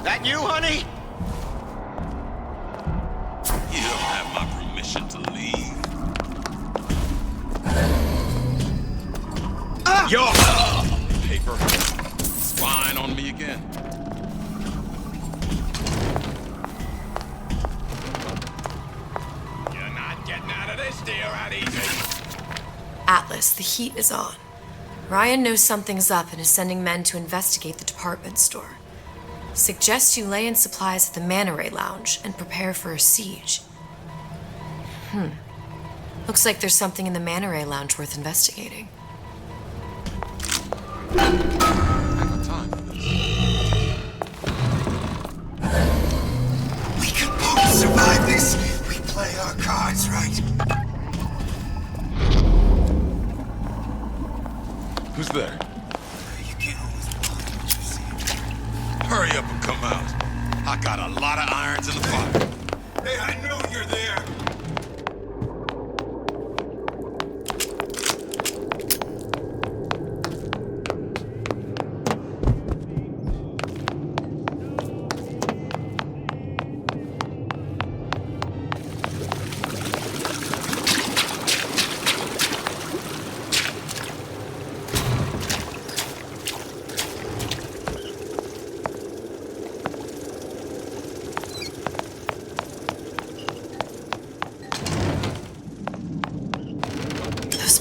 That you, honey? You don't have my permission to leave. Yo! Paper. Spying on me again. You're not getting out of this deal right easy. Atlas, the heat is on. Ryan knows something's up and is sending men to investigate the department store. Suggests you lay in supplies at the Manta Ray Lounge and prepare for a siege. Looks like there's something in the Manta Ray Lounge worth investigating. I have time for this. We can both survive this. We play our cards right. Who's there? You can't always believe what you see. Hurry up and come out. I got a lot of irons in the fire. Hey, I know you're there.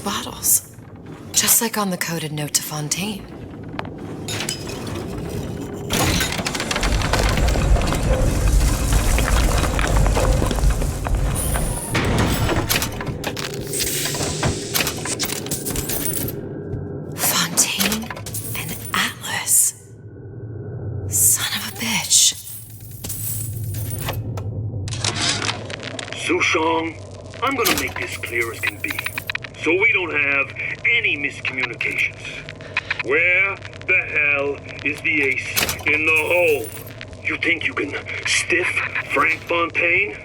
Bottles. Just like on the coded note to Fontaine. Fontaine and Atlas. Son of a bitch. Suchong, I'm gonna make this clear as can be, so we don't have any miscommunications. Where the hell is the ace in the hole? You think you can stiff Frank Fontaine?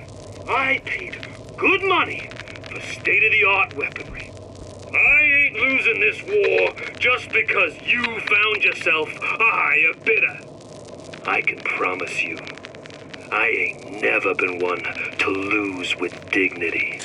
I paid good money for state-of-the-art weaponry. I ain't losing this war just because you found yourself a higher bidder. I can promise you, I ain't never been one to lose with dignity.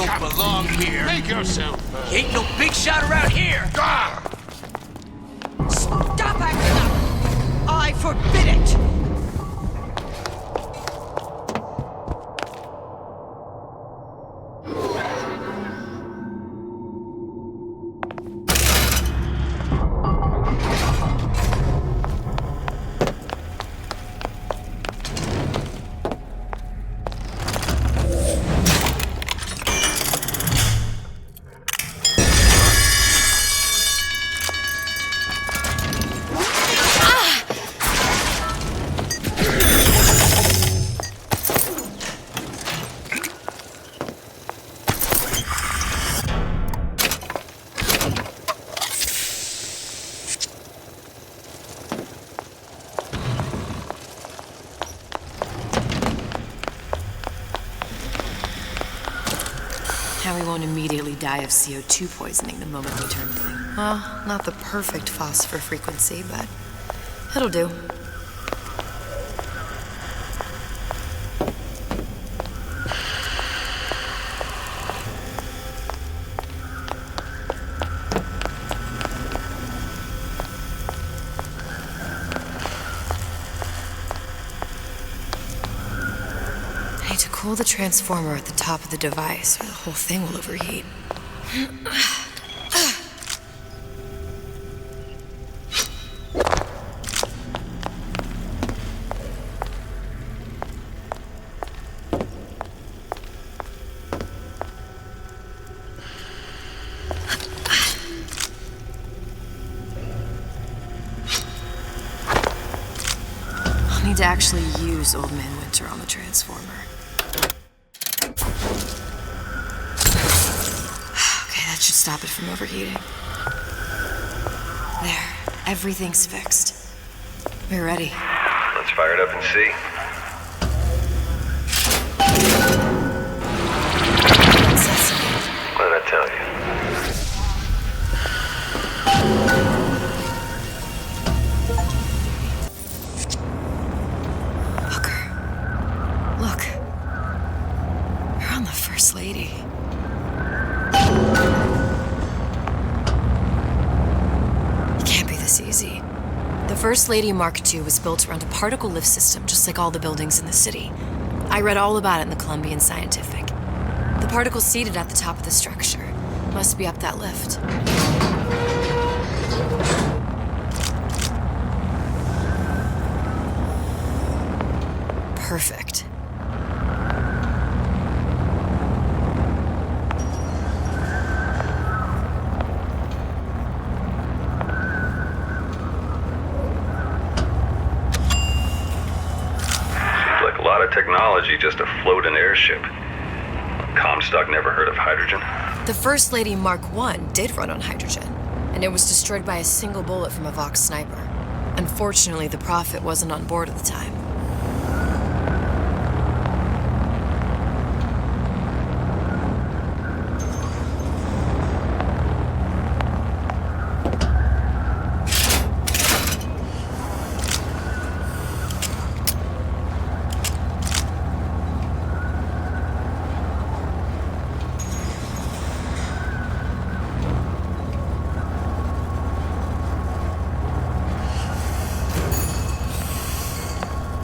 don't belong here. Make yourself. You ain't no big shot around here. Stop acting up! I forbid it! Now we won't immediately die of CO2 poisoning the moment we turn blue. Well, not the perfect phosphor frequency, but it'll do. Cool the transformer at the top of the device, or the whole thing will overheat. I'll need to actually use Old Man Winter on the transformer. That should stop it from overheating. There, everything's fixed. We're ready. Let's fire it up and see. What did I tell you? Booker. Look. You're on the First Lady. Easy. The First Lady Mark II was built around a particle lift system, just like all the buildings in the city. I read all about it in the Columbian Scientific. The particles seated at the top of the structure must be up that lift. Perfect. Technology just to float an airship. Comstock never heard of hydrogen. The First Lady Mark I did run on hydrogen, and it was destroyed by a single bullet from a Vox sniper. Unfortunately, the Prophet wasn't on board at the time.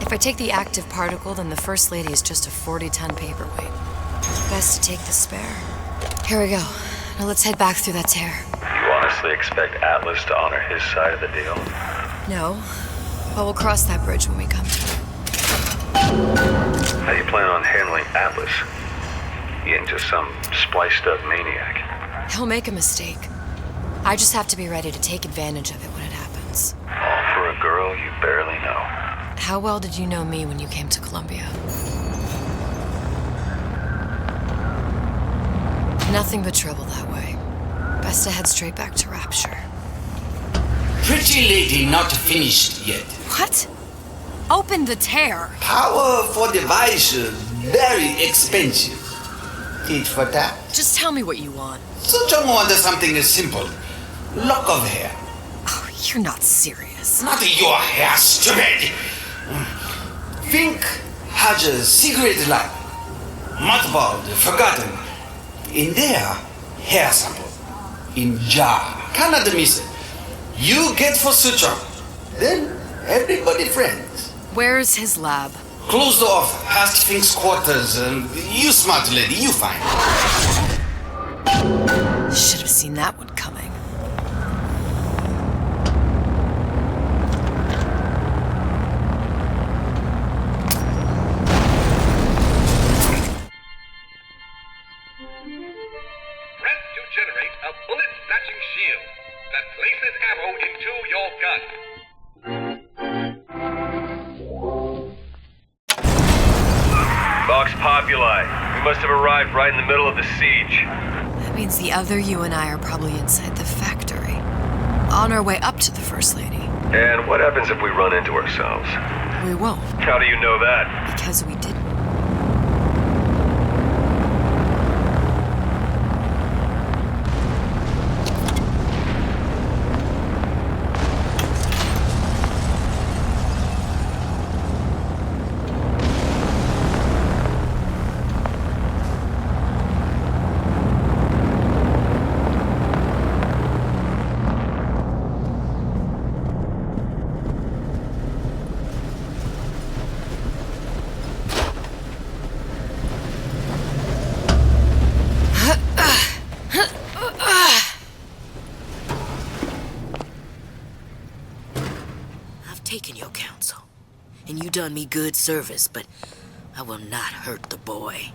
If I take the active particle, then the First Lady is just a 40-ton paperweight. Best to take the spare. Here we go. Now let's head back through that tear. You honestly expect Atlas to honor his side of the deal? No, but we'll cross that bridge when we come to it. How do you plan on handling Atlas? He ain't just some spliced-up maniac. He'll make a mistake. I just have to be ready to take advantage of it when it happens. All for a girl you barely know. How well did you know me when you came to Columbia? Nothing but trouble that way. Best to head straight back to Rapture. Pretty lady not finished yet. What? Open the tear. Power for device, very expensive. Tit for tat. Just tell me what you want. Suchong wants something simple. Lock of hair. Oh, you're not serious. Not your hair, stupid. Think has a secret life. Mothballed, forgotten. In there, hair sample. In jar. Cannot miss it. You get for Suchong. Then everybody friends. Where's his lab? Closed off, past Fink's quarters. You smart lady, you find. Should have seen that one coming. Press to generate a bullet-snatching shield that places ammo into your gun. Vox Populi. We must have arrived right in the middle of the siege. That means the other you and I are probably inside the factory. On our way up to the First Lady. And what happens if we run into ourselves? We won't. How do you know that? Because we didn't. Taken your counsel, and you done me good service, but I will not hurt the boy.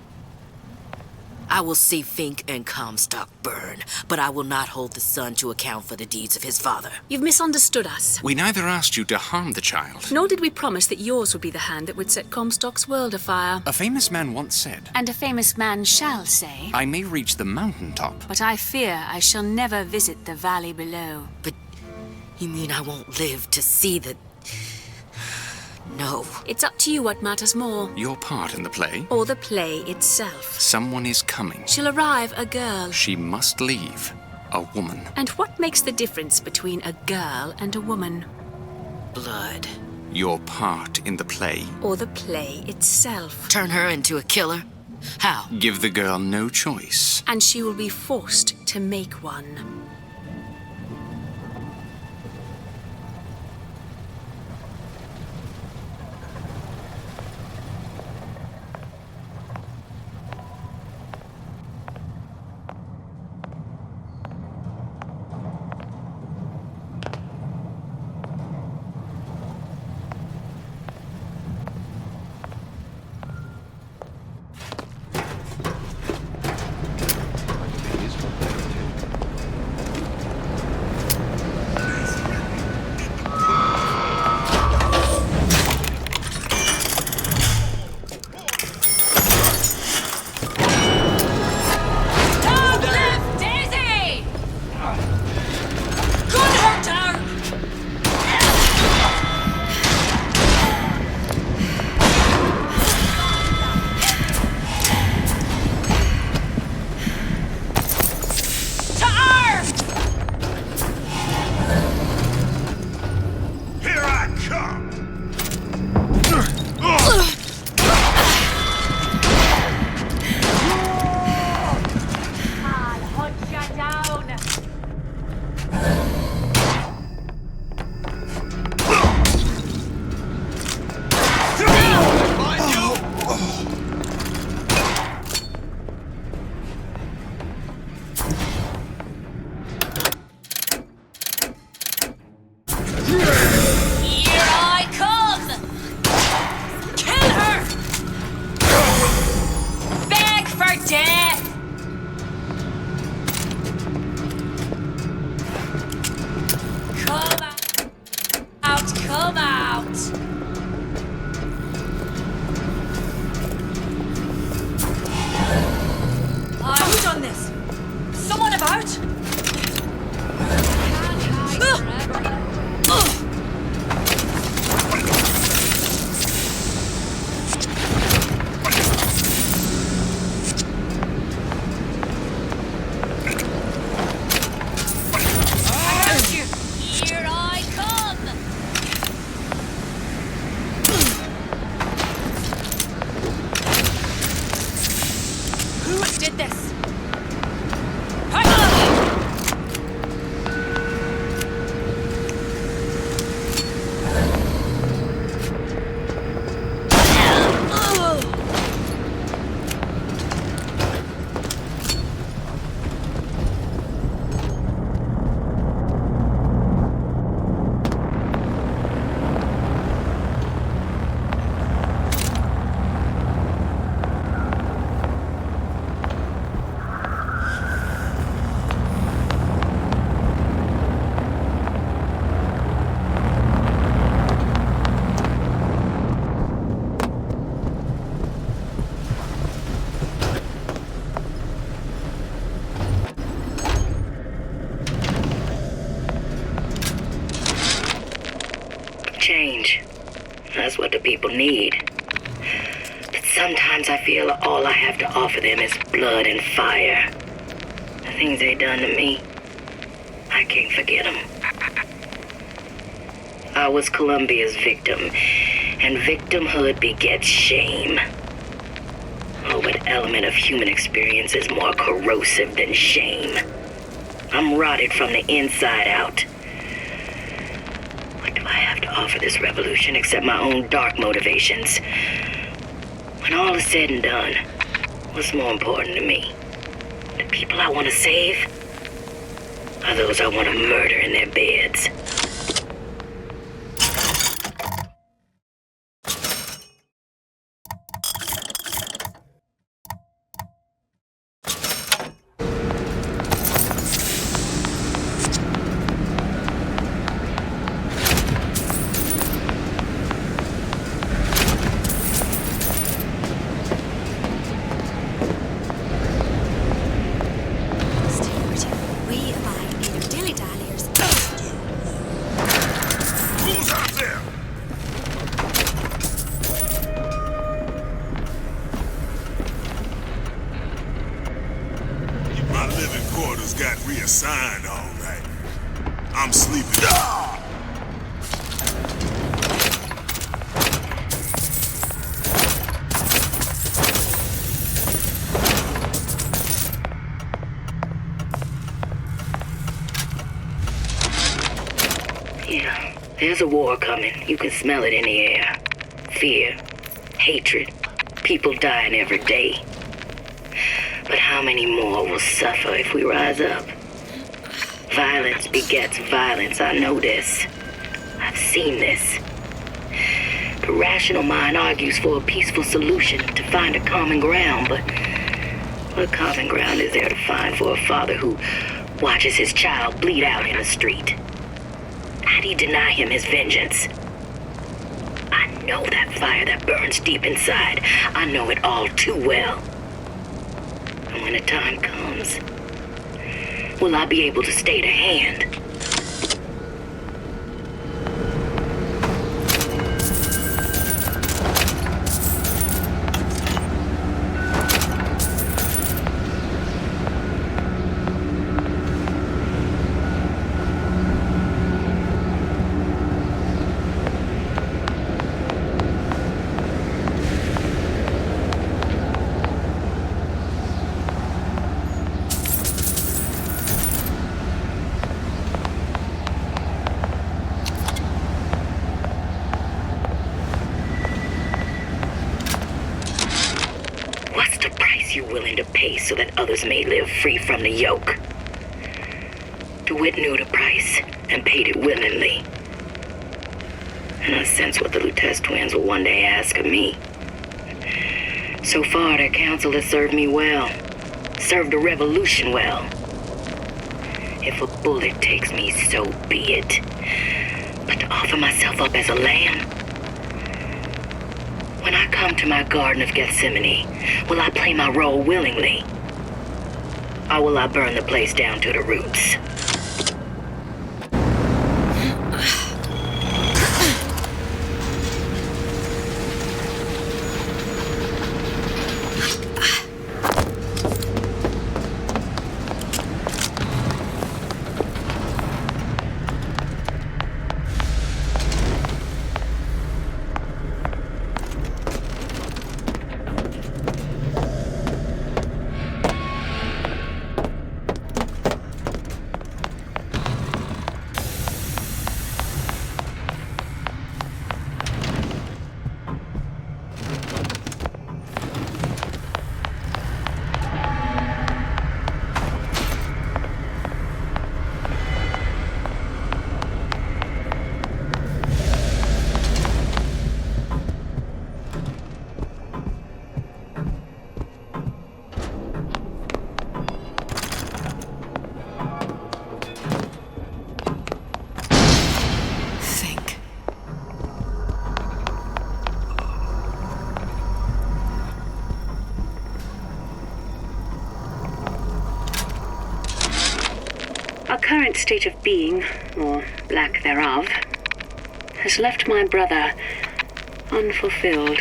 I will see Fink and Comstock burn, but I will not hold the son to account for the deeds of his father. You've misunderstood us. We neither asked you to harm the child. Nor did we promise that yours would be the hand that would set Comstock's world afire. A famous man once said, And a famous man shall say, I may reach the mountaintop, but I fear I shall never visit the valley below. But you mean I won't live to see the... No. It's up to you what matters more. Your part in the play? Or the play itself. Someone is coming. She'll arrive, a girl. She must leave. A woman. And what makes the difference between a girl and a woman? Blood. Your part in the play. Or the play itself. Turn her into a killer? How? Give the girl no choice. And she will be forced to make one. change. That's what the people need. But sometimes I feel all I have to offer them is blood and fire. The things they done to me, I can't forget them. I was Columbia's victim, and victimhood begets shame. Oh, what element of human experience is more corrosive than shame? I'm rotted from the inside out. What do I have to offer this revolution except my own dark motivations? When all is said and done, what's more important to me? The people I want to save? Or those I want to murder in their beds? Reassigned, all right. I'm sleeping. Yeah, there's a war coming. You can smell it in the air. Fear, hatred, people dying every day. But how many more will suffer if we rise up? Violence begets violence, I know this. I've seen this. The rational mind argues for a peaceful solution to find a common ground, but what common ground is there to find for a father who watches his child bleed out in the street? How do you deny him his vengeance? I know that fire that burns deep inside. I know it all too well. And when the time comes, will I be able to stay the hand? So that others may live free from the yoke. DeWitt knew the price and paid it willingly. And I sense what the Lutez twins will one day ask of me. So far, their counsel has served me well. Served the revolution well. If a bullet takes me, so be it. But to offer myself up as a lamb? When I come to my Garden of Gethsemane, will I play my role willingly? Or will I burn the place down to the roots? Our current state of being, or lack thereof, has left my brother unfulfilled.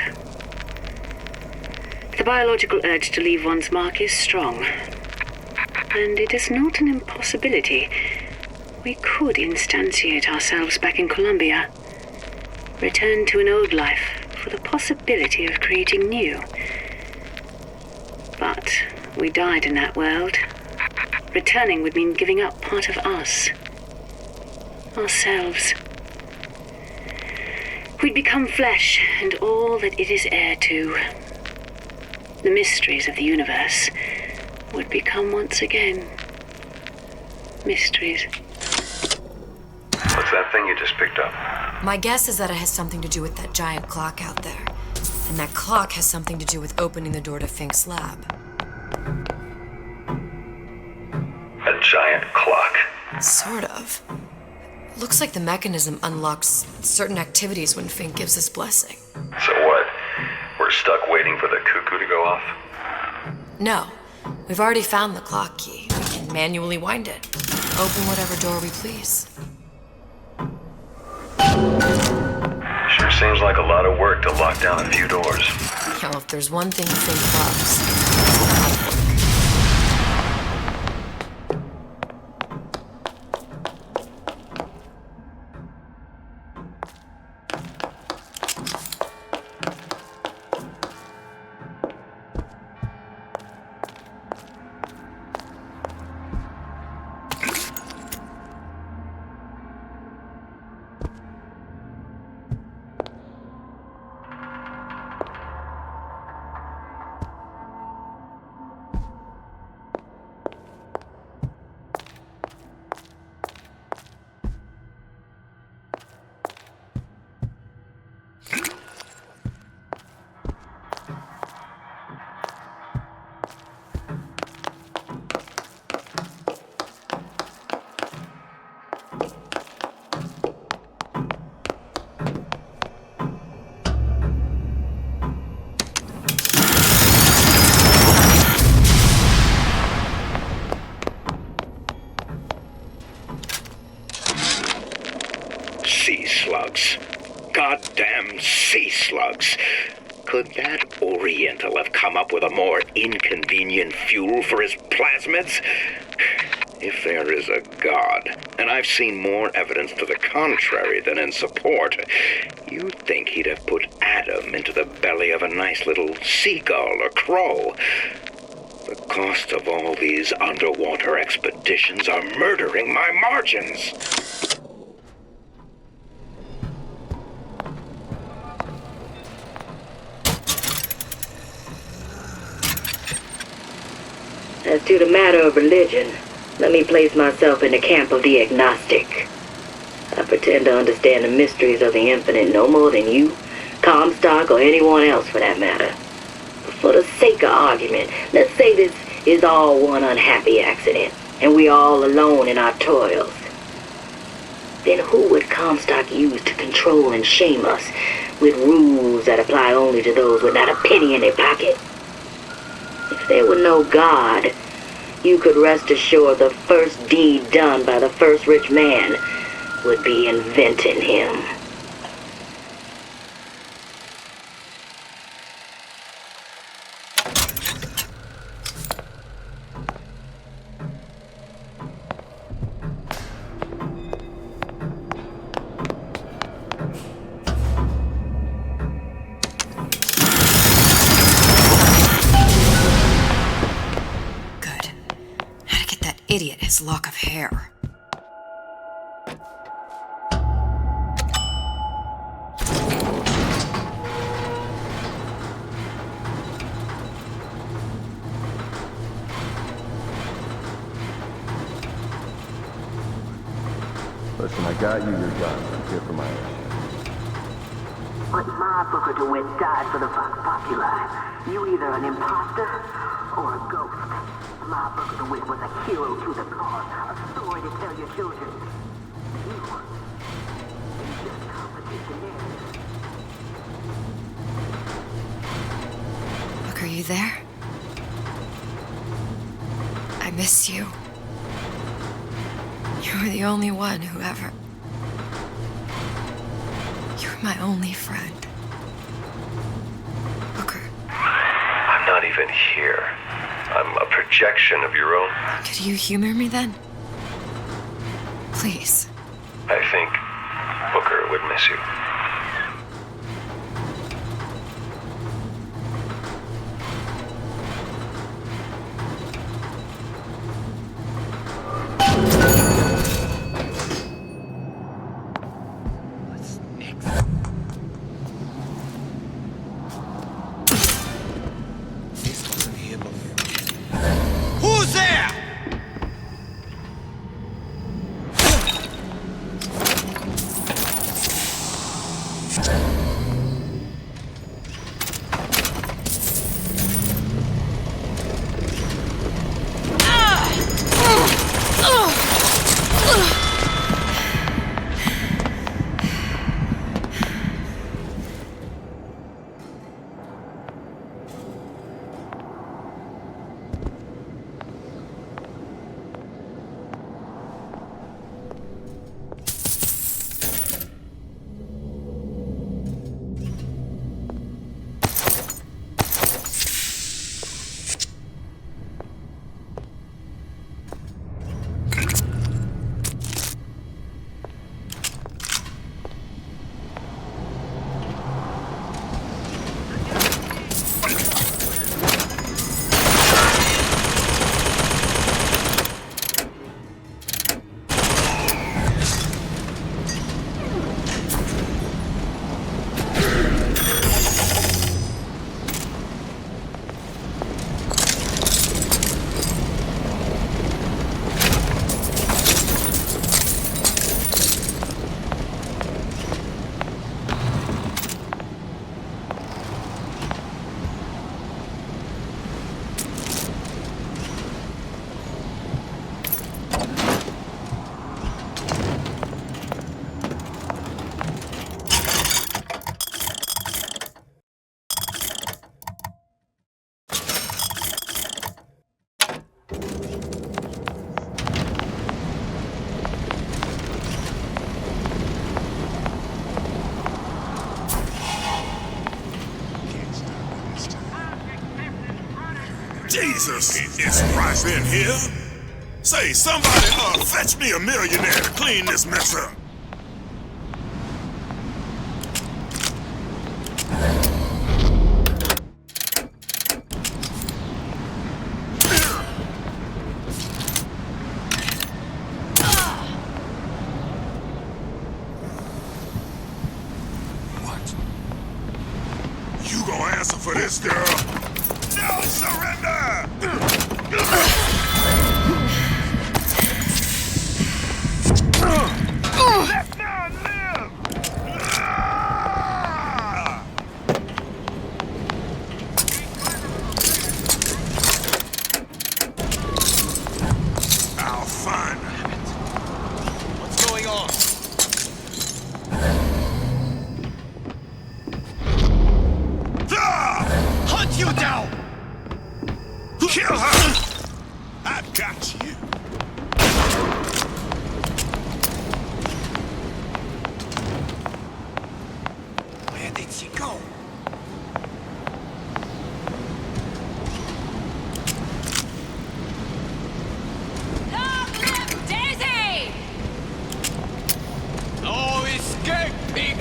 The biological urge to leave one's mark is strong, and it is not an impossibility. We could instantiate ourselves back in Columbia, return to an old life for the possibility of creating new. But we died in that world. Returning would mean giving up part of us, ourselves. We'd become flesh and all that it is heir to. The mysteries of the universe would become once again mysteries. What's that thing you just picked up? My guess is that it has something to do with that giant clock out there. And that clock has something to do with opening the door to Fink's lab. A giant clock? Sort of. Looks like the mechanism unlocks certain activities when Fink gives his blessing. So what? We're stuck waiting for the cuckoo to go off? No. We've already found the clock key. We can manually wind it. Open whatever door we please. Sure seems like a lot of work to lock down a few doors. Yeah, well, if there's one thing Fink loves, it's hard work. Sea slugs. Goddamn sea slugs. Could that Oriental have come up with a more inconvenient fuel for his plasmids? If there is a God, and I've seen more evidence to the contrary than in support, you'd think he'd have put Adam into the belly of a nice little seagull or crow. The cost of all these underwater expeditions are murdering my margins. As to the matter of religion, let me place myself in the camp of the agnostic. I pretend to understand the mysteries of the infinite no more than you, Comstock, or anyone else for that matter. But for the sake of argument, let's say this is all one unhappy accident, and we're all alone in our toils. Then who would Comstock use to control and shame us with rules that apply only to those with not a penny in their pocket? If there were no God, you could rest assured the first deed done by the first rich man would be inventing him. Idiot, his lock of hair. Listen, I got you your gun. I'm here for my mission. But my Booker DeWitt died for the Vox Populi. You either an imposter or a ghost. My Booker DeWitt was a hero to the cause, a story to tell your children. You just competition narrative. Look, are you there? I miss you. You were the only one who ever... You're my only friend. Booker. I'm not even here. I'm a projection of your own. Could you humor me then? Please. I think Booker would miss you. Who's there? Jesus, it's right in here. Say, somebody, fetch me a millionaire to clean this mess up. What? You gonna answer for this, girl? No surrender! Let now live! I'll find her. What's going on? Hunt you down! Kill her! I've got you. Where did she go? Daisy! No escaping!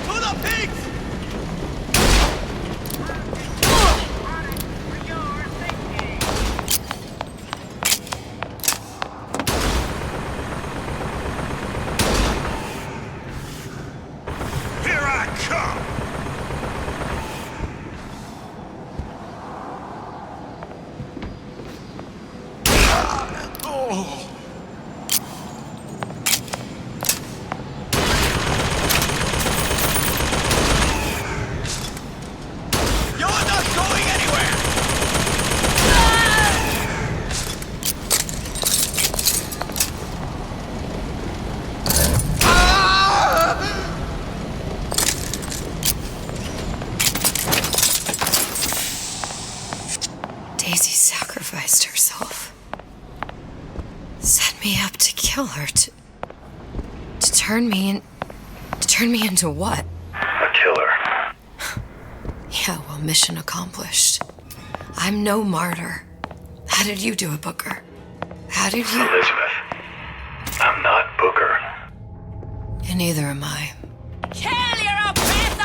To the pigs! Here I come! Oh! You're not going anywhere! Daisy sacrificed herself. Set me up to kill her, turn me into what? A killer. Yeah, well, mission accomplished. I'm no martyr. How did you do it, Booker? How did you... Elizabeth, I'm not Booker. And neither am I. Kill your oppressor!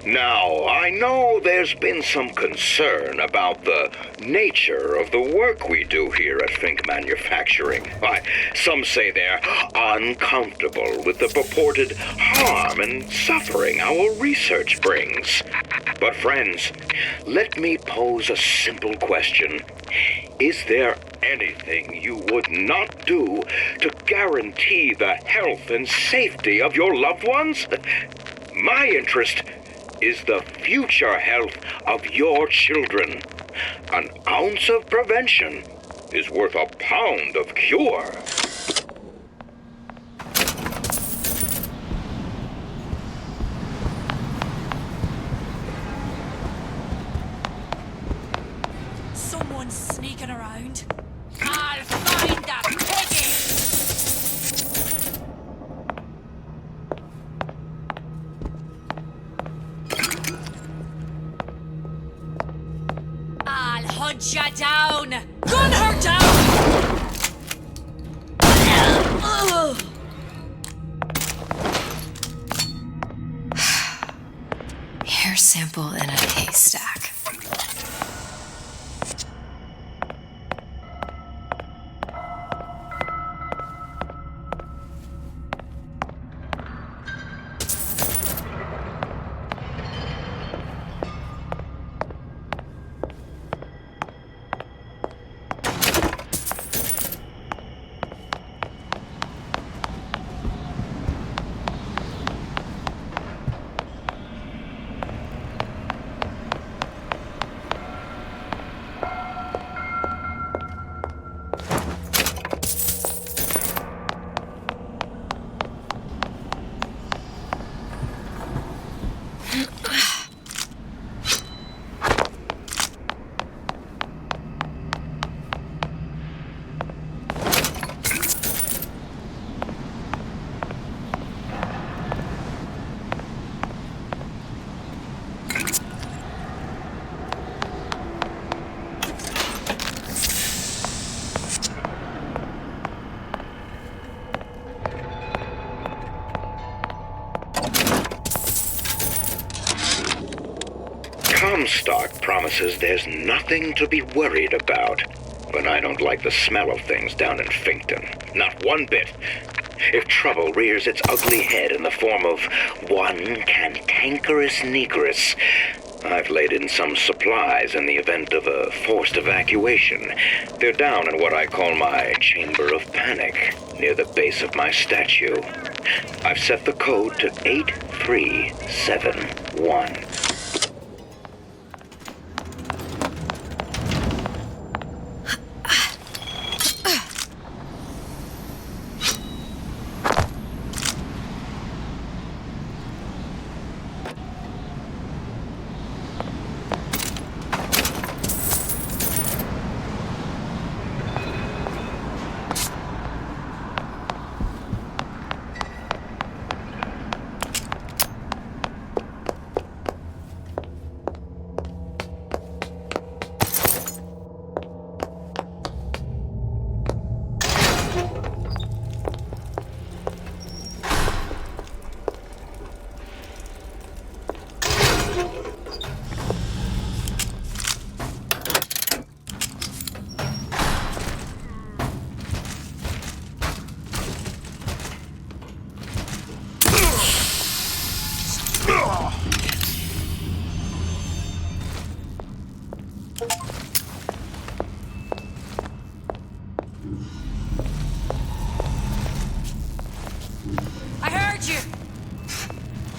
Now, I know there's been some concern about the nature of the work we do here at Fink Manufacturing. Why, some say they're uncomfortable with the purported harm and suffering our research brings. But friends, let me pose a simple question. Is there anything you would not do to guarantee the health and safety of your loved ones? My interest is the future health of your children. An ounce of prevention is worth a pound of cure. Someone's sneaking around. I'll find the piggy! I'll hunt ya down! Gun her down! Hair sample in a haystack. Comstock promises there's nothing to be worried about. But I don't like the smell of things down in Finkton. Not one bit. If trouble rears its ugly head in the form of one cantankerous negress, I've laid in some supplies in the event of a forced evacuation. They're down in what I call my chamber of panic, near the base of my statue. I've set the code to 8371.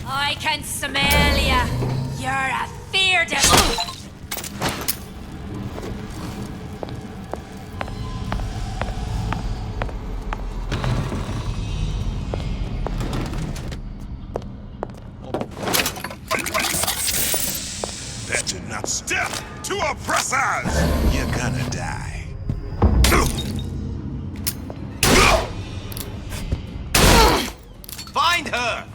I can smell ya. You're a fearless. to oppressors! You're gonna die. Find her!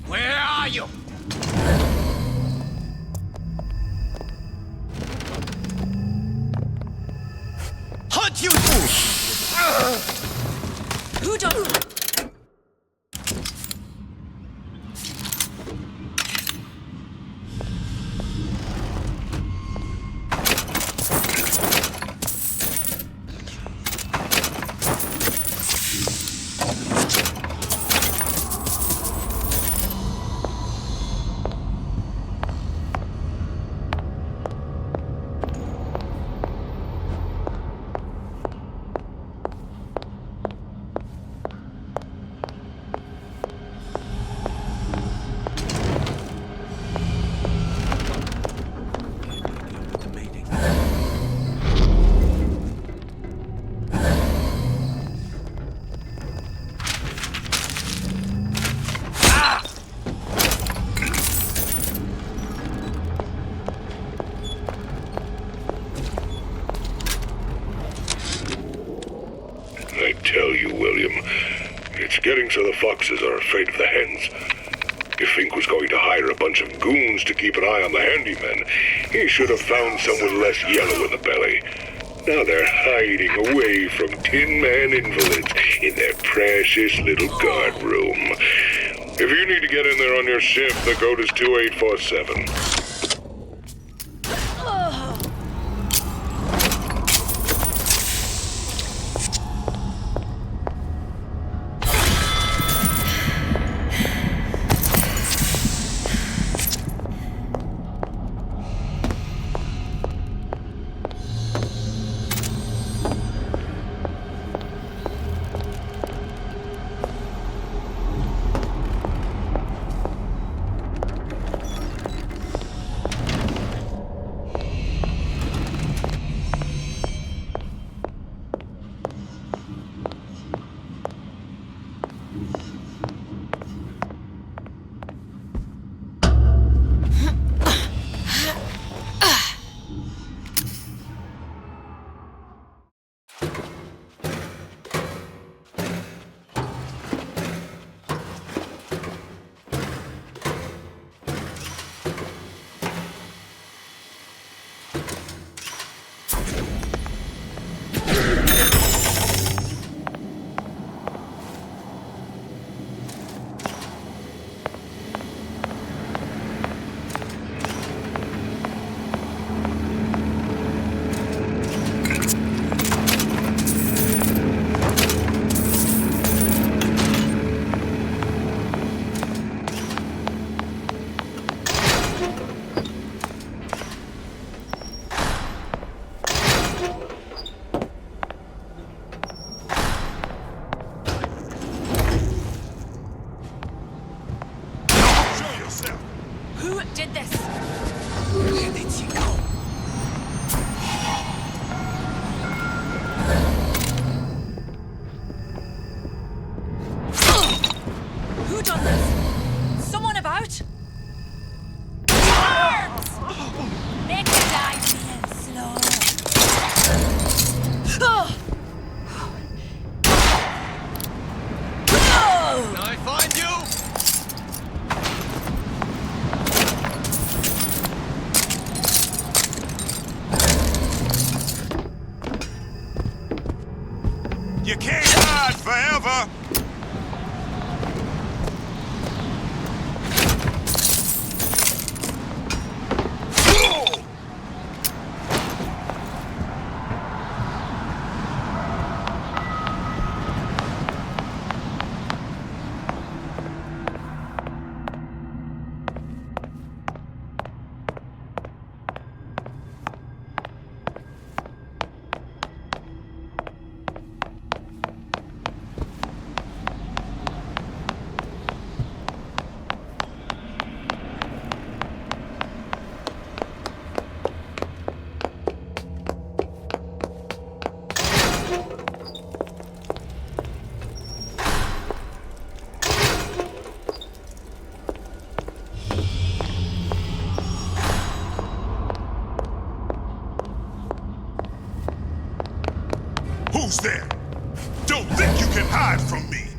Where are you? Hunt you! Who don't... I tell you, William, it's getting so the foxes are afraid of the hens. If Fink was going to hire a bunch of goons to keep an eye on the handymen, he should have found someone less yellow in the belly. Now they're hiding away from Tin Man invalids in their precious little guard room. If you need to get in there on your shift, the code is 2847. Who's there? Don't think you can hide from me!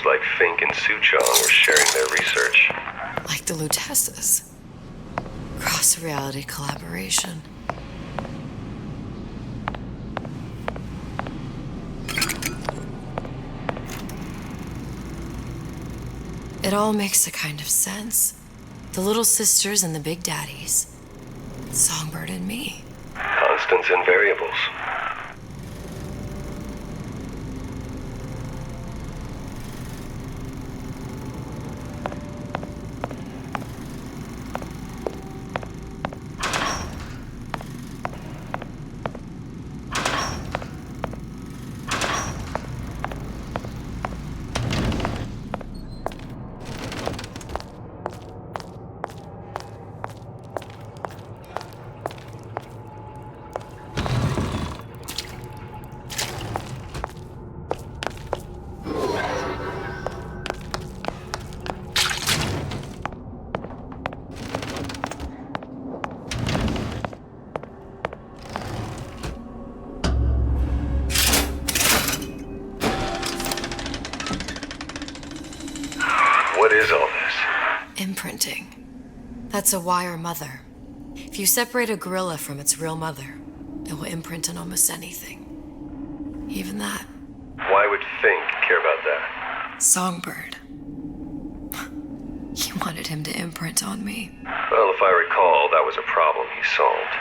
like Fink and Suchong were sharing their research. Like the Lutesses. Cross-reality collaboration. It all makes a kind of sense. The little sisters and the big daddies. Songbird and me. Constants and variables. What is all this? Imprinting. That's a wire mother. If you separate a gorilla from its real mother, It will imprint on almost anything. Even that. Why would Fink care about that? Songbird. He wanted him to imprint on me. Well, if I recall, that was a problem he solved.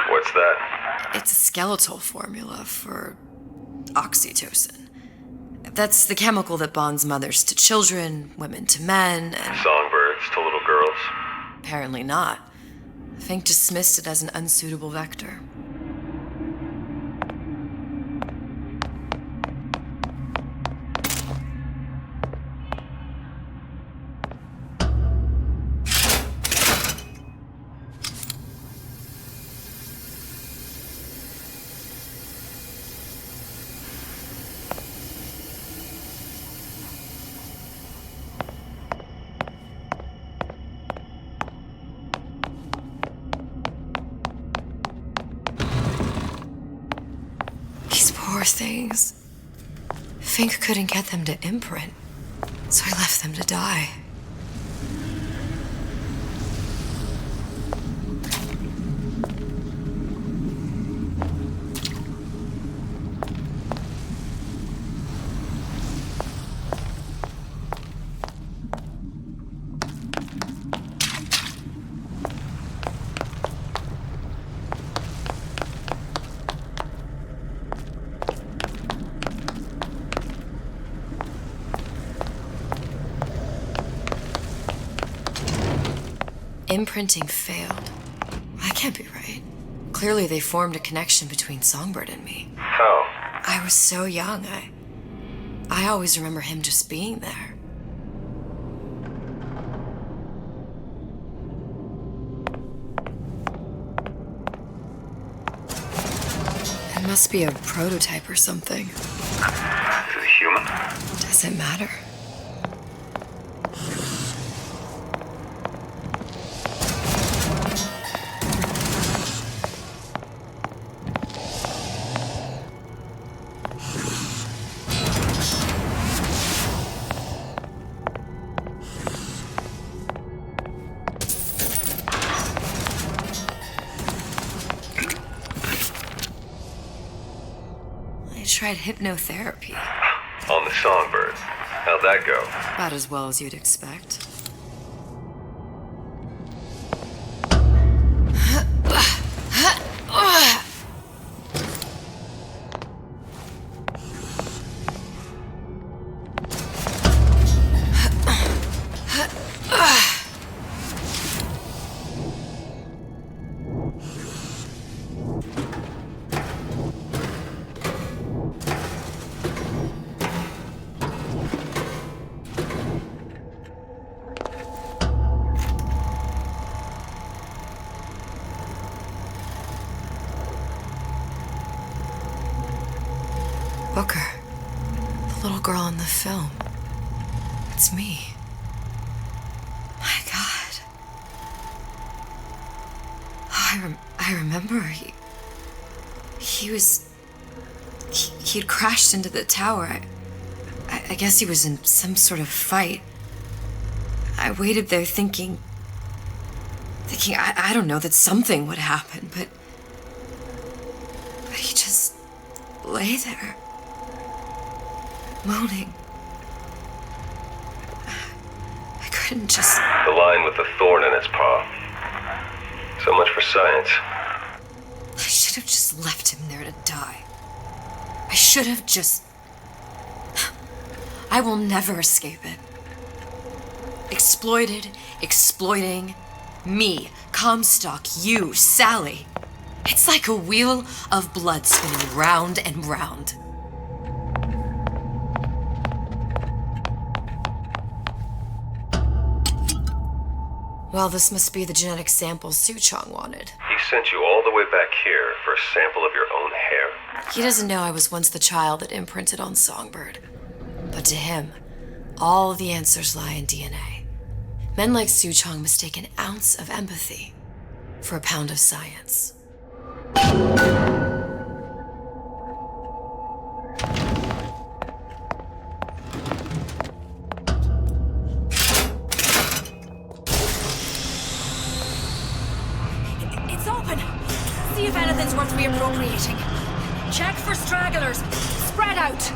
What's that? It's a skeletal formula for oxytocin. That's the chemical that bonds mothers to children, women to men, and... Songbirds to little girls? Apparently not. Fink dismissed it as an unsuitable vector. Poor things. Fink couldn't get them to imprint, so I left them to die. Imprinting failed. That can't be right. Clearly they formed a connection between Songbird and me. How? I was so young, I always remember him just being there. It must be a prototype or something. Is it human? Does it matter? I tried hypnotherapy. On the Songbird. How'd that go? About as well as you'd expect. Booker. The little girl in the film. It's me. My God. Oh, I remember. He'd crashed into the tower. I guess he was in some sort of fight. I waited there thinking I don't know, that something would happen, but he just lay there. Moaning. I couldn't just... The line with the thorn in its paw. So much for science. I should have just left him there to die. I should have just... I will never escape it. Exploited, exploiting, me, Comstock, you, Sally. It's like a wheel of blood spinning round and round. Well, this must be the genetic sample Suchong wanted. He sent you all the way back here for a sample of your own hair? He doesn't know I was once the child that imprinted on Songbird. But to him, all the answers lie in DNA. Men like Suchong mistake an ounce of empathy for a pound of science. It's open. See if anything's worth reappropriating. Check for stragglers. Spread out.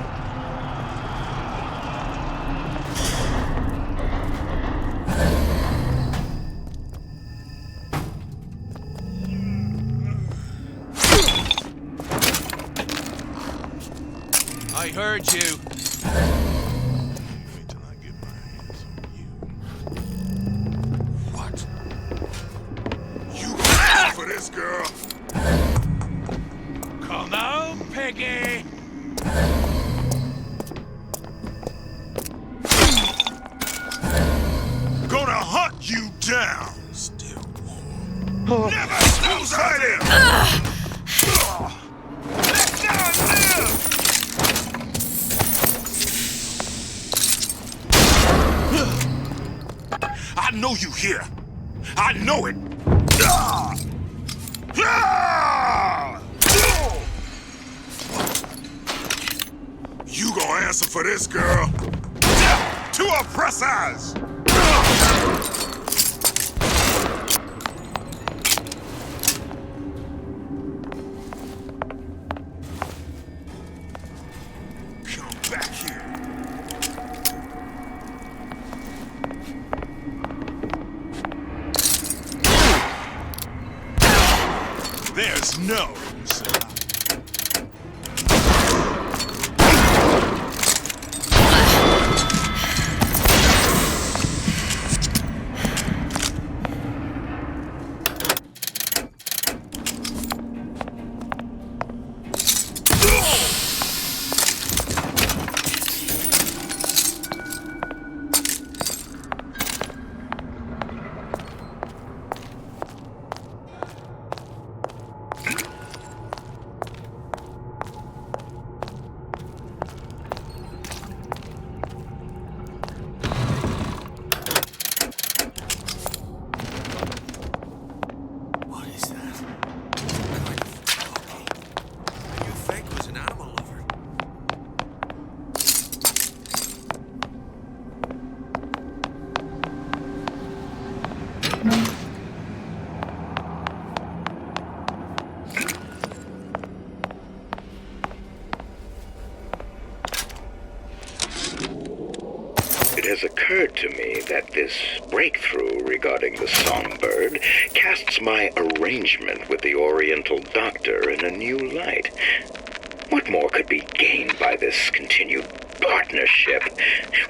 I heard you. Wait till I get my hands on you. What? You going for this girl? Come on, Peggy. Gonna hunt you down. Still warm. Never snooze right in. Let down live. I know you here. I know it. You gonna answer for this, girl? Death to oppressors! Come back here. There's no. It has occurred to me that this breakthrough regarding the songbird casts my arrangement with the Oriental Doctor in a new light. What more could be gained by this continued partnership?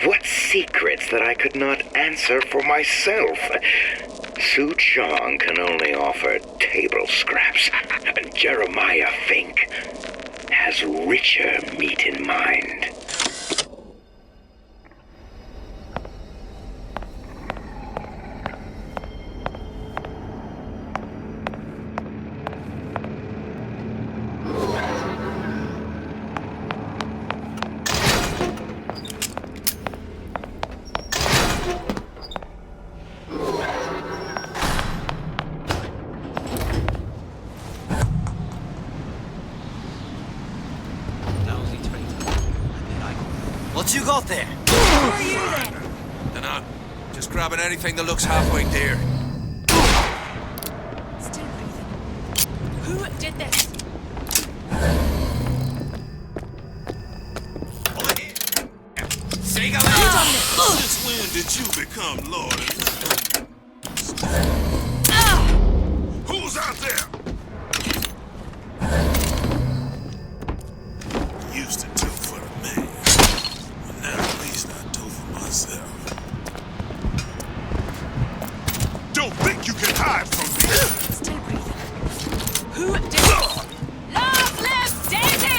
What secrets that I could not answer for myself? Suchong can only offer table scraps. Jeremiah Fink has richer meat in mind. What you got there? Who are you then? Dunno. Just grabbing anything that looks halfway dear. Still breathing. Who did this? Since when did you become Lord? Who's out there? Used to do for the man. But now at least I do for myself. Don't think you can hide from me. Still breathing. Who did this? Love lives Daisy!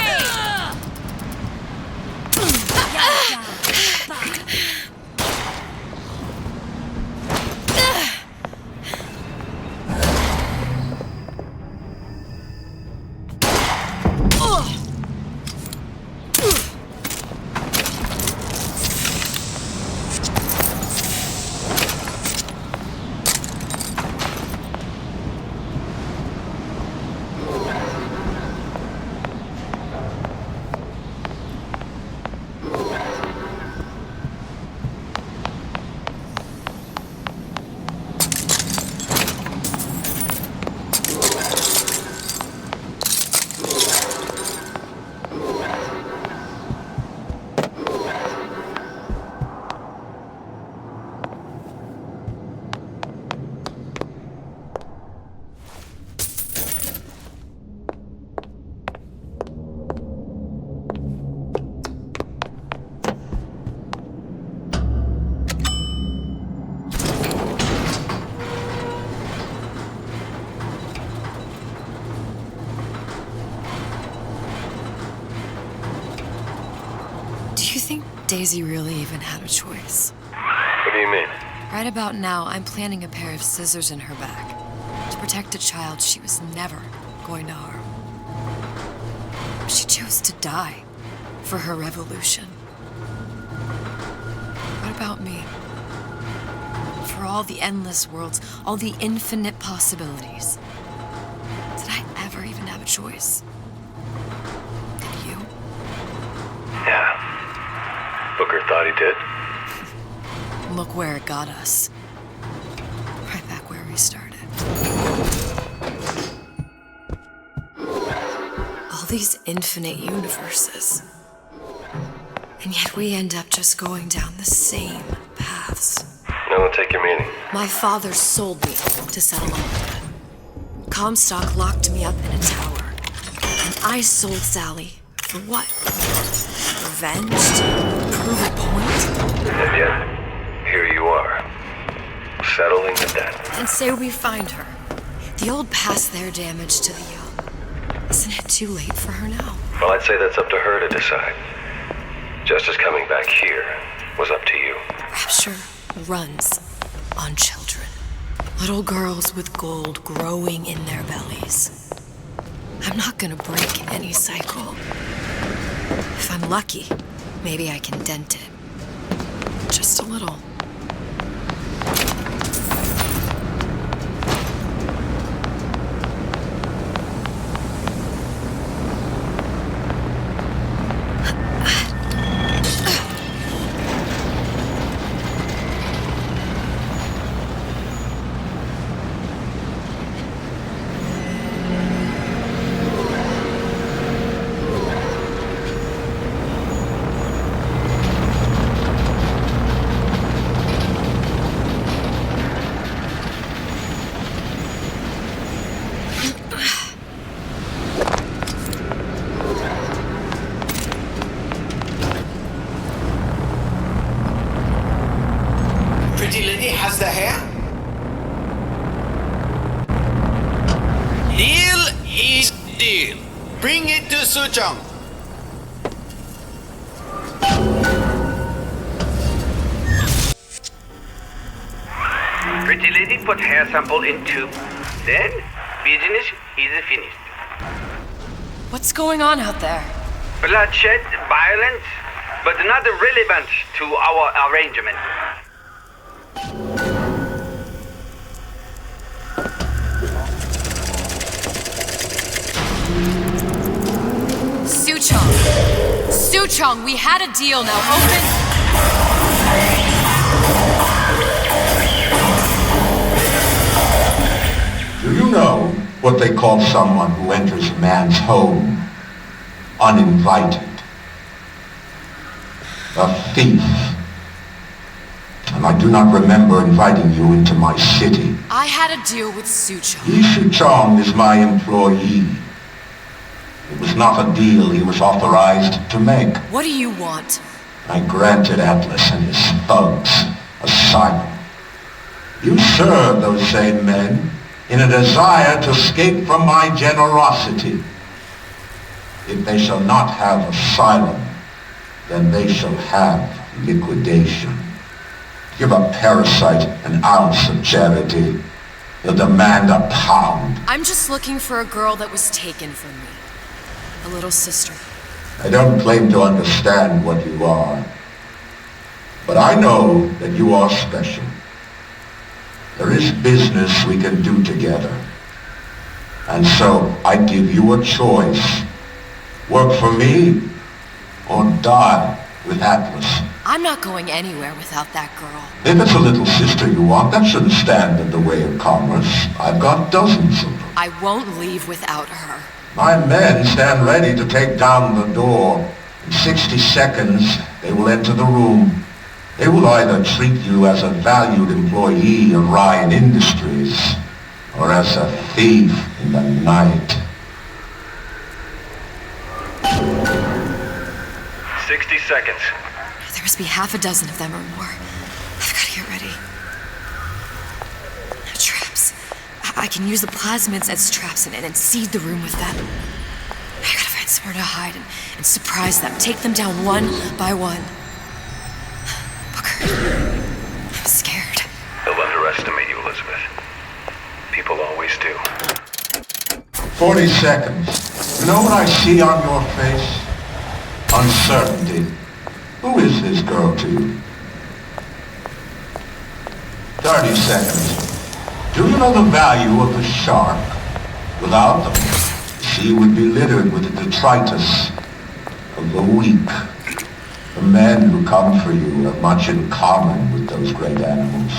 Daisy really even had a choice. What do you mean? Right about now, I'm planting a pair of scissors in her back to protect a child she was never going to harm. She chose to die for her revolution. What about me? For all the endless worlds, all the infinite possibilities. Did I ever even have a choice? Did you? Yeah. Booker thought he did. Look where it got us. Right back where we started. All these infinite universes. And yet we end up just going down the same paths. No, take your meaning. My father sold me to settle on that. Comstock locked me up in a tower. And I sold Sally for what? Revenge? To prove a point? And yet, here you are, settling the debt. And say we find her. The old past their damage to the young. Isn't it too late for her now? Well, I'd say that's up to her to decide. Just as coming back here was up to you. Rapture runs on children. Little girls with gold growing in their bellies. I'm not gonna break any cycle. If I'm lucky, maybe I can dent it. Just a little. Pretty lady has the hair? Deal is deal. Bring it to Suchong. Pretty lady put hair sample in tube. Then, business is finished. What's going on out there? Bloodshed, violence, but not relevant to our arrangement. Suchong, we had a deal, now open... Do you know what they call someone who enters man's home uninvited? A thief. And I do not remember inviting you into my city. I had a deal with Suchong. Suchong is my employee. It was not a deal he was authorized to make. What do you want? I granted Atlas and his thugs asylum. You serve those same men in a desire to escape from my generosity. If they shall not have asylum, then they shall have liquidation. Give a parasite an ounce of charity. He'll demand a pound. I'm just looking for a girl that was taken from me. A little sister. I don't claim to understand what you are, but I know that you are special. There is business we can do together. And so I give you a choice. Work for me or die with Atlas. I'm not going anywhere without that girl. If it's a little sister you want, that shouldn't stand in the way of commerce. I've got dozens of them. I won't leave without her. My men stand ready to take down the door. In 60 seconds, they will enter the room. They will either treat you as a valued employee of Ryan Industries, or as a thief in the night. 60 seconds. There must be half a dozen of them or more. I've got to get ready. Traps. I can use the plasmids as traps and seed the room with them. I gotta find somewhere to hide and surprise them. Take them down one by one. 40 seconds. You know what I see on your face? Uncertainty. Who is this girl to you? 30 seconds. Do you know the value of a shark? Without them, the sea would be littered with the detritus of the weak. The men who come for you have much in common with those great animals.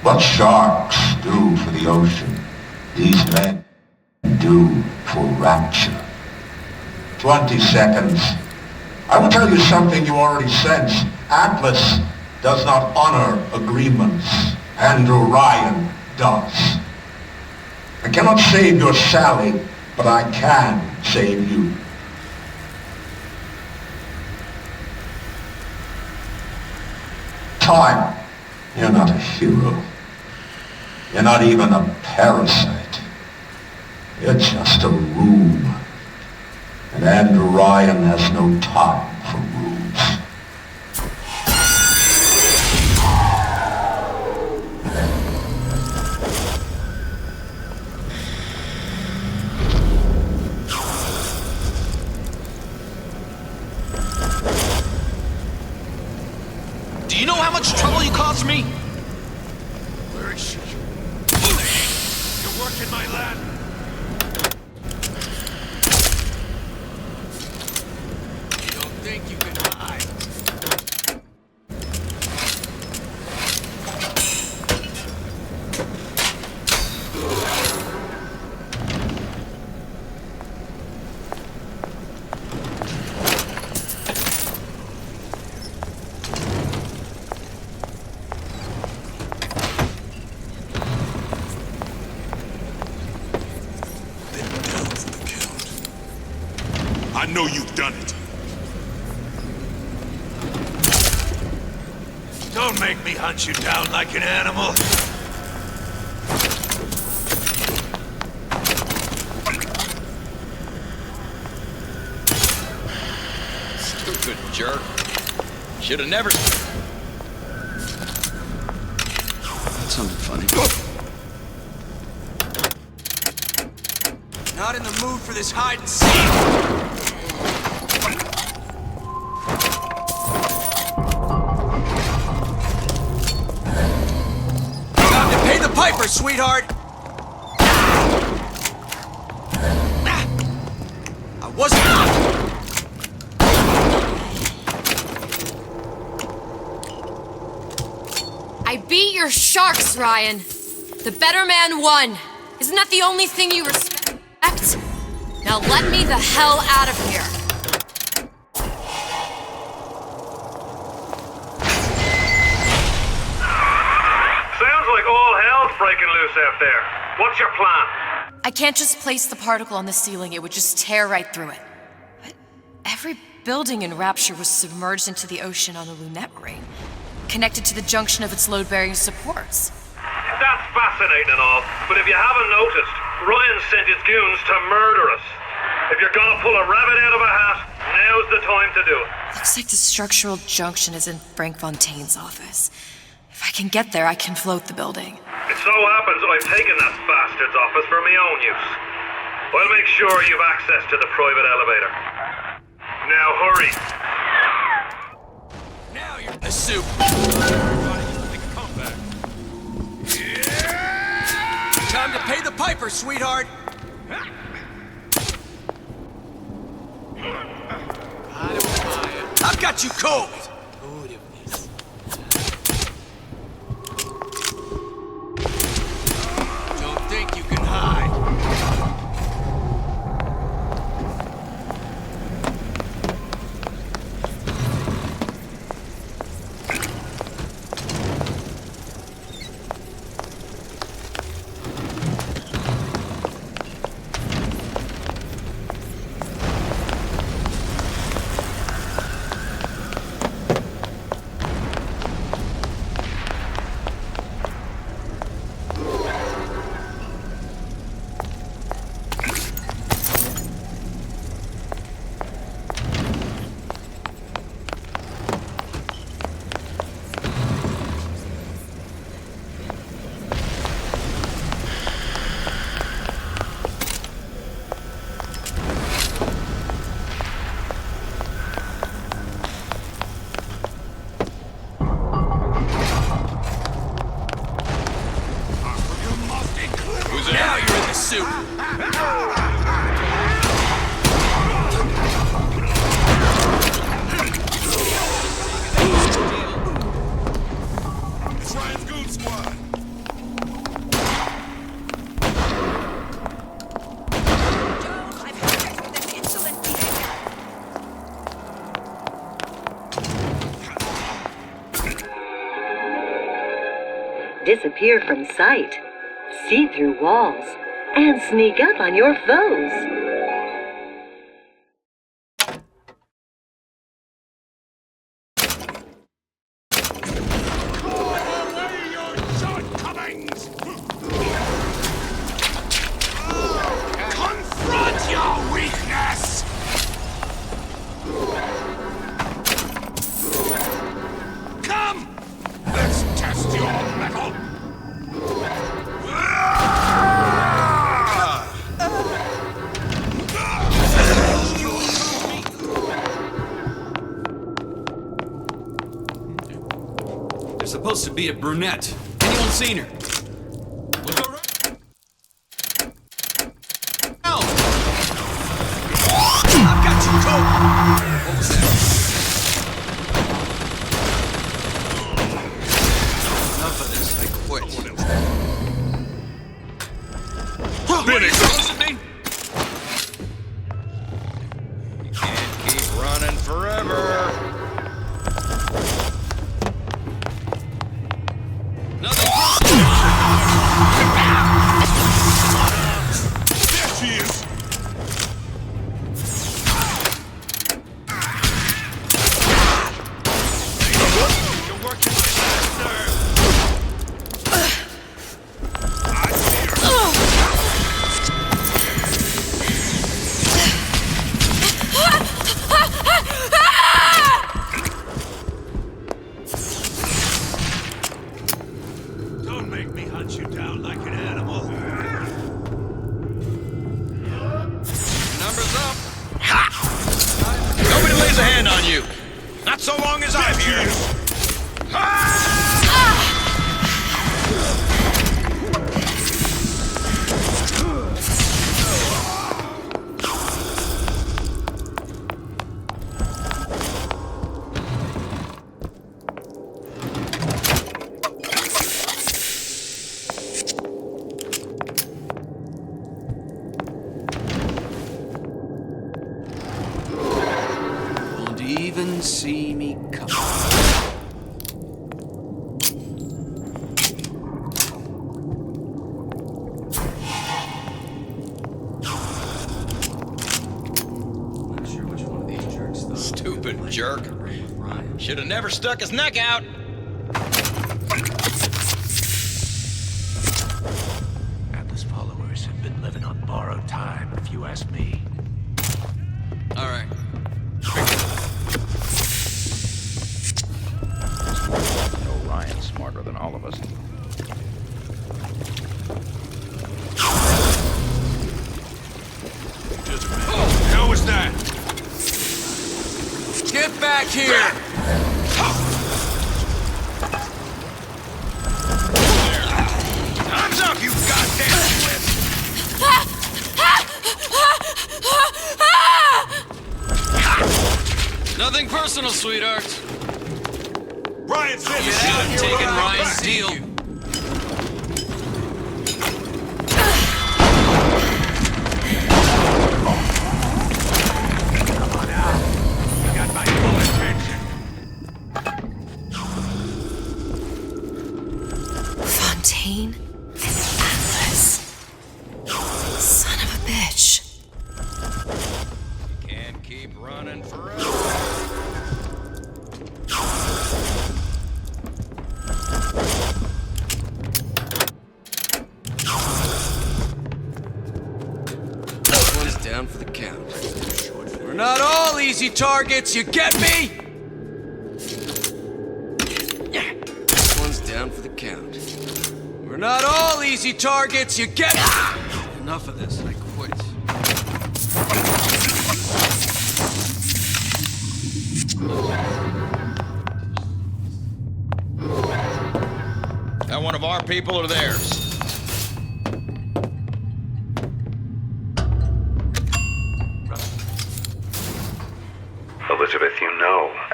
What sharks do for the ocean, these men do for Rapture. 20 seconds. I will tell you something you already sense. Atlas does not honor agreements. Andrew Ryan does. I cannot save your Sally, but I can save you. Time. You're not a hero. You're not even a parasite. You're just a rube. And Andrew Ryan has no time for rubes. Do you know how much trouble you caused me? Where is she? You're working my land. You don't think you can hide? I know you've done it. Don't make me hunt you down like an animal. Stupid jerk. Should have never... That sounded funny. Not in the mood for this hide and seek. Pay the piper, sweetheart! I wasn't... I beat your sharks, Ryan. The better man won. Isn't that the only thing you respect? Now let me the hell out of here. Sounds like all hell's breaking loose out there. What's your plan? I can't just place the particle on the ceiling. It would just tear right through it. But every building in Rapture was submerged into the ocean on the lunette ring, connected to the junction of its load-bearing supports. That's fascinating and all, but if you haven't noticed, Ryan sent his goons to murder us. If you're gonna pull a rabbit out of a hat, now's the time to do it. Looks like the structural junction is in Frank Fontaine's office. If I can get there, I can float the building. It so happens I've taken that bastard's office for my own use. I'll make sure you've access to the private elevator. Now hurry. Now you're a soup. Time to pay the piper, sweetheart. I've got you cold. Don't think you can hide. soup. It's Ryan's Goon Squad. Disappear from sight, see through walls, and sneak up on your foes. Confront your weakness! Come! Let's test your metal! There's supposed to be a brunette. Anyone seen her? Look around. I've got you, Cohen! What was that? Enough of this. I quit. Benny! You can't keep running forever. There she is! You're working my last nerve! I see her! Don't make me hunt you down like an animal. Numbers up. Ha! Nobody lays a hand on you. Not so long as I'm here. Won't even see me come. Not sure which one of these jerks though. Stupid jerk. Should have never stuck his neck out. Atlas followers have been living on borrowed time, if you ask me. All right. No Ryan's smarter than all of us. Just a minute. What the hell was that? Get back here! Time's up, you goddamn twist! Nothing personal, sweetheart. Ryan said You should have taken Ryan's deal. Come on out. You got my full attention. Fontaine and Atlas. Son of a bitch. You can't keep running forever. This one's down for the count. We're not all easy targets, you get me? This one's down for the count. We're not all easy targets, you get me? Enough of this, I quit. That one of our people or theirs?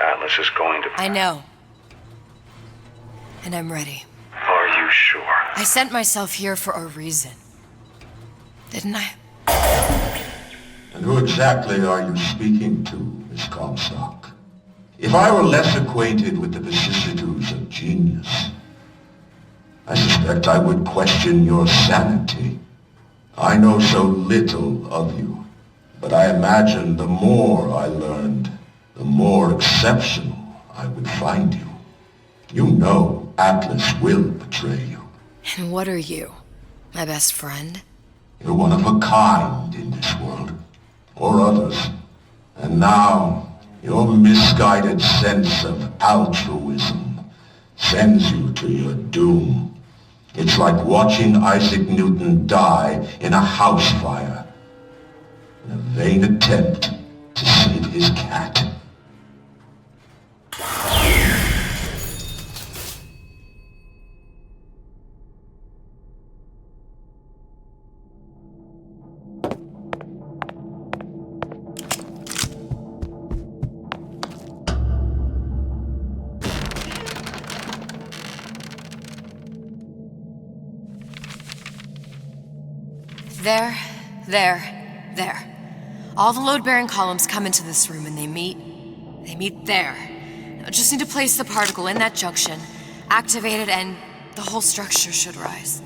Atlas is going to... I know. And I'm ready. Are you sure? I sent myself here for a reason. Didn't I? And who exactly are you speaking to, Miss Comstock? If I were less acquainted with the vicissitudes of genius, I suspect I would question your sanity. I know so little of you, but I imagine the more I learned, the more exceptional I would find you. You know Atlas will betray you. And what are you? My best friend? You're one of a kind in this world, or others. And now, your misguided sense of altruism sends you to your doom. It's like watching Isaac Newton die in a house fire, in a vain attempt to save his cat. There. All the load-bearing columns come into this room and they meet there. I just need to place the particle in that junction, activate it, and the whole structure should rise.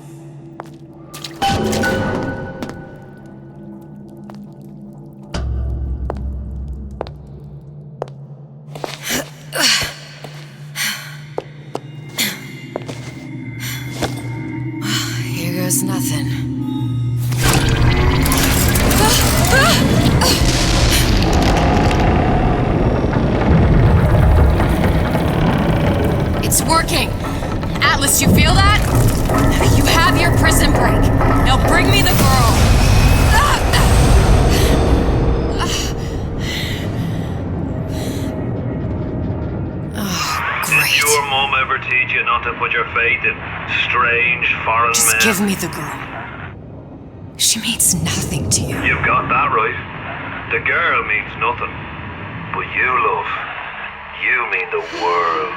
Here goes nothing. It's working! Atlas, you feel that? You have your prison break. Now bring me the girl! Great. Did your mom ever teach you not to put your faith in strange foreign men? Just give me the girl. She means nothing to you. You've got that right. The girl means nothing. But you, love, you mean the world.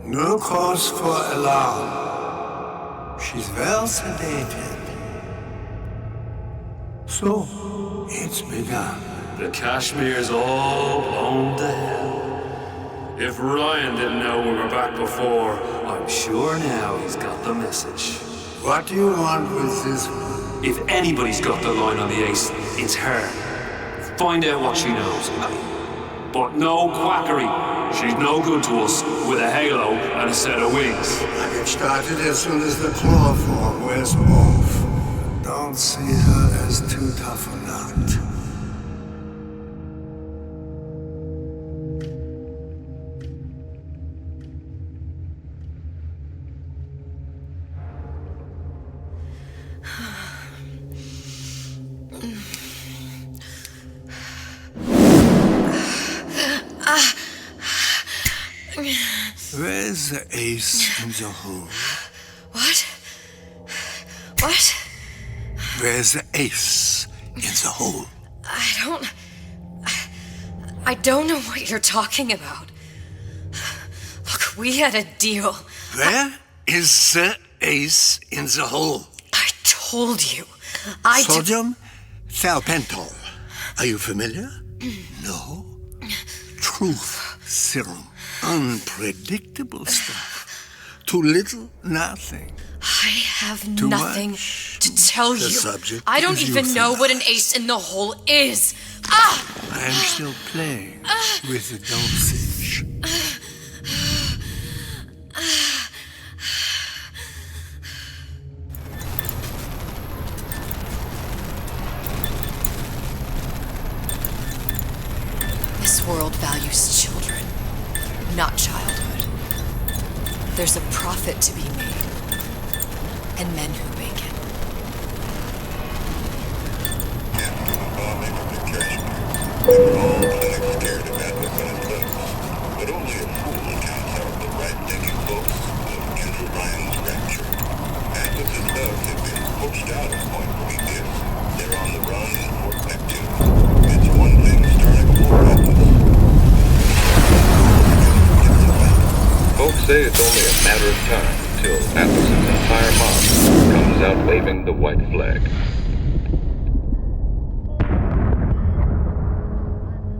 No cause for alarm. She's well sedated. So, it's begun. The Kashmir's all blown to hell. If Ryan didn't know we were back before, I'm sure now he's got the message. What do you want with this one? If anybody's got the line on the ace, it's her. Find out what she knows. But no quackery. She's no good to us with a halo and a set of wings. I get started as soon as the claw form wears off. Don't see her as too tough a nut. Where's the ace in the hole? What? Where's the ace in the hole? I don't know what you're talking about. Look, we had a deal. Where is the ace in the hole? I told you. Sodium thiopental. Are you familiar? No. Truth serum. Unpredictable stuff. Too little, nothing. I have Too nothing much. to tell The you. subject I don't is even know what an euthanized. ace in the hole is. Ah! I am still playing with the dosage. This world values children, not childhood. There's a profit to be made, and men who make it. But only Fellows have been poached out of Point Weekend. They're on the run for Neptune. It's one thing starting a war Atlas. Folks say it's only a matter of time until Atlas's entire mob comes out waving the white flag.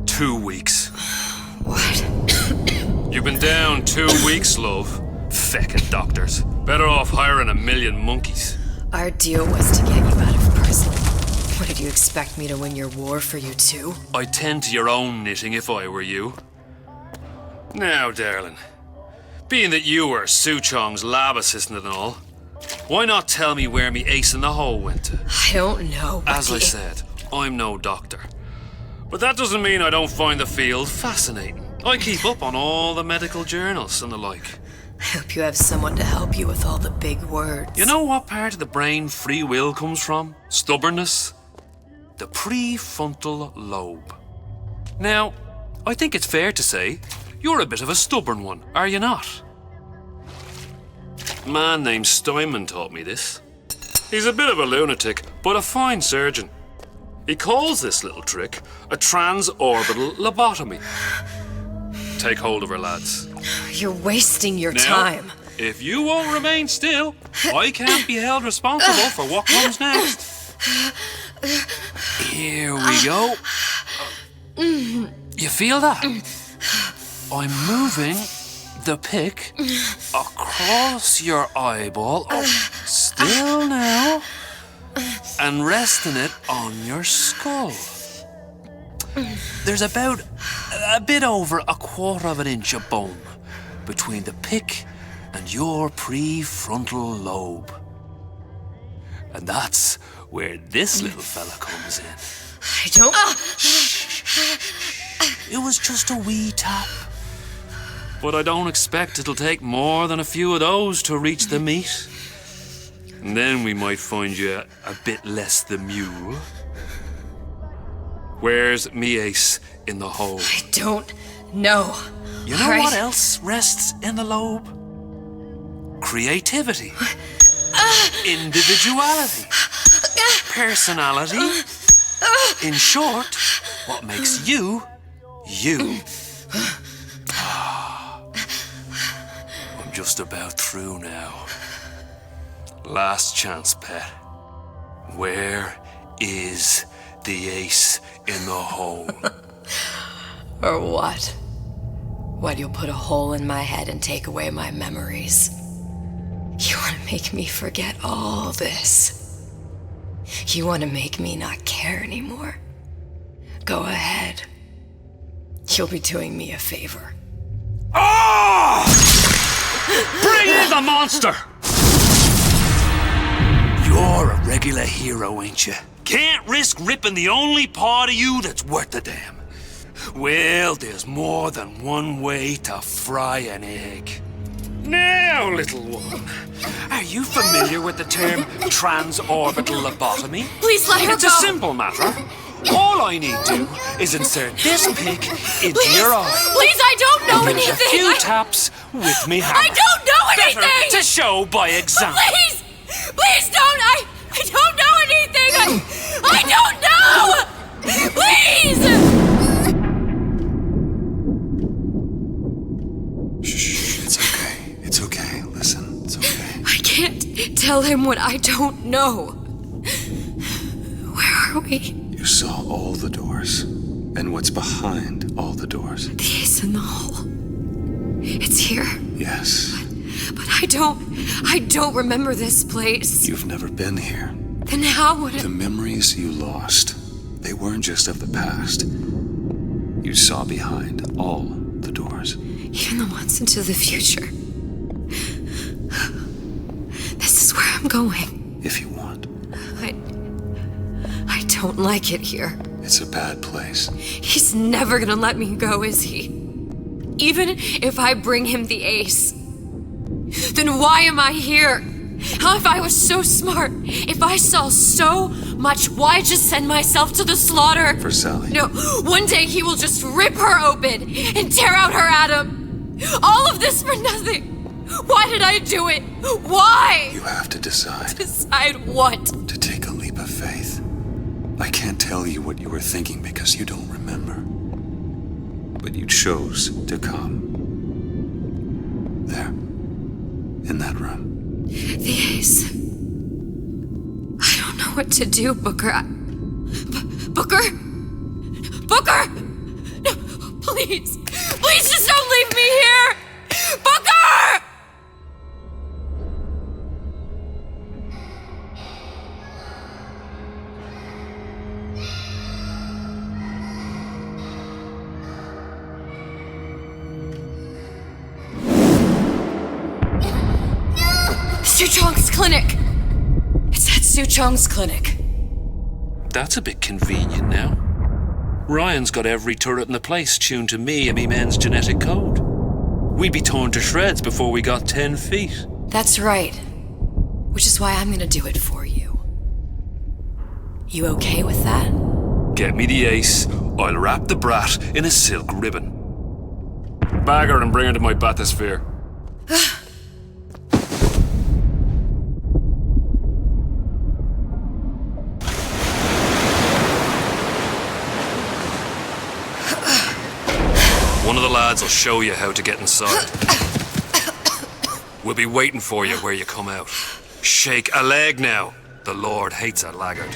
2 weeks. What? You've been down 2 weeks, love. Feckin' doctors. Better off hiring 1,000,000 monkeys. Our deal was to get you out of prison. What, did you expect me to win your war for you too? I'd tend to your own knitting if I were you. Now, darling, being that you were Suchong's lab assistant and all, why not tell me where me ace in the hole went to? I don't know. As I said, I'm no doctor. But that doesn't mean I don't find the field fascinating. I keep up on all the medical journals and the like. I hope you have someone to help you with all the big words. You know what part of the brain free will comes from? Stubbornness? The prefrontal lobe. Now, I think it's fair to say you're a bit of a stubborn one, are you not? A man named Steinman taught me this. He's a bit of a lunatic, but a fine surgeon. He calls this little trick a transorbital lobotomy. Take hold of her, lads. You're wasting your Now, time. If you won't remain still, I can't be held responsible for what comes next. Here we go. You feel that? I'm moving the pick across your eyeball. Oh, still now. And resting it on your skull. There's about a bit over 1/4 of an inch of bone between the pick and your prefrontal lobe. And that's where this little fella comes in. I don't... It was just a wee tap. But I don't expect it'll take more than a few of those to reach the meat. And then we might find you a bit less the mule. Where's me ace in the hole? I don't know. You know what else rests in the lobe? Creativity. Individuality. Personality. In short, what makes you, you. I'm just about through now. Last chance, pet. Where is the ace in the hole? Or what? What, you'll put a hole in my head and take away my memories? You want to make me forget all this? You want to make me not care anymore? Go ahead. You'll be doing me a favor. Ah! Bring in the monster! You're a regular hero, ain't you? Can't risk ripping the only part of you that's worth a damn. Well, there's more than one way to fry an egg. Now, little one, are you familiar with the term transorbital lobotomy? Please let her It's go. a simple matter. All I need to is insert this pick into your eye. Please, I don't know Give it anything. a few taps with me hammer. I don't know anything. Better to show by example. Please, please don't. I don't know anything. I don't know. Please. Shh, it's okay. It's okay. Listen, it's okay. I can't tell him what I don't know. Where are we? You saw all the doors. And what's behind all the doors? The ace in the hole. It's here. Yes. But I don't remember this place. You've never been here. Then how would it... The memories you lost, they weren't just of the past. You saw behind all the doors. Even the ones into the future. This is where I'm going. If you want. I don't like it here. It's a bad place. He's never gonna let me go, is he? Even if I bring him the ace. Then why am I here? How if I was so smart? If I saw so much, why just send myself to the slaughter? For Sally. No, one day he will just rip her open and tear out her atom. All of this for nothing. Why did I do it? Why? You have to decide. Decide Decide what? To take a leap of faith. I can't tell you what you were thinking because you don't remember. But you chose to come. There. In that room. The Ace. I don't know what to do, Booker. Booker? Booker! No, please. Please just don't leave me here! Booker! Suchong's clinic! It's at Suchong's clinic. That's a bit convenient now. Ryan's got every turret in the place tuned to me and me men's genetic code. We'd be torn to shreds before we got 10 feet. That's right. Which is why I'm gonna do it for you. You okay with that? Get me the Ace, I'll wrap the brat in a silk ribbon. Bag her and bring her to my bathysphere. One of the lads will show you how to get inside. We'll be waiting for you where you come out. Shake a leg now. The Lord hates a laggard.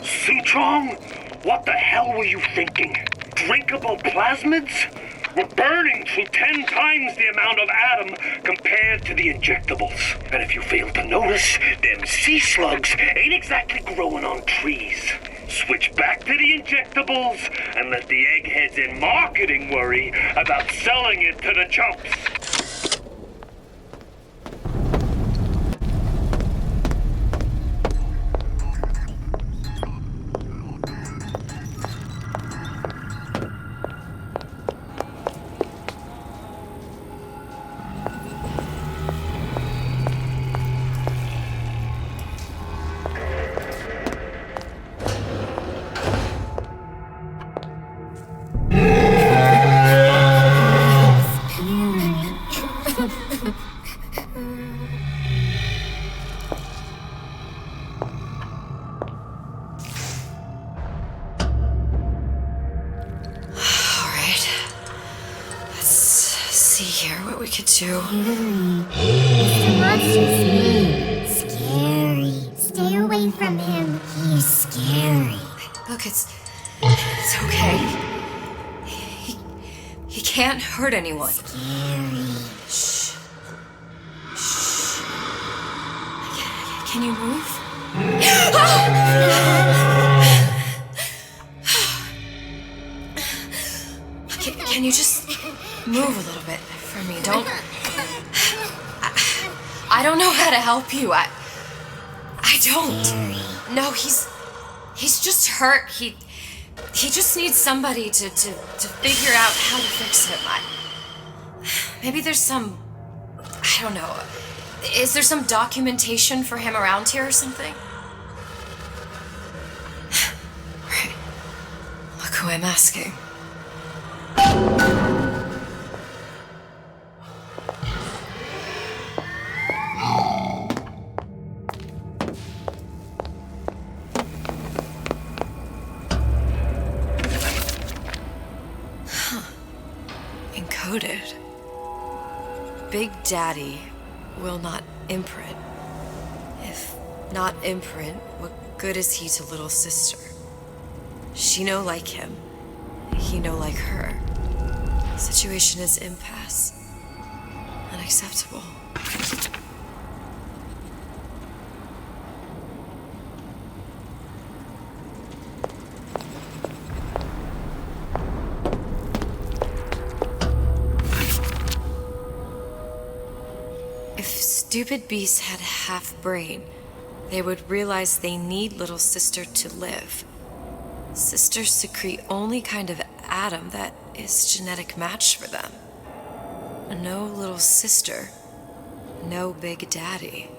Suchong? What the hell were you thinking? Drinkable plasmids? We're burning through 10 times the amount of atom compared to the injectables. And if you fail to notice, them sea slugs ain't exactly growing on trees. Switch back to the injectables and let the eggheads in marketing worry about selling it to the chumps. Mr. Monster's mean. Scary. Stay away from him. He's scary. Look, it's okay. He can't hurt anyone. Scary. Shh. Shh. Can you move? Can you just move a little bit for me? Don't. I don't know how to help you. I don't. No, he's just hurt. He just needs somebody to figure out how to fix him. Maybe there's some, I don't know. Is there some documentation for him around here or something? Right. Look who I'm asking. Encoded. Big Daddy will not imprint. If not imprint, what good is he to little sister? She no like him. He no like her. Situation is impasse. Unacceptable. If stupid beasts had half brain, they would realize they need little sister to live. Sisters secrete only kind of atom that is genetic match for them. No little sister, no big daddy.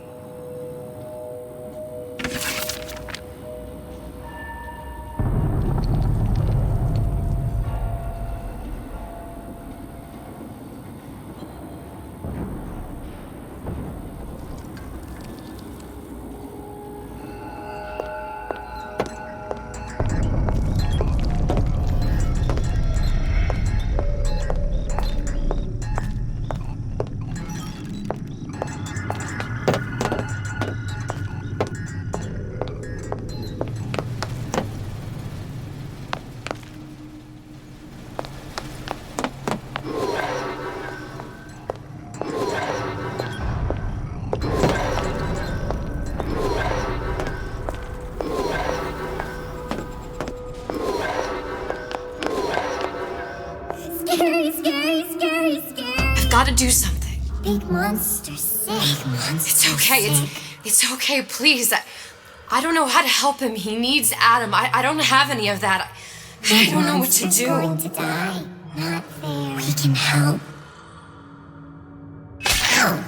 Gotta do something. Big monster sick. Big monster It's okay. It's okay, please. I don't know how to help him. He needs Adam. I don't have any of that. I don't know what to do. Going to die. Not fair. We can help. Help.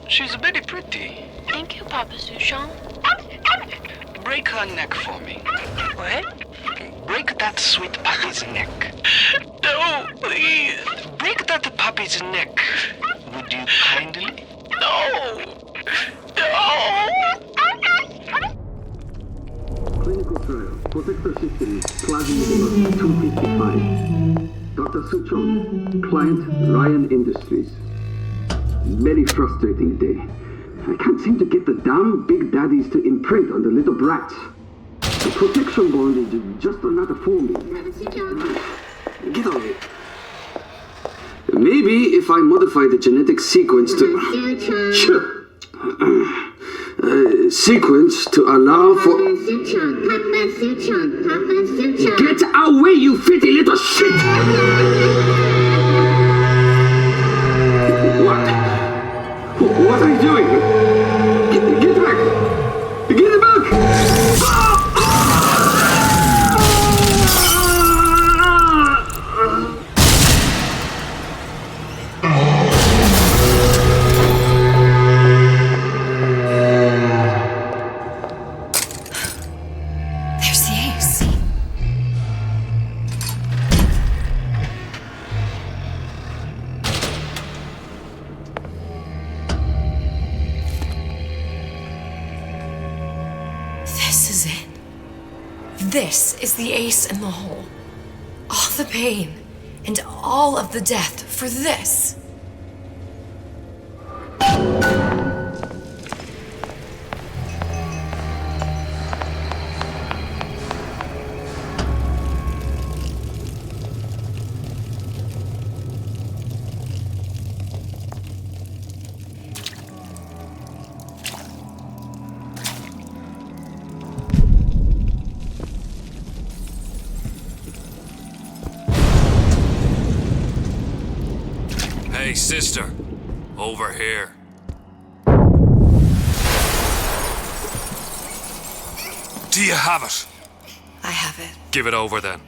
She's very pretty. Thank you, Papa Suchong. Break her neck for me. What? Break that sweet puppy's neck. No, please. Break that puppy's neck. Would you kindly? No. No. Clinical trial. Protector system. Plasma number 255. Dr. Suchong. Client Ryan Industries. Very frustrating day. I can't seem to get the damn big daddies to imprint on the little brats. The protection bond is just another forming. Get on it. Maybe if I modify the genetic sequence to... Sure. Sequence to allow for... Get away, you filthy little shit! What are you doing? Get back! Get back! There's the ace. This is it. This is the ace in the hole. All the pain and all of the death for this. Hey, sister. Over here. Do you have it? I have it. Give it over then.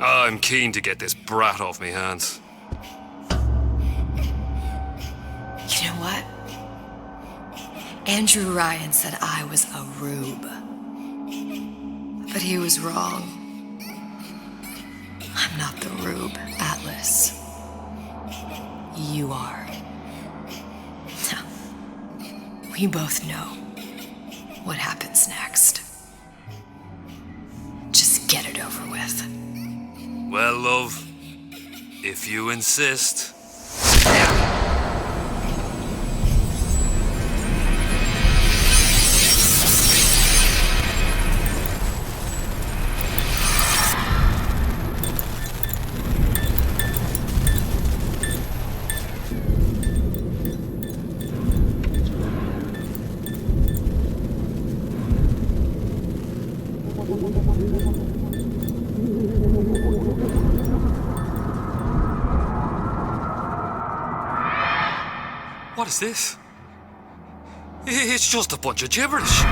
I'm keen to get this brat off me hands. You know what? Andrew Ryan said I was a rube. But he was wrong. I'm not the rube, Atlas. you are. We both know what happens next. Just get it over with. Well, love, if you insist. What is this? It's just a bunch of gibberish.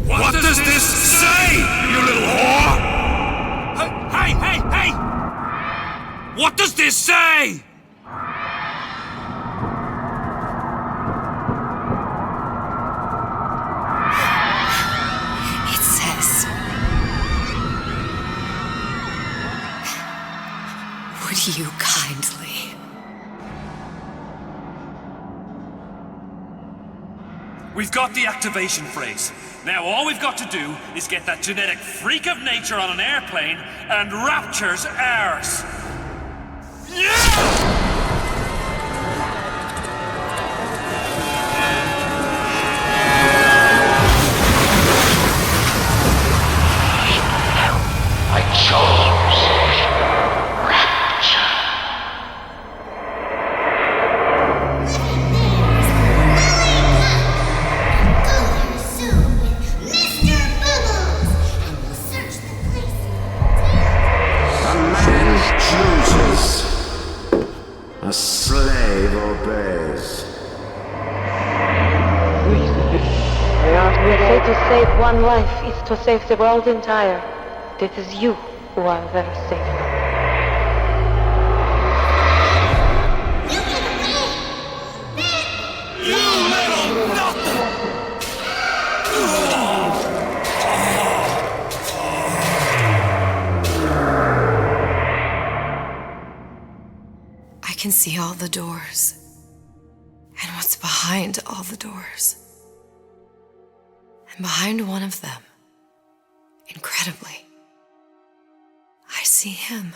What does this say, you little whore? Hey! What does this say? It says, would you kindly? We've got the activation phrase. Now all we've got to do is get that genetic freak of nature on an airplane, and Rapture's ours. Yeah! I chose Rapture. A slave obeys. We say to save one life is to save the world entire. It is you who are their savior. You little nothing! I can see all the doors, and what's behind all the doors. And behind one of them, incredibly, I see him.